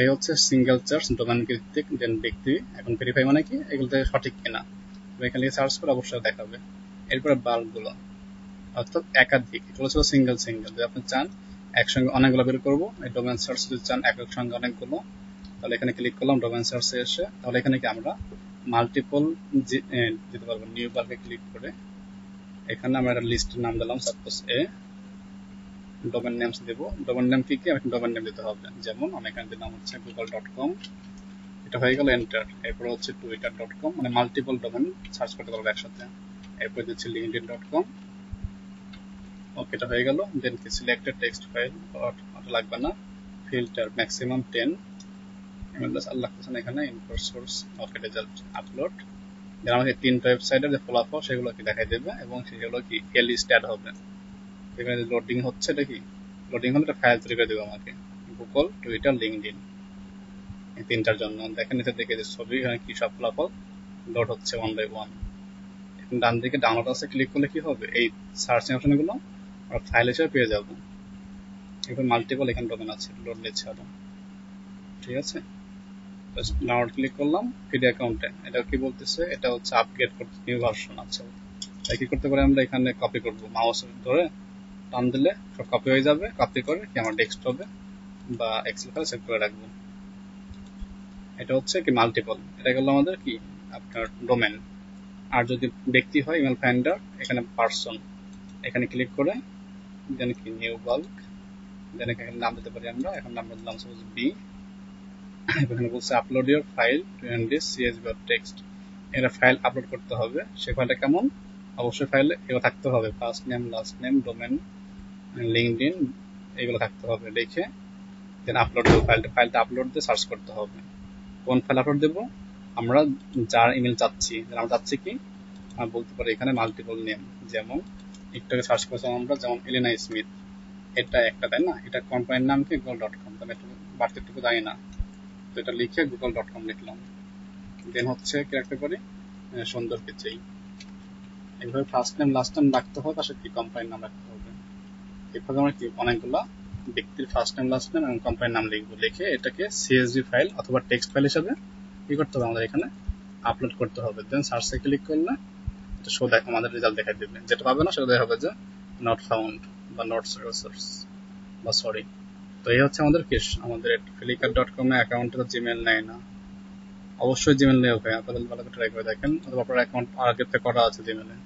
এই হচ্ছে সিঙ্গেল চার্জ ডোমেন ভিত্তিক দেন ব্যক্তি। এখন ভেরিফাই মানে কি, এগুলোতে সঠিক কিনা এখানে সার্চ করে অবশ্যই দেখাবে। এরপরে বাল্বগুলো, অর্থাৎ একাধিক, এগুলো ছিল সিঙ্গেল সিঙ্গেল, যদি আপনি চান একসঙ্গে অনেকগুলো বের করবো, এই ডোমেন সার্চ যদি চান একক সঙ্গে অনেকগুলো, তাহলে এখানে ক্লিক করলাম ডোমেন সার্চে এসে, তাহলে এখানে কি আমরা মাল্টিপল দিতে পারবো। নিউ বাল্বে ক্লিক করে এখানে আমরা একটা লিস্টের নাম দিলাম, সাপোজ ডোমেন নেমস দেবো। ডোমেন নেম কি কি, আমি ডোমেন নেম দিতে হবে, যেমন আমি এখানে দিলাম হচ্ছে google.com, এটা হয়ে গেল এন্টার। এরপর হচ্ছে twitter.com, মানে মাল্টিপল ডোমেন সার্চ করতে পারবো একসাথে। এরপর দিচ্ছি linkedin.com, ওকে এটা হয়ে গেল। দেন কি সিলেক্টেড টেক্সট ফাইল, ওটা লাগবে না, ফিল্টার ম্যাক্সিমাম 10 ml আর লাগতেছে না এখানে, ইনপুট সোর্স, ওকে রেজাল্ট আপলোড। দেন আমাকে তিনটা ওয়েবসাইটের যে ফলাফল সেগুলো কি দেখাই দেবে, এবং সেগুলো কি এ লিস্ট অ্যাড হবে। এখানে লোডিং হচ্ছে, এটা কি লোডিং হলে একটা ফাইল তৈরি করে দেবে আমাকে, গুগল, টুইটার, লিঙ্কডইন, এই তিনটার জন্য। দেখেন নিচে দিকে যে ছবি, এখানে কি সব ফলাফল লোড হচ্ছে 1 by 1। এখন ডান দিকে ডাউনলোড আছে, ক্লিক করলে কি হবে, এই সার্চিং অপশনগুলো আমরা ফাইল হিসেবে পেয়ে যাবো। এবার মাল্টিপল এখানে ডোমেন আছে, লোড নিচ্ছে আরো, ঠিক আছে। ডাউনলোড ক্লিক করলাম ফিডি অ্যাকাউন্টে, এটা কি বলতেছে, এটা হচ্ছে আপগ্রেড করতে নিউ ভার্সন আছে। তাই কি করতে পারি, আমরা এখানে কপি করব, মাউস ধরে টান দিলে সব কপি হয়ে যাবে, কপি করে কি আমার ডেস্কটপে বা এক্সেল ফাইল সেভ করে রাখবো। এটা হচ্ছে কি মাল্টিপল, এটা গেল আমাদের কি আপনার ডোমেন। আর যদি ব্যক্তি হয় ইমেল ফাইন্ডার, এখানে পার্সন, এখানে ক্লিক করে দেন কি নিউ বাল্ক, দেন এখানে নাম দিতে পারি আমরা। এখন নাম দিলাম সাপোজ বি। এখানে বলছে আপলোড ইউর ফাইল টু এনডি সিএসভি অর টেক্সট। এটা ফাইল আপলোড করতে হবে। সেই ফাইলটা কেমন? অবশ্যই ফাইলে এগুলো থাকতে হবে, first name, last name, domain, LinkedIn, এগুলো থাকতে হবে। লিখে দেন আপলোড দেবো ফাইলটা আপলোড দিয়ে সার্চ করতে হবে। কোন ফাইল আপলোড দেবো? আমরা যার ইমেল চাচ্ছি, আমরা চাচ্ছি কি আমরা বলতে পারি এখানে মাল্টিপল নেম, যেমন একটু আগে সার্চ করেছিলাম আমরা, যেমন এলিনা স্মিথ, এটা একটা, তাই না? এটা কোম্পানির নাম কি গুগল.com, আমি একটু বাড়তি একটু জানি না, তো এটা লিখে গুগল.com লিখলাম। দেন হচ্ছে কি রাখতে পারি সুন্দর পিচেই, এইভাবে ফার্স্ট নেম লাস্ট নেম রাখতে হবে, পাশে কি কোম্পানির নাম রাখতে হবে। এভাবে আমরা কি অনেকগুলা ব্যক্তির ফার্স্ট নেম লাস্ট নেম এবং কোম্পানির নাম লিখবো। লিখে এটাকে সিএসভি ফাইল অথবা টেক্সট ফাইল হিসাবে কি করতে হবে আমাদের এখানে আপলোড করতে হবে। দেন সার্চে ক্লিক করলে এটা শো দেখ আমাদের রেজাল্ট দেখাই দেবে। যেটা পাবে না সেটা দেখা হবে যে নট ফাউন্ড বা নট সার্চ বা সরি। তো এই হচ্ছে আমাদের কেস। আমাদের ফ্লিকার.com এ অ্যাকাউন্টে জিমেল নেয় না, অবশ্যই জিমেল নেই ওকে, আপনাদের ভালো করে ট্রাই করে দেখেন, অথবা আপনার অ্যাকাউন্ট আগে থেকে করা আছে জিমেলে।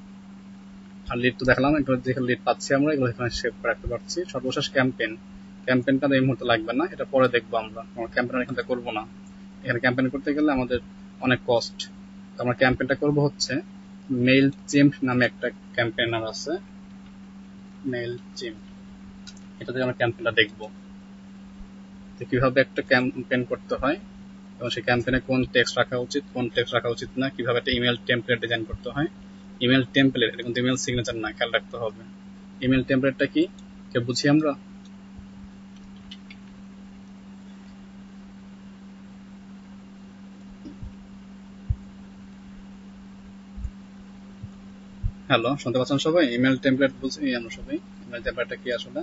আর লিড তো দেখলাম, এগুলো যেখানে লিড পাচ্ছি আমরা এগুলো এখানে সেভ করে রাখতে পারছি। সর্বশেষ ক্যাম্পেইনটা এই মুহূর্তে লাগবে না, এটা পরে দেখবো আমরা ক্যাম্পেইন এখান থেকে করবো না। এখানে ক্যাম্পেইন করতে গেলে আমাদের অনেক কস্ট। আমরা ক্যাম্পেইনটা করবো হচ্ছে মেইল চিম্প নামে একটা ক্যাম্পেইনার আছে, মেইল চিম্প, এটা থেকে আমরা ক্যাম্পেইনটা দেখবো যে কিভাবে একটা ক্যাম্পেইন করতে হয় এবং সেই ক্যাম্পেইনে কোন টেক্সট রাখা উচিত, কোন টেক্সট রাখা উচিত না, কিভাবে একটা ইমেল টেমপ্লেট ডিজাইন করতে হয়। ইমেল টেমপ্লেট, এটা কিন্তু ইমেল সিগনেচার না, খেয়াল রাখতে হবে। ইমেল টেমপ্লেটটা কি কে বুঝি আমরা? হ্যালো, শুনতে পাচ্ছেন সবাই? ইমেল টেমপ্লেট বুঝি আমরা সবাই। ইমেল টেমপ্লেটটা কি আসলে?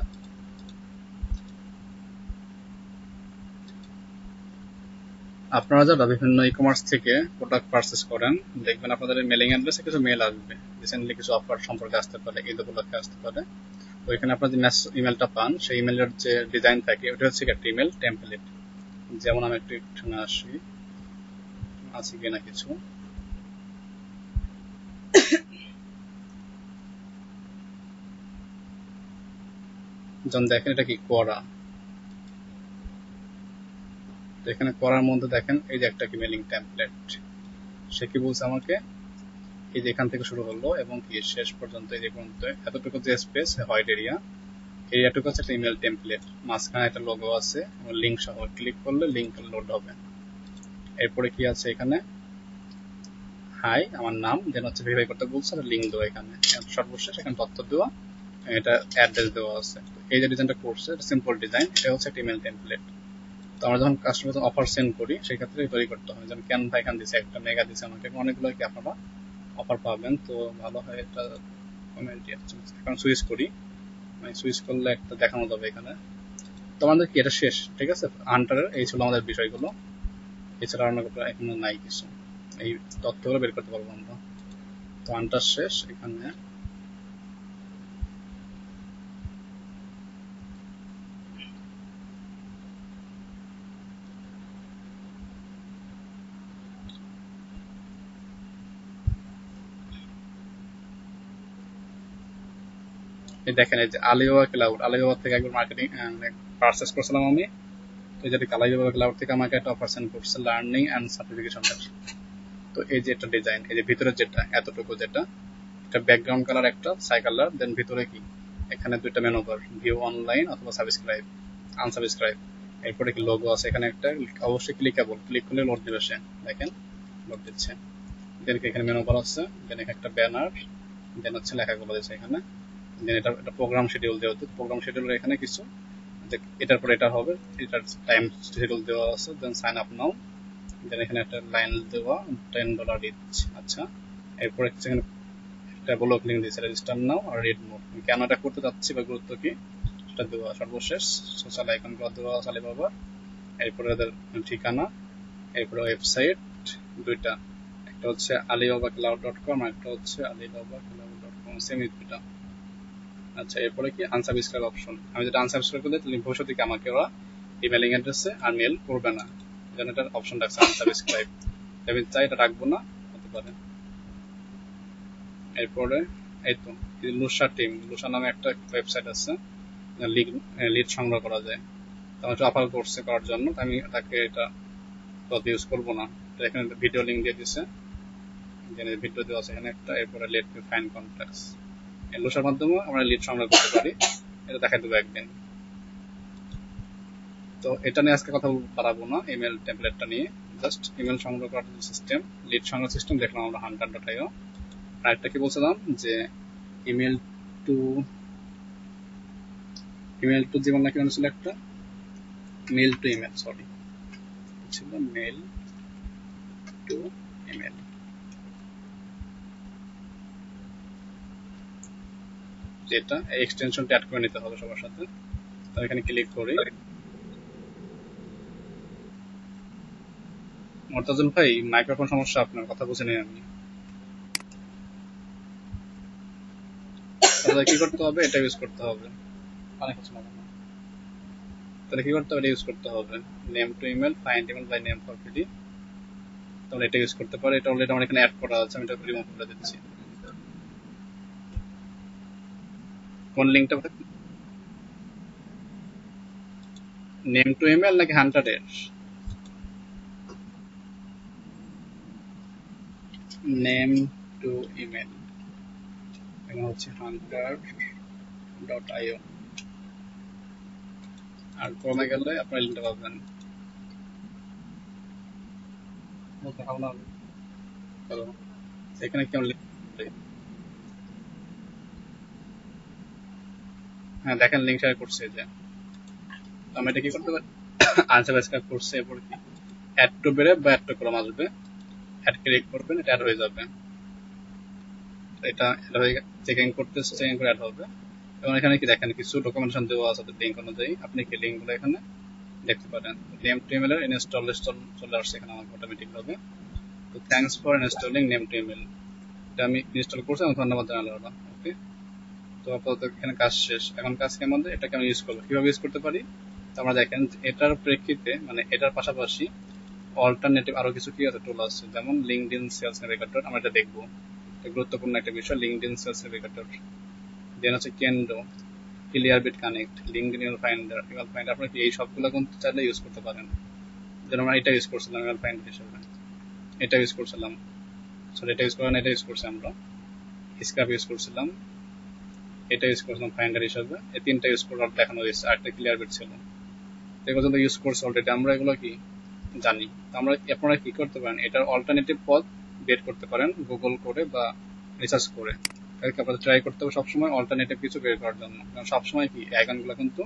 আপনারা যারা বিভিন্ন ই কমার্স থেকে প্রোডাক্ট পারচেস করেন, দেখবেন আপনাদের মেলিং অ্যাড্রেসে কিছু মেল আসবে, রিসেন্টলি কিছু অফার সম্পর্কে আসতে পারে, ঈদ উপলক্ষে আসতে পারে। তো এখানে আপনার যে ইমেলটা পান, সেই ইমেলের যে ডিজাইন থাকে ওটা হচ্ছে একটা ইমেল টেমপ্লেট। যেমন আমি একটু এখানে আসি, আছে কিনা কিছু, যেমন দেখেন এটা কি করা। তো এখানে করার মধ্যে দেখেন এই যে একটা কি মেলিং টেমপ্লেট। সে কি বলছে আমাকে, এই যে এখান থেকে শুরু হলো এবং কি শেষ পর্যন্ত এই যে পর্যন্ত এতটুকু যে স্পেস হোয়াইট এরিয়াটুকু হচ্ছে একটা ইমেল টেমপ্লেট। মাঝখানে একটা লোগো আছে এবং লিঙ্ক সহ, ক্লিক করলে লিঙ্ক লোড হবে। এরপরে কি আছে এখানে, হাই আমার নাম, দেন হচ্ছে ভেরিফাই করতে বলছে, আর লিঙ্ক দেওয়া এখানে, সর্বশেষ এখানে তথ্য দেওয়া, এটা অ্যাড্রেস দেওয়া আছে। এই যে ডিজাইনটা করছে এটা সিম্পল ডিজাইন, এটা হচ্ছে একটা ইমেল টেমপ্লেট। তো আমরা যখন কাস্টমার অফার সেন্ড করি সেই ক্ষেত্রে তৈরি করতে হয়। যেমন ক্যানভা এখানে দিচ্ছে একটা, মেগা দিচ্ছে আমাকে, অনেকগুলো কি আপনারা অফার পাবেন। তো ভালো হয় এটা কমেন্ট এখন সুইচ করি, মানে সুইচ করলে একটা দেখানো যাবে এখানে। তো আমাদের কি এটা শেষ, ঠিক আছে। হান্টারের এই ছিল আমাদের বিষয়গুলো, এছাড়া অন্য এখানে নাই কিছু, এই তথ্যগুলো বের করতে পারবো আমরা। তো হান্টার শেষ এখানে। এই দেখেন এই যে আলিবাবা ক্লাউড, আলিবাবা থেকে একবার মার্কেটিং পারচেস করছিলাম আমি। তো এই যে আলিবাবা ক্লাউড থেকে আমাকে একটা অফার সেন্ড করছে লার্নিং অ্যান্ড সার্টিফিকেশনের। তো এই যে একটা ডিজাইন, এই যে ভিতরে যেটা এতটুকু যেটা, একটা ব্যাকগ্রাউন্ড কালার, একটা সাই কালার, দেন ভিতরে কি এখানে দুইটা মেনু বার, ভিউ অনলাইন অথবা সাবস্ক্রাইব, আনসাবস্ক্রাইব। এরপরে কি লোগো আছে এখানে একটা, অবশ্যই ক্লিকেবল, ক্লিক করলে লোড দেবে সে, দেখেন লোড দিচ্ছে। দেন এখানে মেনু বার আছে, দেন একটা ব্যানার, দেন হচ্ছে লেখাগুলো দিচ্ছে এখানে। দেন এটা একটা প্রোগ্রাম শিডিউল দেওয়া হচ্ছে, প্রোগ্রাম শিডিউলের এখানে কিছু, এটার পর এটা হবে, এটার টাইম শিডিউল দেওয়া আছে। দেন সাইন আপ নাও, দেন এখানে একটা লাইন দেওয়া $10 ইচ। আচ্ছা, এরপর এখানে একটা ব্লক লিঙ্ক দিয়েছে, রেজিস্টার নাও আর রিড মোড, কেন এটা করতে চাচ্ছি বা গুরুত্ব কি সেটা দেওয়া। সর্বশেষ সোশ্যাল আইকনগুলো দেওয়া আছে আলিবাবার, এরপরে এদের ঠিকানা, এরপরে ওয়েবসাইট দুইটা, একটা হচ্ছে alibaba.cloud.com আর একটা হচ্ছে alibaba.cloud.com, সেম দুইটা। আচ্ছা, এরপরে কি আনসাবস্ক্রাইব অপশন, আমি যেটা আনসাবস্ক্রাইব করলে তাহলে ভবিষ্যতে কি আমাকে ওরা ইমেলিং অ্যাড্রেসে আর মেল করবে না, যেন এটার অপশন রাখছে আনসাবস্ক্রাইব। আমি চাই এটা রাখবো না, হতে পারে। এরপরে এই তো লুসা টিম, লুসা নামে একটা ওয়েবসাইট আছে, লিড সংগ্রহ করা যায়। আমি একটু আপার কোর্সে করার জন্য আমি তাকে এটা ইউজ করবো না। এখানে ভিডিও লিঙ্ক দিয়ে দিচ্ছে, ভিডিও দেওয়া আছে এখানে একটা। এরপরে লেট মি ফাইন্ড কন্ট্যাক্টস, এই লুসার মাধ্যমে আমরা লিড সংগ্রহ করতে পারি। এটা দেখা দেবো একদিন। তো এটা নিয়ে আজকে কথা বাড়াবো না, ইমেল টেমপ্লেটটা নিয়ে। জাস্ট ইমেল সংগ্রহ করার সিস্টেম, লিড সংগ্রহ সিস্টেম দেখলাম আমরা hunter.io। আরেকটা কি বলছিলাম যে ইমেল টু জীবন নাকি ছিল একটা, মেল টু ইমেল, সরি ছিল মেল টু ইমেল। যেটা এই এক্সটেনশনটা অ্যাড করে নিতে হবে সবার সাথে। তো এখানে ক্লিক করি। মুর্তাজুল ভাই মাইক্রোফোন সমস্যা, আপনার কথা বুঝে নেই আমি। তাহলে কি করতে হবে, এটা ইউজ করতে হবে। অনেক কিছু না, তাহলে কি করতে হবে, এটা ইউজ করতে হবে। Name to email, find email by name for পিডি, তাহলে এটা ইউজ করতে পারে। এটা অলরেডি আমার এখানে অ্যাড করা আছে, আমি এটা রিমুভ করে দিচ্ছি। কোন লিঙ্কটা, নেম টু ইমেল নাকি হান্টারের? নেম টু ইমেল, এখানে হচ্ছে hunter.io। আর ক্রমে গেলে আপনার লিঙ্কটা পাবেন। এখানে কেমন লিঙ্ক, হ্যাঁ দেখেন লিঙ্ক শেয়ার করছে যে। আমি এটা কি করতে পারি, আনসাবস্ক্রাইব করছে। এরপর কি অ্যাড টু বেরে বা অ্যাড টু কলম আসবে, অ্যাড ক্লিক করবেন, এটা অ্যাড হয়ে যাবে। এটা হয়ে চেকিং করতেছে, চেকিং করে অ্যাড হবে। এবং এখানে কি দেখেন কিছু ডকুমেন্টেশন দেওয়া আছে লিঙ্ক অনুযায়ী, আপনি কি লিঙ্কগুলো এখানে দেখতে পারেন। নেম টু ইমেল এর ইনস্টল চলে আসছে এখানে আমার অটোমেটিক ভাবে। তো thanks for installing name to email, এটা আমি ইনস্টল করছি, আমি ধন্যবাদ জানালাম। ওকে, তো আপাতত এখানে কাজ শেষ। এখন কাজ কেমন, এটাকে আমি ইউজ করবো, কিভাবে ইউজ করতে পারি। তো আমরা দেখেন এটার প্রেক্ষিতে, মানে এটার পাশাপাশি অল্টারনেটিভ আরো কিছু কি আছে, টুল আছে, যেমন লিঙ্কডইন সেলস নেভিগেটর। আমরা এটা দেখবো, এটা গুরুত্বপূর্ণ একটা বিষয়, লিঙ্কডইন সেলস নেভিগেটর। দেন আছে Kendo, Clearbit connect, LinkedIn email finder. আপনারা কি এই সবগুলো কিন্তু চাইলে ইউজ করতে পারেন। যেন আমরা এটা ইউজ করছিলাম ইমেল ফাইন্ডার হিসেবে, এটা ইউজ করছিলাম, সরি এটা ইউজ করেন, এটা ইউজ করছি আমরা। স্ক্রাব ইউজ করছিলাম, এটা ইউজ করছিলাম ফাইন্ডার হিসেবে। এই তিনটা ইউজ করার দেখানো হয়েছে, আরেকটা ক্লিয়ারবিট ছিল। এগুলো কিন্তু ইউজ করছি অলরেডি, আমরা এগুলো কি জানি। আমরা আপনারা কি করতে পারেন, এটার অল্টারনেটিভ পথ বের করতে পারেন গুগল করে বা রিসার্চ করে। আপনাদের ট্রাই করতে হবে সবসময় অল্টারনেটিভ কিছু বের করার জন্য, কারণ সবসময় কি অ্যাকাউন্টগুলো কিন্তু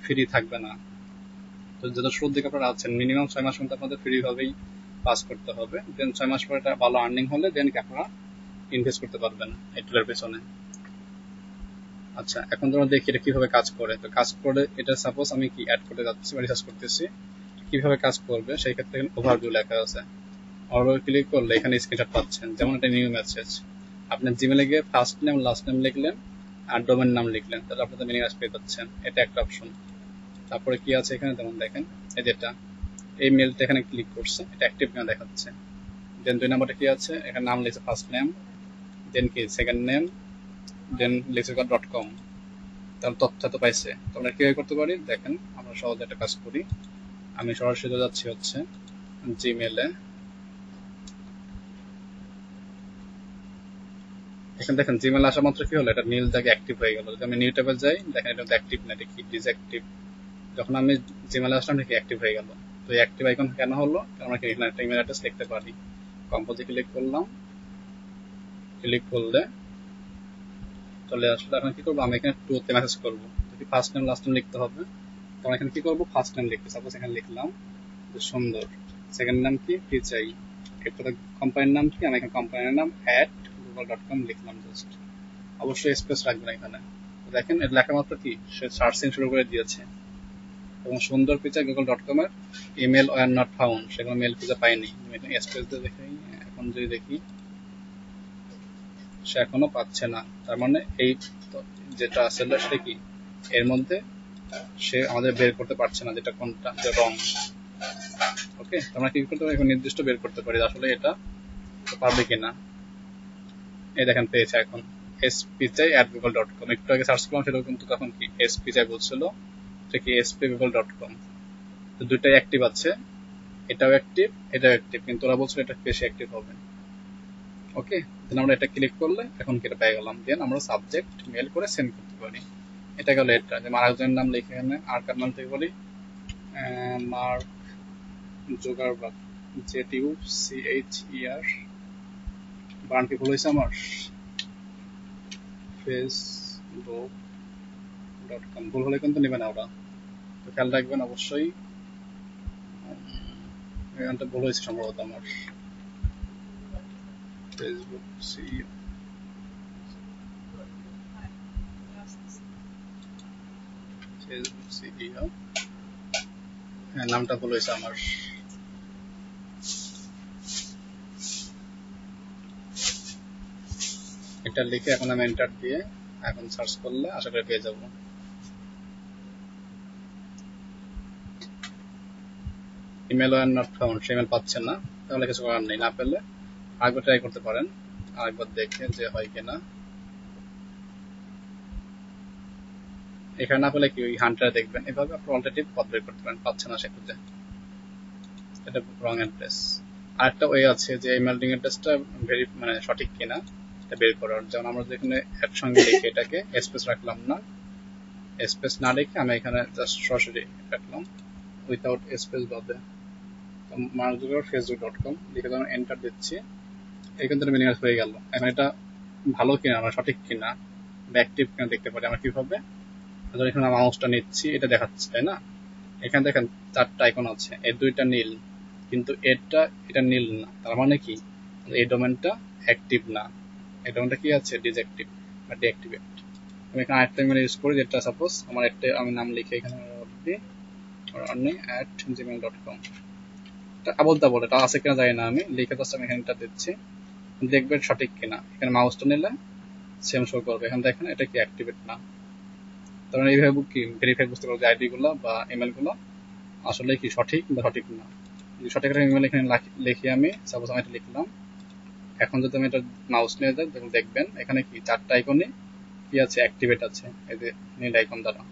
ফ্রি থাকবে না। তো যত শুরুর দিকে আপনারা আছেন, মিনিমাম 6 মাস কিন্তু আপনাদের ফ্রি ভাবেই পাস করতে হবে। দেন 6 মাস পরে এটা ভালো আর্নিং হলে দেন কি আপনারা ইনভেস্ট করতে পারবেন এই টুলের পেছনে। আচ্ছা, এখন তোমরা দেখি এটা কিভাবে কাজ করে। তো কাজ করে এটা সাপোজ আমি কি অ্যাড করতে যাচ্ছি বা রিসার্চ করতেছি, কিভাবে কাজ করবে সেই ক্ষেত্রে ওভারভিউ লেখা আছে। ওভারভিউ ক্লিক করলে এখানে স্ক্রিনশট পাচ্ছেন, যেমন একটা নিউ মেসেজ। আপনি জিমেলে গিয়ে ফার্স্ট নেম লাস্ট নেম লিখলেন আর ডোমেন নাম লিখলেন, তাহলে আপনাদের মিনিং পেয়ে যাচ্ছেন। এটা একটা অপশন। তারপরে কি আছে এখানে, যেমন দেখেন এই যেটা এই মেলটা এখানে ক্লিক করছে, এটা অ্যাক্টিভ কিনা দেখাচ্ছে। দেন 2 নাম্বারটা কি আছে, এখানে নাম লিখছে ফার্স্ট নেম, দেন কি সেকেন্ড নেম, দেন লিখছে .com। তাহলে তথ্য তো পাইছে। তো আমরা কিভাবে করতে পারি দেখেন, আমরা সহজে একটা কাজ করি। আমি সরাসরি যাচ্ছি হচ্ছে জিমেলে। এখানে দেখেন জিমেল আসা মাত্র কি হলো, এটা নীল দাগে অ্যাক্টিভ হয়ে গেল। যদি আমি নিউ ট্যাবে যাই, দেখেন এটা অ্যাক্টিভ না, এটা কি ডিসঅ্যাক্টিভ। যখন আমি জিমেলে আসলাম এটা অ্যাক্টিভ হয়ে গেল। তো এই অ্যাক্টিভ আইকন কেন হলো, আমরা কি এখানে একটা ইমেল অ্যাড্রেস লিখতে পারি। কম্পোজে ক্লিক করলাম, ক্লিক করলে চলে আসলে। এখন কি করবো, আমি এখানে টুতে মেসেজ করবো। যদি ফার্স্ট নেম লাস্ট নেম লিখতে হবে, তো আমরা এখানে কি করবো, ফার্স্ট নেম লিখতে, সাপোজ এখানে লিখলাম যে সুন্দর। সেকেন্ড নাম কি চাই, এরপরে কোম্পানির নাম কি, আমি এখানে কোম্পানির নাম @google.com লিখলাম জাস্ট। অবশ্যই স্পেস রাখবেন এখানে। দেখেন এর লেখা মাত্র কি সে সার্চিং শুরু করে দিয়েছে। এবং সুন্দর পিকচার google.com এর ইমেল ওয়্যার নট ফাউন্ড, সেখানে মেল খুঁজে পাইনি। আমি এখানে স্পেস দিয়ে দেখি, এখন যদি দেখি সে এখনো পাচ্ছে না। তার মানে এই যেটা আসলে সেটা কি এর মধ্যে সে আমাদের বের করতে পারছে না যেটা কোনটা যে রং। ওকে, আমরা কি করতে পারি এখন নির্দিষ্ট বের করতে পারি আসলে এটা পারবে কিনা। এই দেখেন পেয়েছে এখন spchai@google.com, একটু আগে সার্চ করলাম সেটাও কিন্তু তখন কি spchai বলছিল, এটা কি spgoogle.com। তো দুইটাই অ্যাক্টিভ আছে, এটাও অ্যাক্টিভ এটাও অ্যাক্টিভ, কিন্তু ওরা বলছিল এটা বেশি অ্যাক্টিভ হবে। ওকে, দেন আমরা এটা ক্লিক করলে এখন কি এটা পেয়ে গেলাম, দেন আমরা সাবজেক্ট মেল করে সেন্ড করতে পারি। এটা গেল এটা যে আরেকজনের নাম লিখে এখানে আর কার নাম থেকে বলি মার্ক জোগারবার্গ, ZUCHER, বানান কি ভুল হয়েছে আমার, facebook.com, ভুল হলে কিন্তু নেবে না ওরা, তো খেয়াল রাখবেন অবশ্যই। এখানটা ভুল হয়েছে সম্ভবত আমার, ফেসবুক সিইও, ফেসবুক সিইও, হ্যাঁ নামটা ভুল হয়েছে আমার। এটা লিখে এখন আমি এন্টার দিয়ে এখন সার্চ করলে আশা করি পেয়ে যাবো। Email are not found, say email পাচ্ছেন না, তাহলে কিছু করার নেই, না পেলে আরেকবার ট্রাই করতে পারেন, আরেকবার দেখে যে হয় কিনা। এখানে না পেলে কি ওই হান্টারে দেখবেন, এভাবে আপনি অল্টারনেটিভ পথ বের করতে পারেন, পাচ্ছেন না সে খুঁজে, এটা রং অ্যাড্রেস। আরেকটা ওয়ে আছে যে ইমেল অ্যাড্রেসটা মানে সঠিক কিনা এটা বের করার, যেমন আমরা যেখানে একসঙ্গে লিখে এটাকে স্পেস রাখলাম না, স্পেস না রেখে আমি এখানে জাস্ট সরাসরি রাখলাম উইথাউট স্পেস বাদে, facebook.com লিখে যখন এন্টার দিচ্ছি এখান থেকে মিনিমাইজ হয়ে গেল। এখন এটা ভালো কিনা মানে সঠিক কিনা বা অ্যাক্টিভ কিনা দেখতে পারি আমরা কিভাবে, ধর এখানে মাউসটা নিচ্ছি এটা দেখাচ্ছে তাই না, এখানে দেখেন চারটা আইকন আছে, এর দুইটা নীল কিন্তু এটা নীল না, তার মানে কি এই ডোমেনটা অ্যাক্টিভ না, এই ডোমেনটা কি আছে ডিসঅ্যাক্টিভ বা ডিঅ্যাক্টিভেট। আমি এখানে আরেকটা ইমেল ইউজ করি, যেটা সাপোজ আমার একটা আমি নাম লিখে এখানে gmail.com, এটা আবল তাবল এটা আছে কিনা জানি না, আমি লিখে জাস্ট আমি এখানে দিচ্ছি, দেখবেন সঠিক কিনা, এখানে মাউসটা নিলে সেম শো করবে, এখানে দেখেন এটা কি অ্যাক্টিভেট না, তার মানে এইভাবে কি ভেরিফাই বুঝতে পারবো যে আইডি গুলো বা ইমেল গুলো আসলে কি সঠিক বা সঠিক না। যদি সঠিক একটা ইমেল এখানে লিখি আমি সাপোজ আমি এটা লিখলাম, এখন যদি আমি এটা মাউস নিয়ে যাই দেখবেন এখানে কি চারটা আইকনে কি আছে অ্যাক্টিভেট আছে, এই যে নীল আইকন দ্বারা।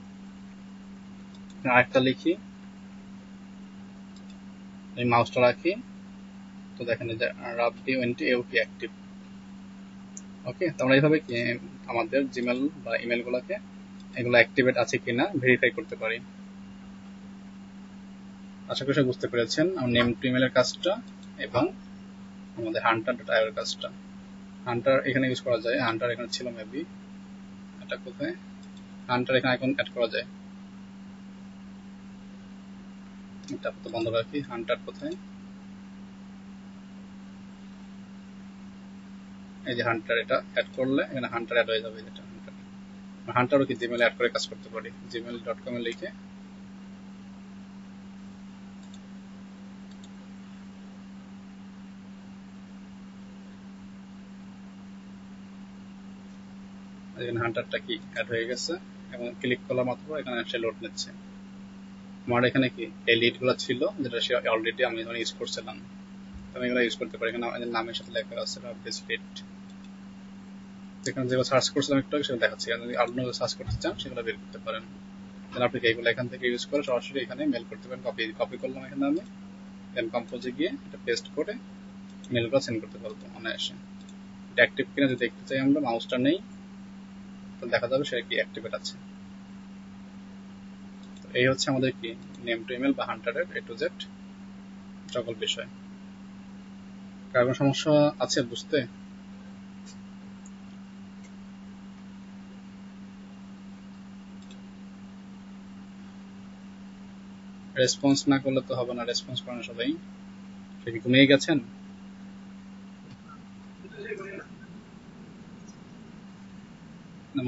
আরেকটা লিখি, এই মাউসটা রাখি, তো দেখেন এই যে রাবডি ওয়েন্টি এও কি অ্যাক্টিভ। ওকে, তো আমরা এইভাবে কি আমাদের জিমেল বা ইমেল গুলোকে এগুলো অ্যাক্টিভেট আছে কিনা ভেরিফাই করতে পারি। আশা করি সব বুঝতে পেরেছেন আমার নেম টু ইমেলের কাজটা এবং আমাদের hunter.io এর কাজটা। হান্টার এখানে ইউজ করা যায়, হান্টার এখানে ছিল মেবি, এটা কোথায়, হান্টার এখানে আইকন অ্যাড করা যায়, এটা তো বন্ধ রাখি, হান্টার কোথায়, এই যে হান্টার, এটা অ্যাড করলে এখানে হান্টার অ্যাড হয়ে যাবে, যেটা হান্টার। হান্টারও কি জিমেল অ্যাড করে কাজ করতে পারি, gmail.com এ লিখে এখানে হান্টারটা কি অ্যাড হয়ে গেছে এবং ক্লিক করা মাত্র এখানে সে লোড নিচ্ছে। আমার এখানে কি এই লিড গুলো ছিল যেটা সে অলরেডি আমি যখন ইউজ করছিলাম, আমি এগুলো ইউজ করতে পারি, এখানে আমাদের নামের সাথে লেখা আছে রাবডিস লিড, এখানে যেগুলো সার্চ করছিলাম একটু সেগুলো দেখাচ্ছি, যদি আপনি সার্চ করতে চান সেগুলো বের করতে পারেন, তাহলে আপনি এইগুলো এখান থেকে ইউজ করে সরাসরি এখানে মেল করতে পারেন, কপি করলাম এখানে আমি, দেন কম্পোজে গিয়ে এটা পেস্ট করে মেলগুলো সেন্ড করতে পারবো অনায়াসে। এটা অ্যাক্টিভ কিনা যদি দেখতে চাই আমরা, মাউসটা নেই তো দেখা যাবে সেটা কি অ্যাক্টিভেট আছে। তো এই হচ্ছে আমাদের কি নেম টু ইমেল বা হান্টারের A to Z সকল বিষয়। কারণ সমস্যা আছে বুঝতে, রেসপন্স না করলে তো হবে না, রেসপন্স করেন সবাই, সে কি ঘুমিয়ে গেছেন,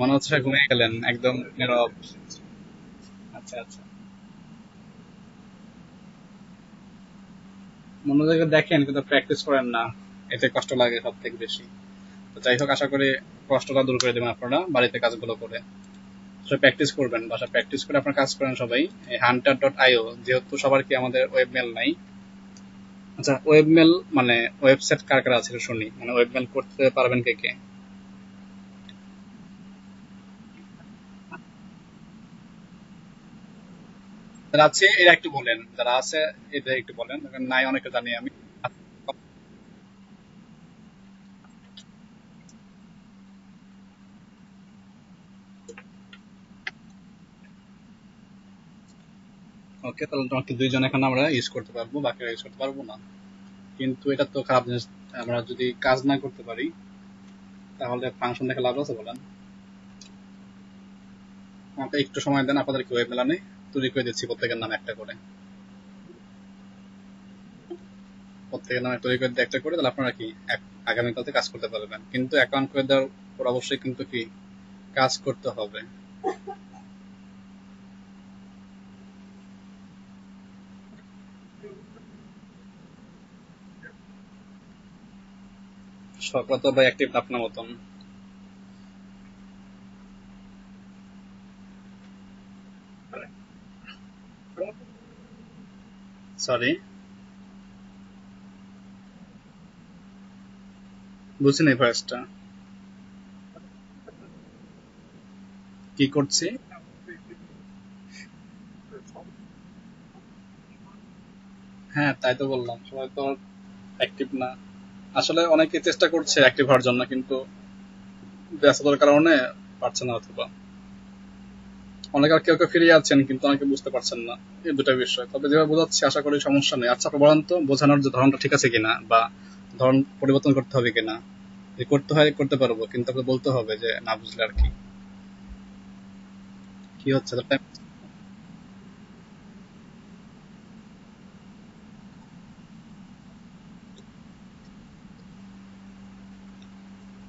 মনে হচ্ছে ঘুমিয়ে গেলেন একদম নীরব। আচ্ছা আচ্ছা, মনোযোগে দেখেন কিন্তু প্র্যাকটিস করেন না, এতে কষ্ট লাগে সব থেকে বেশি। তো যাই হোক, আশা করি কষ্টটা দূর করে দেবেন আপনারা বাড়িতে কাজগুলো করে। প্র্যাকটিস করবেন, বাসায় প্র্যাকটিস করে আপনার কাজ করেন সবাই। hunter.io যেহেতু সবার কি আমাদের ওয়েব মেল নাই। আচ্ছা, ওয়েব মেল মানে ওয়েবসাইট কার কার আছে শুনি, মানে ওয়েব মেল করতে পারবেন কে কে? যারা আছে এরা একটু বলেন, যারা আছে এদের একটু বলেন, নাই অনেকে জানি আমি। ওকে, তাহলে তোমাকে দুইজন এখন আমরা ইউজ করতে পারবো, বাকিরা ইউজ করতে পারবো না। কিন্তু এটা তো খারাপ জিনিস। আমরা যদি কাজ না করতে পারি তাহলে ফাংশন দেখে লাভ আছে বলেন? আমাকে একটু সময় দেন, আপনাদের কি ওয়েব মেলানে তৈরি করে দিচ্ছি প্রত্যেকের নামে একটা করে। প্রত্যেকের নামে তৈরি করে দিয়ে একটা করে, তাহলে আপনারা কি আগামীকালতে কাজ করতে পারবেন। কিন্তু অ্যাকাউন্ট করে দেওয়ার পর অবশ্যই কিন্তু কি কাজ করতে হবে। সকল তো ভাই অ্যাক্টিভ আপনার মতন। সরি, বুঝছি না ভয়েসটা কি করছি। হ্যাঁ, তাই তো বললাম, সবাই তো অ্যাক্টিভ না। আসলে অনেকে চেষ্টা করছে অ্যাক্টিভ হওয়ার জন্য, কিন্তু ব্যস্ততার কারণে পারছে না, অথবা অনেকে আর কেউ কেউ ফিরে যাচ্ছেন কিন্তু অনেকে বুঝতে পারছেন না। এই দুটা বিষয়, তবে যেভাবে বোঝাচ্ছি আশা করি সমস্যা নেই। আচ্ছা, আপনি বলেন তো বোঝানোর যে ধরনটা ঠিক আছে কিনা, বা ধরন পরিবর্তন করতে হবে কিনা। যে করতে হয় করতে পারবো, কিন্তু আপনি বলতে হবে যে না বুঝলে আর কি কি হচ্ছে তার time।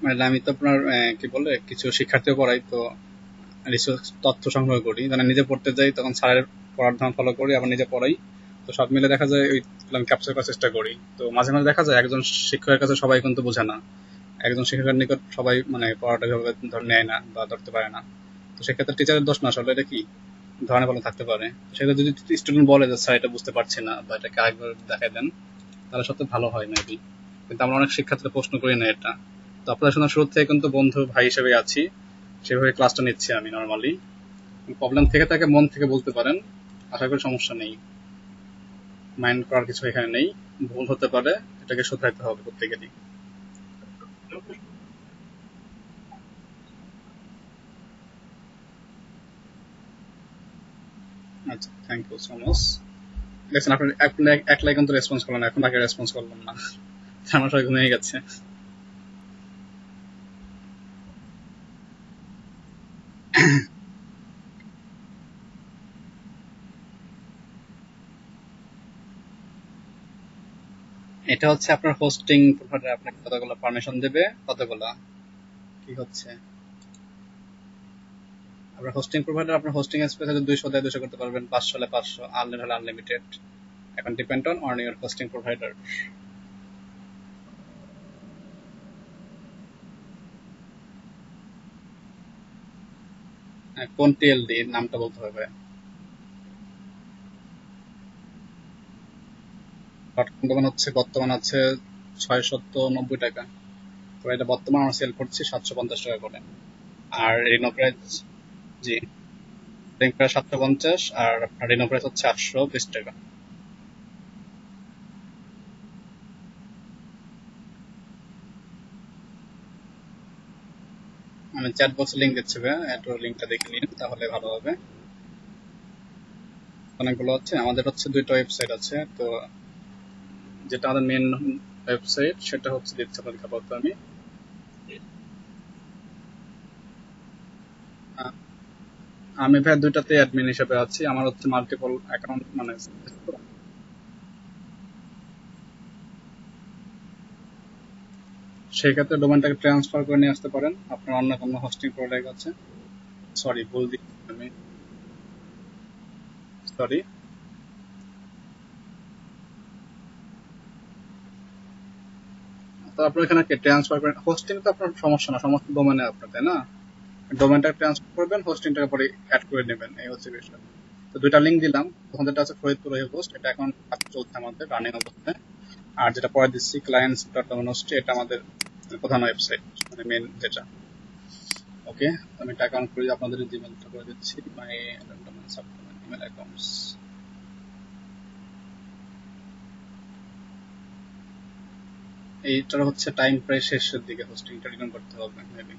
মানে আমি তো আপনার কি বলে কিছু শিক্ষার্থীও পড়াই তো, রিসোর্স তথ্য সংগ্রহ করি, মানে নিজে পড়তে যাই তখন স্যারের পড়ার ধারণ ফলো করি, আবার নিজে পড়াই। তো সব মিলে দেখা যায় ওই আমি ক্যাপচার করার চেষ্টা করি। তো মাঝে মাঝে দেখা যায় একজন শিক্ষকের কাছে সবাই কিন্তু বোঝে না, একজন শিক্ষকের নিকট সবাই মানে পড়াটা ভাবে ধরে নেয় না বা ধরতে পারে না। তো সেক্ষেত্রে টিচারের দোষ না, আসলে এটা কি ধরনের ফলে থাকতে পারে। সেক্ষেত্রে যদি স্টুডেন্ট বলে যে স্যার এটা বুঝতে পারছি না বা এটাকে আরেকবার দেখাই দেন, তাহলে সবচেয়ে ভালো হয় মেবি। কিন্তু আমরা অনেক শিক্ষার্থীরা প্রশ্ন করি না এটা। তো আপনাদের সঙ্গে শুরু থেকে কিন্তু বন্ধু ভাই হিসেবে আছি, সেভাবে ক্লাসটা নিচ্ছি আমি নর্মালি। প্রবলেম থেকে থাকে মন থেকে বলতে পারেন, আশা করি সমস্যা নেই। মাইন্ড করার কিছু এখানে নেই। ভুল হতে পারে, এটাকে শুধরাইতে হবে প্রত্যেকেরই। আচ্ছা, থ্যাংক ইউ সো মাচ। দেখছেন আপনি আপনি একলাই কিন্তু রেসপন্স করলেন, এখন বাকি রেসপন্স করলাম না। আমার সবাই ঘুমিয়ে গেছে। এটা হচ্ছে আপনার হোস্টিং প্রোভাইডার আপনাকে কতগুলো পারমিশন দেবে, কতগুলো কি হচ্ছে। আপনার হোস্টিং প্রোভাইডার আপনার হোস্টিং স্পেস হলে 200 দেয় 200 করতে পারবেন, 500 হলে 500, আনলিমিটেড হলে আনলিমিটেড। এখন depend on your hosting provider. কোন টিএলডি নামটা বলতে হবে। বর্তমান হচ্ছে বর্তমান আছে 690 টাকা। তো এটা বর্তমান আমরা সেল করছি 750 টাকা করে। আর রিনো প্রাইস, জি, রিং প্রাইস 750, আর আপনার রিনো প্রাইস হচ্ছে 820 টাকা। আমি চ্যাট বক্সে লিঙ্ক দিচ্ছি ভাইয়া, একটু লিঙ্কটা দেখে নিন তাহলে ভালো হবে। অনেকগুলো হচ্ছে, আমাদের হচ্ছে দুইটা ওয়েবসাইট আছে তো। যেটা আমাদের মেন ওয়েবসাইট সেটা হচ্ছে দিচ্ছি আপনাদের আপাতত আমি। আহ, আমি ভাই দুইটাতে অ্যাডমিন হিসেবে আছি, আমার হচ্ছে মাল্টিপল অ্যাকাউন্ট মানে। সেই ক্ষেত্রে ডোমেনটাকে ট্রান্সফার করে নিয়ে আসতে পারেন আপনার অন্য কোনো হোস্টিং প্রোভাইডার কাছে। সরি, ভুল দিচ্ছি আমি। সরি। তো আপনার এখানে ট্রান্সফার করেন হোস্টিং, তো আপনার সমস্যা না, সমস্ত ডোমেনে আপনার, তাই না? ডোমেনটা ট্রান্সফার করবেন, হোস্টিংটাকে পরে অ্যাড করে নেবেন, এই হচ্ছে বিষয়। তো দুইটা লিঙ্ক দিলাম, তখন যেটা আছে ফরিদপুর ওয়েব হোস্ট, এটা এখন কাজ চলছে আমাদের রানিং অবস্থায়। আর যেটা পরে দিচ্ছি ক্লায়েন্টস ডট হোস্ট, এটা আমাদের প্রধান ওয়েবসাইট, মানে মেন যেটা। ওকে, আমি এটা অ্যাকাউন্ট করে আপনাদের জিমেলটা করে দিচ্ছি, মাই ইমেল অ্যাকাউন্টস। এইটার হচ্ছে টাইম প্রায় শেষের দিকে, হোস্টিংটা রিটার্ন করতে হবে মেবি।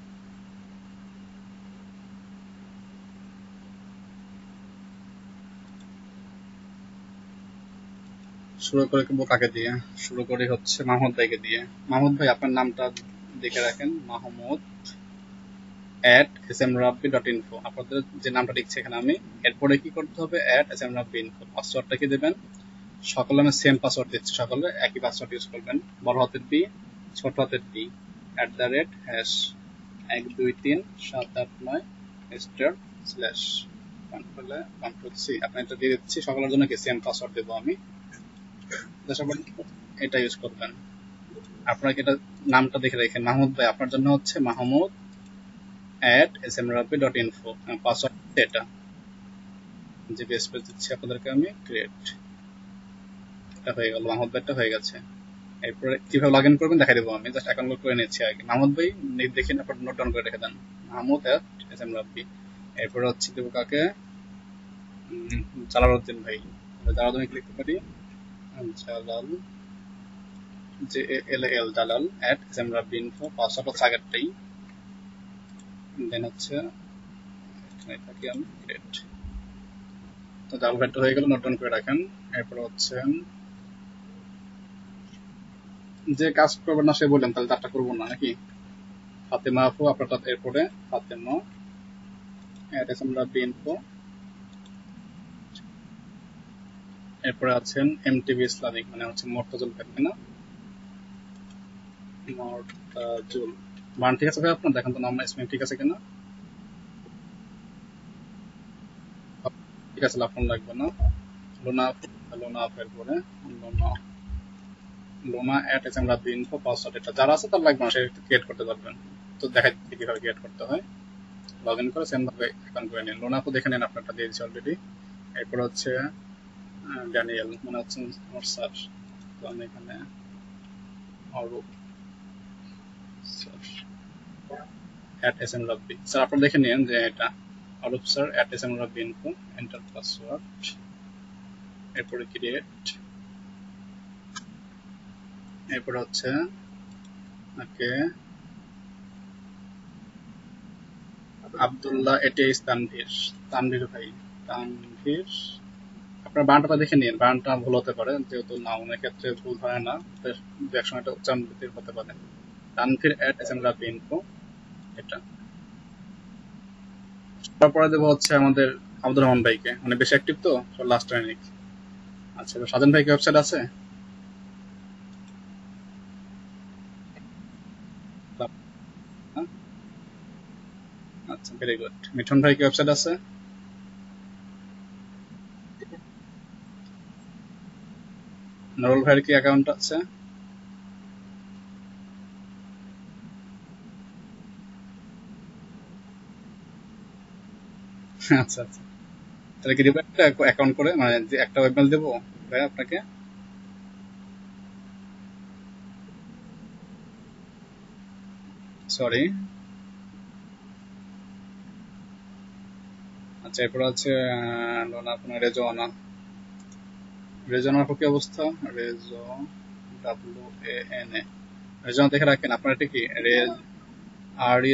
শুরু করে কাকে দিয়ে শুরু করি, হচ্ছে মাহমুদ ভাইকে দিয়ে। মাহমুদ ভাই, আপনার নামটা দেখে রাখেন, মাহমুদ @smrabbi.info। আপনাদের যে নামটা লিখছি এখানে আমি, এরপরে কি করতে হবে, @smrabbi.info। পাসওয়ার্ডটা কি দেবেন, সকলে আমি সেম পাসওয়ার্ড দিচ্ছি, সকলে একই পাসওয়ার্ড ইউজ করবেন, বড় হাতের বি, ছোট হাতের বি, @# 123 789 স্টার স্ল্যাশ 123। আপনি এটা দিয়ে দিচ্ছি, সকলের জন্য কি সেম পাসওয়ার্ড দেবো আমি, এটা ইউজ করবেন। আপনাকে এটা নামটা দেখে রাখেন, মাহমুদ ভাই আপনার জন্য হচ্ছে মাহমুদ @smrabbi.info, পাসওয়ার্ড এটা যে বেস পেজ দিচ্ছি আপনাদেরকে আমি, ক্রিয়েট। এটা হয়ে গেল, মাহমুদ ভাইটা হয়ে গেছে। এরপরে কিভাবে লগ ইন করবেন দেখাই দেবো, আমি জাস্ট অ্যাকাউন্ট করে নিচ্ছি আগে। মাহমুদ ভাই দেখেন, আপনার নোট ডাউন করে রেখে দেন, মাহমুদ @smrabbi। এরপরে হচ্ছে দেবো কাকে, জালালউদ্দিন ভাই, জালালউদ্দিন লিখতে পারি, Jalal JALAL Jalal @smrabbi.info, password হচ্ছে আগেরটাই। দেন হচ্ছে এখানে থাকি আমি, ক্রিয়েট। তো জাল ভ্যাটটা হয়ে গেল, নোট ডাউন করে রাখেন। এরপর হচ্ছে যে কাজ করবেন না সে বললেন, তাহলে তারটা করবো না নাকি। ফাতেমা আপু আপনারটা, এরপরে ফাতেমা @smrabbi.info। এরপরে আছেন MTV ইসলামিক, মানে হচ্ছে মোর্তাজুল ভাই, তাই না, মোর্তাজুল। মান ঠিক আছে ভাই আপনার, দেখেন তো নাম স্পেলিং ঠিক আছে কিনা। ঠিক আছে, আপনার লাগবে না। লোনা লোনা আপু, এরপরে লোনা লোনা @smrabbi.info, পাসওয়ার্ড এটা যারা আছে তার লাগবে না, সে ক্রিয়েট করতে পারবেন। তো দেখাই দিচ্ছি কিভাবে ক্রিয়েট করতে হয়। লগ ইন করে সেম ভাবে অ্যাকাউন্ট করে নিন। লোনা আপু দেখে নেন, আপনারটা দিয়ে দিচ্ছি অলরেডি। এরপর হচ্ছে ড্যানিয়েল, মানে হচ্ছে আমার স্যার। তো আমি এখানে অরূপ স্যার @smrabbi, স্যার আপনারা দেখে নিন যে এটা Arup sir @smrabbi.info, enter password, এরপরে ক্রিয়েট। এরপর হচ্ছে ওকে আব্দুল্লাহ এটিএস তানভীর, তানভীর ভাই, তানভীর। আপনার বানানটা দেখে নিন, বানানটা ভুল হতে পারে, যেহেতু নাউনের ক্ষেত্রে ভুল হয় না, দু এক সময় এটা উচ্চারণ ভুল হতে পারে। তানভীর @smrabbi.info, এটা। তারপরে দেবো হচ্ছে আমাদের আব্দুর রহমান ভাইকে, মানে বেশি অ্যাক্টিভ তো, লাস্ট টাইম। আচ্ছা, সাজান ভাই কি ওয়েবসাইট আছে? হ্যাঁ? আচ্ছা, ভেরি গুড। মিঠুন ভাই কি ওয়েবসাইট আছে? নুরুল ভাইয়ের কি অ্যাকাউন্ট আছে? আচ্ছা আচ্ছা, তাহলে কি দিবেন একটা অ্যাকাউন্ট করে, মানে যে একটা ওয়েবমেল দেবো ভাই আপনাকে। সরি। আচ্ছা, এরপর আছে আপনার রেজওয়ানা। রেজওয়ানার কি অবস্থা, রেজো WANA, রেজওয়ানা দেখে রাখেন। আপনার এটা কি REZWAN,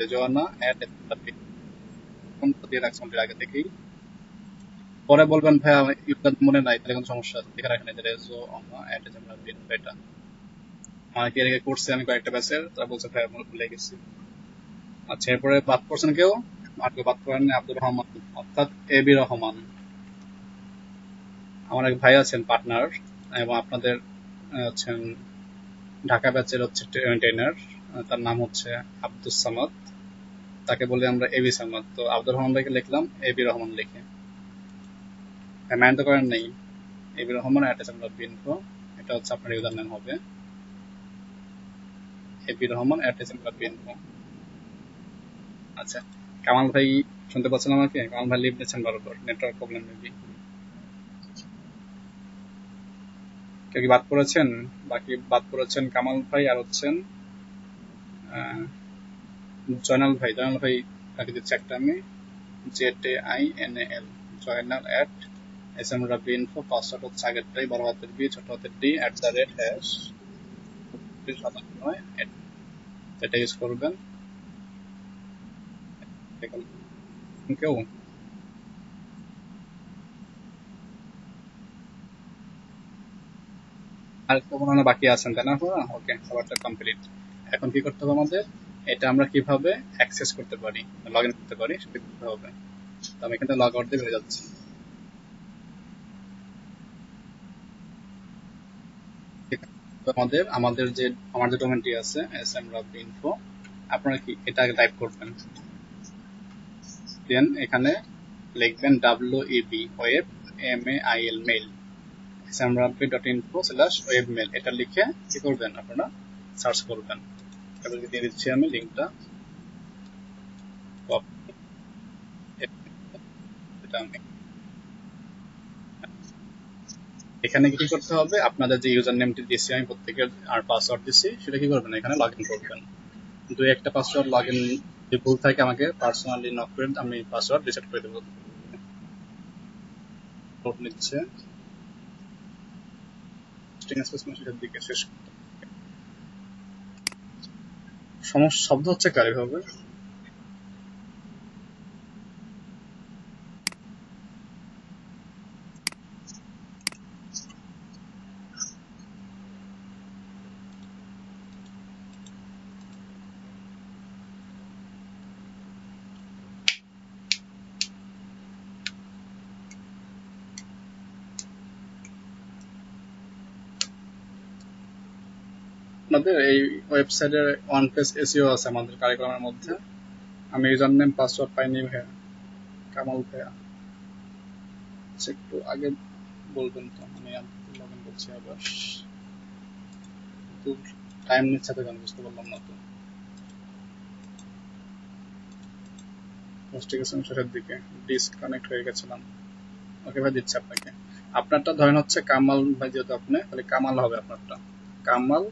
রেজওয়ানা দিয়ে রাখছেন আগে থেকেই। পরে বলবেন ভাই আমার ইউজার মনে নাই, তাহলে কোনো সমস্যা আছে, দেখে রাখেন, যে রেজওয়ানা এটা আমাকে এর আগে করছে আমি কয়েকটা ব্যাচের, তারা বলছে ভাই আমরা ভুলে গেছি। আচ্ছা, এরপরে বাদ করছেন কেউ, আর কেউ বাদ করেন আব্দুর রহমান, অর্থাৎ এবি রহমান। আমার এক ভাই আছেন পার্টনার, এবং আপনাদের হচ্ছেন ঢাকা ব্যাচের হচ্ছে ট্রেনার, তার নাম হচ্ছে আব্দুস সামাদ, তাকে বলি আমরা এবি সামাদ। তো আব্দুর রহমান ভাইকে লিখলাম এবি রহমান লিখে, মাইন্ড তো করেন নেই। এবি রহমান @smrabbi.info, এটা হচ্ছে আপনার ইউজার নেম হবে, এবি রহমান @smrabbi.info। আচ্ছা, কামাল ভাই শুনতে পাচ্ছেন আমাকে? কামাল ভাই লিভ দিচ্ছেন বরাবর, নেটওয়ার্ক প্রবলেম মেবি। কেউ কি বাদ পড়েছেন? বাকি বাদ পড়েছেন কামাল ভাই আর হচ্ছেন আহ, জয়নাল ভাই পাঠিয়ে দিচ্ছে একটা আমি, ZAINAL, Joynal at smrabi.info। Password হচ্ছে আগেরটাই, বড় হাতের বি ছোট হাতের ডি @, নয়, এটা ইউজ করবেন। কেউ আর তো মনে হয় বাকি আছেন তাই না? ওকে, সবারটা কমপ্লিট। এখন কি করতে হবে আমাদের, এটা আমরা কিভাবে অ্যাক্সেস করতে পারি, লগ ইন করতে পারি সেটা করতে হবে। তো আমি এখানে লগ আউট দিয়ে বেরিয়ে যাচ্ছি। ঠিক আছে? তো আমাদের যে আমার যে ডোমেনটি আছে smrabi.info, আপনারা কি এটা আগে টাইপ করবেন, দেন এখানে লিখবেন WEB, web, MAIL, mail, smrabi.info/webmail, এটা লিখে কি করবেন আপনারা, সার্চ করবেন। তারপরে দিয়ে দিচ্ছি আমি লিঙ্কটা, এটা আমি এখানে কি করতে হবে, আপনাদের যে ইউজার নেমটি দিয়েছি আমি প্রত্যেকের আর পাসওয়ার্ড দিচ্ছি, সেটা কি করবেন এখানে লগ ইন করবেন। দুই একটা পাসওয়ার্ড লগ ইন যদি ভুল থাকে আমাকে পার্সোনালি নক করে আমি পাসওয়ার্ড রিসেট করে দেবো। নোট নিচ্ছে, স্ট্রিং স্পেস মেসেজের দিকে শেষ করতে। সমস্যা শব্দ হচ্ছে কার এভাবে? আপনাদের এই ওয়েবসাইটের ওয়ান পেজ এসইও আছে আমাদের কারিকুলামের মধ্যে। আমি ইউজার নেম পাসওয়ার্ড পাইনি ভাইয়া, কামাল ভাইয়া। আচ্ছা, একটু আগে বলবেন তো, আমি লগ ইন করছি আবার, কিন্তু টাইম নিচ্ছে তো কেন বুঝতে পারলাম না তো। নোটিফিকেশন শেষের দিকে ডিসকানেক্ট হয়ে গেছিলাম। ওকে ভাই, দিচ্ছি আপনাকে। আপনারটা ধরেন হচ্ছে কামাল ভাই, যেহেতু আপনি তাহলে কামাল হবে আপনারটা, কামাল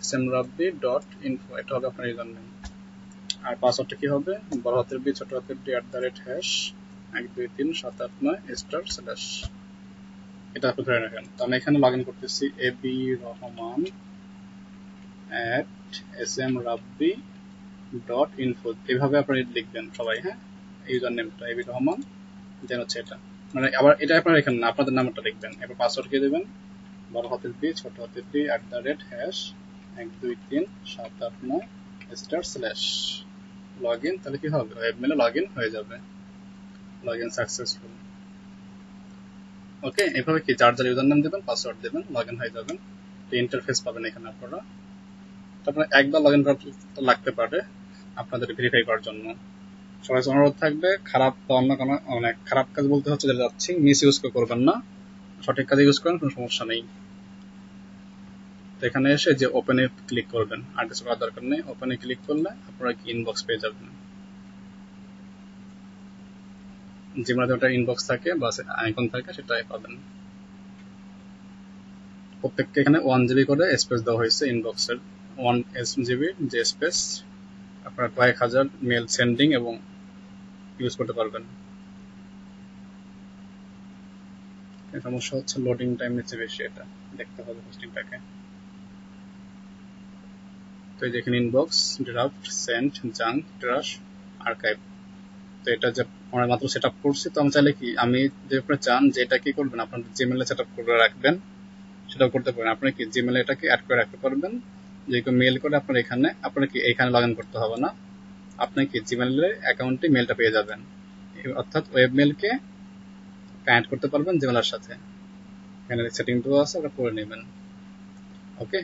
@smrabi.info, এটা হবে আপনার ইউজার নেম। আর পাসওয়ার্ডটা কি হবে, বড় হাতের বি ছোট হাতের ডি #1237891*, এটা আপনি ধরে রাখেন। তো আমি এখানে লগ ইন করতেছি abrohman@smrabi.info, এইভাবে আপনি লিখবেন সবাই, হ্যাঁ, ইউজার নেমটা এবি রহমান, দেন হচ্ছে এটা, মানে আবার এটা আপনারা এখানে না, আপনাদের নামটা লিখবেন, এবার পাসওয়ার্ড কি দেবেন, বড় হাতের বি ছোট হাতের ডি @1237891*, লগ ইন। তাহলে কি হবে, ওয়েব মেলে লগ ইন হয়ে যাবে, লগ ইন সাকসেসফুল। ওকে, এভাবে কি যার যার ইউজার নাম দেবেন পাসওয়ার্ড দেবেন, লগ ইন হয়ে যাবেন। ইন্টারফেস পাবেন এখানে আপনারা। তারপরে একবার লগ ইন করা লাগতে পারে আপনাদের ভেরিফাই করার জন্য। সবাই অনুরোধ থাকবে, খারাপ বা অন্য কোনো মানে খারাপ কাজ বলতে হচ্ছে যেটা যাচ্ছি, মিস ইউজ করবেন না, সঠিক কাজে ইউজ করেন, কোনো সমস্যা নেই। তো এখানে এসে যে ওপেনে ক্লিক করবেন, আর কিছু করার দরকার নেই। ওপেনে ক্লিক করলে আপনারা কি ইনবক্স পেয়ে যাবেন, জিমেলে যেটা ইনবক্স থাকে বা আইকন থাকে সেটাই পাবেন। প্রত্যেককে এখানে 1 GB করে স্পেস দেওয়া হয়েছে ইনবক্সের, 1 GB যে স্পেস আপনারা কয়েক হাজার মেল সেন্ডিং এবং ইউজ করতে পারবেন। সমস্যা হচ্ছে লোডিং টাইম নিচ্ছে বেশি, এটা দেখতে হবে হোস্টিংটাকে। তো এই যেখানে inbox, draft, send, junk, trash, archive, তো এটা যে আমরা মাত্র সেট আপ করছি। তো আমি চাইলে কি, আমি যে আপনি চান যে এটা কি করবেন, আপনার জিমেলে সেট আপ করে রাখবেন, সেটাও করতে পারেন। আপনি কি জিমেলে এটাকে অ্যাড করে রাখতে পারবেন, যে কেউ মেল করে আপনার এখানে, আপনার কি এখানে লগ ইন করতে হবে না, আপনি কি জিমেলের অ্যাকাউন্টে মেলটা পেয়ে যাবেন, অর্থাৎ ওয়েব মেলকে কানেক্ট করতে পারবেন জিমেলের সাথে। এখানে সেটিং দেওয়া আছে, ওটা করে নেবেন। ওকে,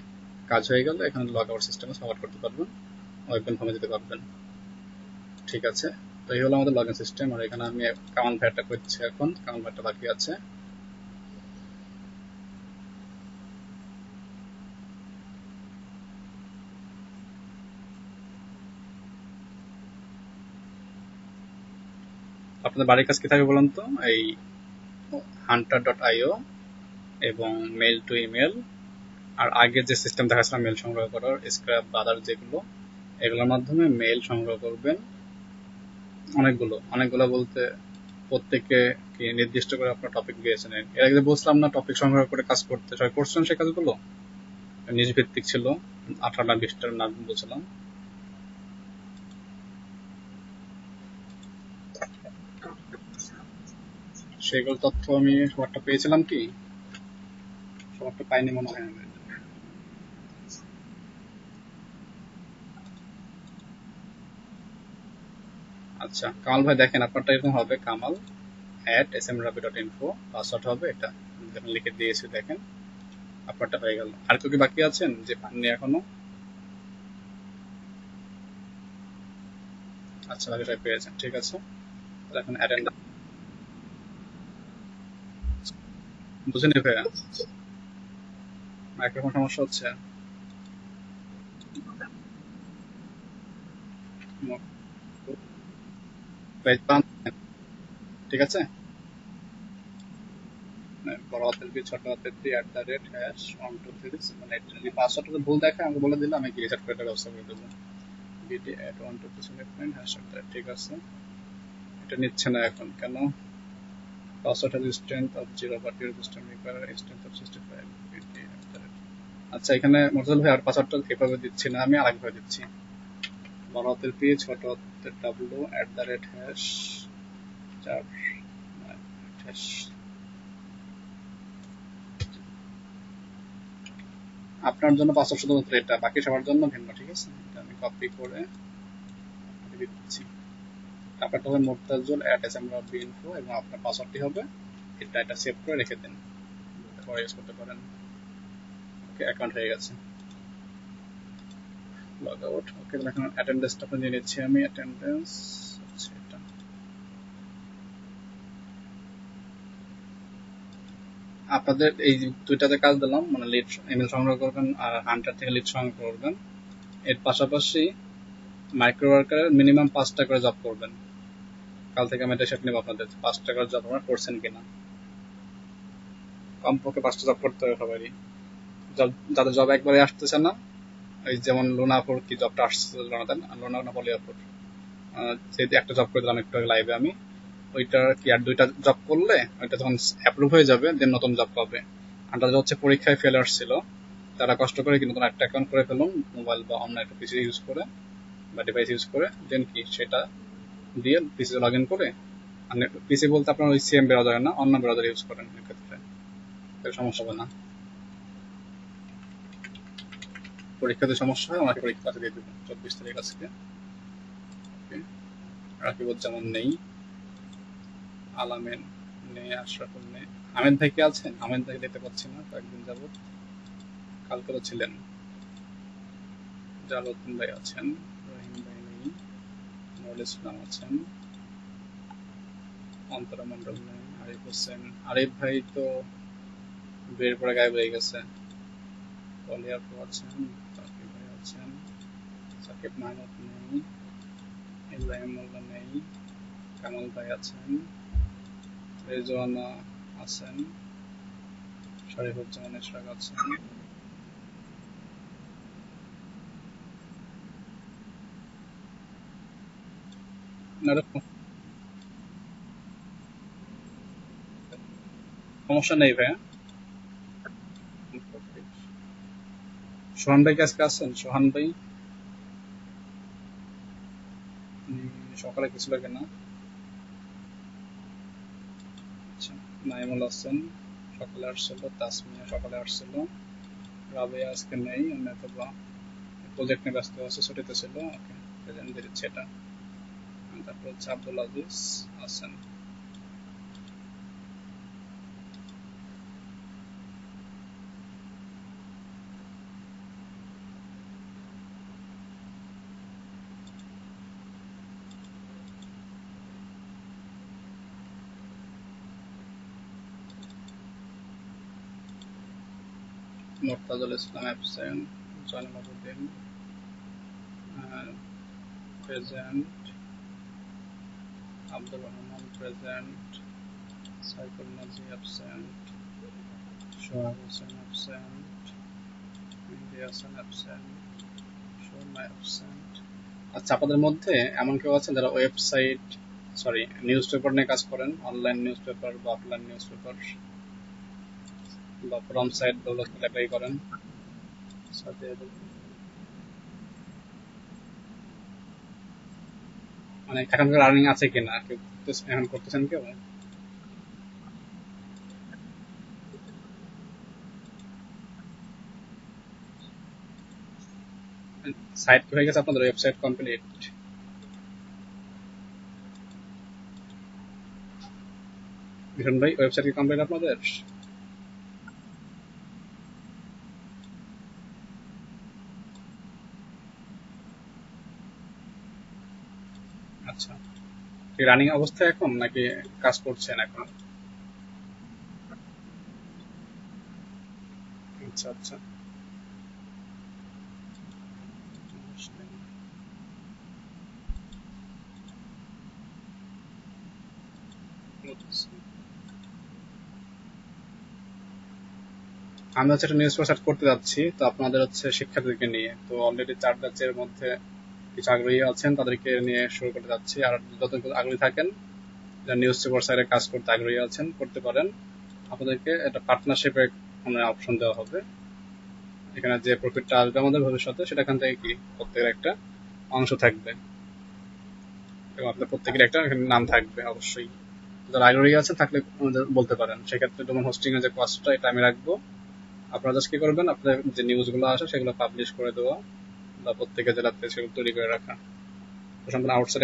কাজ হয়ে গেলে এখানে লগ আউট সিস্টেমে সলভ করতে পারবেন, ওয়েব ফর্মে যেতে পারবেন। ঠিক আছে, তো এই হলো আমাদের লগ ইন সিস্টেম। আর এখানে আমি কামাল ভাইটা করছি, এখন কামাল ভাইটা বাকি আছে। আপনাদের বাড়ির কাজ কি থাকবে বলুন তো? এই hunter.io এবং মেল টু ইমেল, আর আগে যে সিস্টেম দেখাচ্ছিলাম মেল সংগ্রহ করার, স্ক্র্যাপ বা আদার যেগুলো, এগুলোর মাধ্যমে মেল সংগ্রহ করবেন। অনেকগুলো অনেকগুলো বলতে প্রত্যেকে কি নির্দিষ্ট করে আপনার টপিক দিয়েছেন। এর আগে বলছিলাম না টপিক সংগ্রহ করে কাজ করতে, সবাই করছেন সেই কাজগুলো? নিজ ভিত্তিক ছিল, 18-20টার নাম বলছিলাম। সেগুলো তথ্য আমি সবারটা পেয়েছিলাম কি? সবারটা পাইনি মনে হয় আমি। আচ্ছা কামাল ভাই দেখেন আপনারটা এরকম হবে, kamal@smrabi.info, পাসওয়ার্ড হবে এটা, আমি লিখে দিয়েছি দেখেন আপনারটা হয়ে গেল। আর কেউ কি বাকি আছেন যে পাননি এখনো? আচ্ছা বাকি সবাই পেয়েছেন, ঠিক আছে। তাহলে এখন অ্যাটেন্ড, বুঝেনি ভাইয়া? মাইক্রোফোন সমস্যা হচ্ছে? পেজ পান, ঠিক আছে। বড় হাতের বি ছোট হাতের বি @123, মানে যদি পাসওয়ার্ডটা ভুল দেখায় আমাকে বলে দিলে আমি কি রিসেট করে দেওয়ার ব্যবস্থা করে দেবো। bd@123 ঠিক আছে। এটা নিচ্ছে না এখন কেন? Password has strength of 0 but your system require a strength of 65 bd @। আচ্ছা এখানে মোরজাল ভাই আর পাসওয়ার্ডটা এভাবে দিচ্ছি না, আমি আরেকভাবে দিচ্ছি। বড় হাতের পি ছোট হাতের ডাব্লু @4 আপনার জন্য পাসওয়ার্ড শুধুমাত্র এটা, বাকি সবার জন্য ভিন্ন, ঠিক আছে। এটা আমি কপি করে দিচ্ছি। ব্যাপারটা হবে মোর্তাজুল@smrabi.info এবং আপনার পাসওয়ার্ডটি হবে এটা। এটা সেভ করে রেখে দিন, পরে ইউজ করতে পারেন। ওকে, অ্যাকাউন্ট হয়ে গেছে। Log out. ওকে, তাহলে এখন অ্যাটেন্ডেন্সটা আপনি নিয়ে নিচ্ছি আমি। অ্যাটেন্ডেন্স হচ্ছে এটা। আপনাদের এই দুইটাতে কাজ দিলাম, মানে লিড ইমেল সংগ্রহ করবেন আর হান্টার থেকে লিড সংগ্রহ করবেন। এর পাশাপাশি মাইক্রো ওয়ার্কারের মিনিমাম 5টা করে জব করবেন। কাল থেকে আমি এটা সেট নেব আপনাদের, 5টা করে জব আপনারা করছেন কিনা। কমপক্ষে 5টা জব করতে হবে সবারই। যাদের জব একবারে আসতেছে না, এই যেমন লোনাপুর কি জবটা আসছে, লোনা না বলিয়াপুর, যেহেতু একটা জব করে দিলাম একটু লাইভে আমি, ওইটা কি আর 2টা জব করলে ওইটা যখন অ্যাপ্রুভ হয়ে যাবে দেন নতুন জব পাবে। আর যারা হচ্ছে পরীক্ষায় ফেল আসছিল তারা কষ্ট করে কি নতুন একটা অ্যাকাউন্ট করে ফেলুন, মোবাইল বা অন্য একটা পিসি ইউজ করে বা ডিভাইস ইউজ করে, দেন কি সেটা দিয়ে পিসি লগ ইন করে, মানে পিসি বলতে আপনার ওই সিএম ব্রাউজারে না, অন্য ব্রাউজার ইউজ করেন, এক্ষেত্রে সমস্যা হবে না। পরীক্ষাতে সমস্যা হয় আমাকে পরীক্ষা পাঠিয়ে দিয়ে দেবেন 24 তারিখ আজকে। রাকিবুজ্জামান নেই, আলামেন নেই, আশরাফুল নেই। আমেন ভাই কে আছেন? আমেন ভাই দেখতে পাচ্ছি না কয়েকদিন যাবত, কালকে তো ছিলেন। জালালউদ্দিন ভাই আছেন, রহিম ভাই নেই, নুরুল ইসলাম আছেন, অন্তরা মন্ডল নেই, আরিফ হোসেন, আরিফ ভাই তো বের পরে গায়েব হয়ে গেছে। পলিয়াপু আছেন, সাকিব ভাই আছেন, সাকিব মাহমুদ নেই, ইব্রাহিম মোল্লা নেই, কামাল ভাই আছেন, রেজওয়ানা আছেন, শরীফুজ্জামান ইশরাক আছেন। সমস্যা নেই ভাইয়া। সোহান ভাই কি আজকে আছেন? সোহান ভাই সকালে কিছু লাগে না। আচ্ছা, নাইমুল আছেন, সকালে আসছিল, তাসমিয়া সকালে আসছিল, রাবেয়া আজকে নেই, অথবা প্রজেক্ট নিয়ে ব্যস্ত আছে, ছুটিতে ছিল। ওকে, প্রেজেন্ট দিয়ে দিচ্ছি এটা। তারপর হচ্ছে আব্দুল আজিজ আছেন। Murtazul Islam absent, Joynul Abedin present, Abdur Rahman present, Saiful Naji absent, Sohag Hossain absent, Mehedi Hasan absent, Sharma absent. আচ্ছা, আপনাদের মধ্যে এমন কেউ আছেন যারা ওয়েবসাইট নিউজ পেপার নিয়ে কাজ করেন, অনলাইন নিউজ পেপার বা অফলাইন নিউজ পেপার বা ফ্রম সাইট ডেভেলপমেন্ট অ্যাপ্লাই করেন? মানে এখনকার আর্নিং আছে কিনা, কেউ এখন করতেছেন কেউ? সাইট হয়ে গেছে আপনাদের, ওয়েবসাইট কমপ্লিট? ভীষণ ভাই, ওয়েবসাইট কি কমপ্লিট আপনাদের? আচ্ছা, কি রানিং অবস্থায় এখন নাকি কাজ করছেন এখন? আচ্ছা আচ্ছা, আমি হচ্ছে একটা নিউজ পেপার সেট করতে যাচ্ছি, তো আপনাদের হচ্ছে শিক্ষার্থীদেরকে নিয়ে, তো অলরেডি 4 ব্যাচের মধ্যে কিছু আগ্রহী আছেন, তাদেরকে নিয়ে শুরু করতে যাচ্ছি। আর যত আগ্রহী থাকেন, যারা নিউজ পেপার সাইডে কাজ করতে আগ্রহী আছেন, করতে পারেন। আপনাদেরকে একটা পার্টনারশিপের মানে অপশন দেওয়া হবে। এখানে যে প্রফিটটা আসবে আমাদের ভবিষ্যতে, সেটা এখান থেকে কি প্রত্যেকের একটা অংশ থাকবে, এবং আপনার প্রত্যেকের একটা এখানে নাম থাকবে অবশ্যই। যারা আগ্রহী আছে থাকলে আমাদের বলতে পারেন। সেক্ষেত্রে ডোমেন হোস্টিং এর যে কস্টটা, এটা আমি রাখবো। আপনারা জাস্ট কি করবেন, আপনাদের যে নিউজগুলো আসে সেগুলো পাবলিশ করে দেওয়া বা প্রত্যেকের জেলাতে সেগুলো তৈরি করে রাখা, সম্পূর্ণ আউটসাইড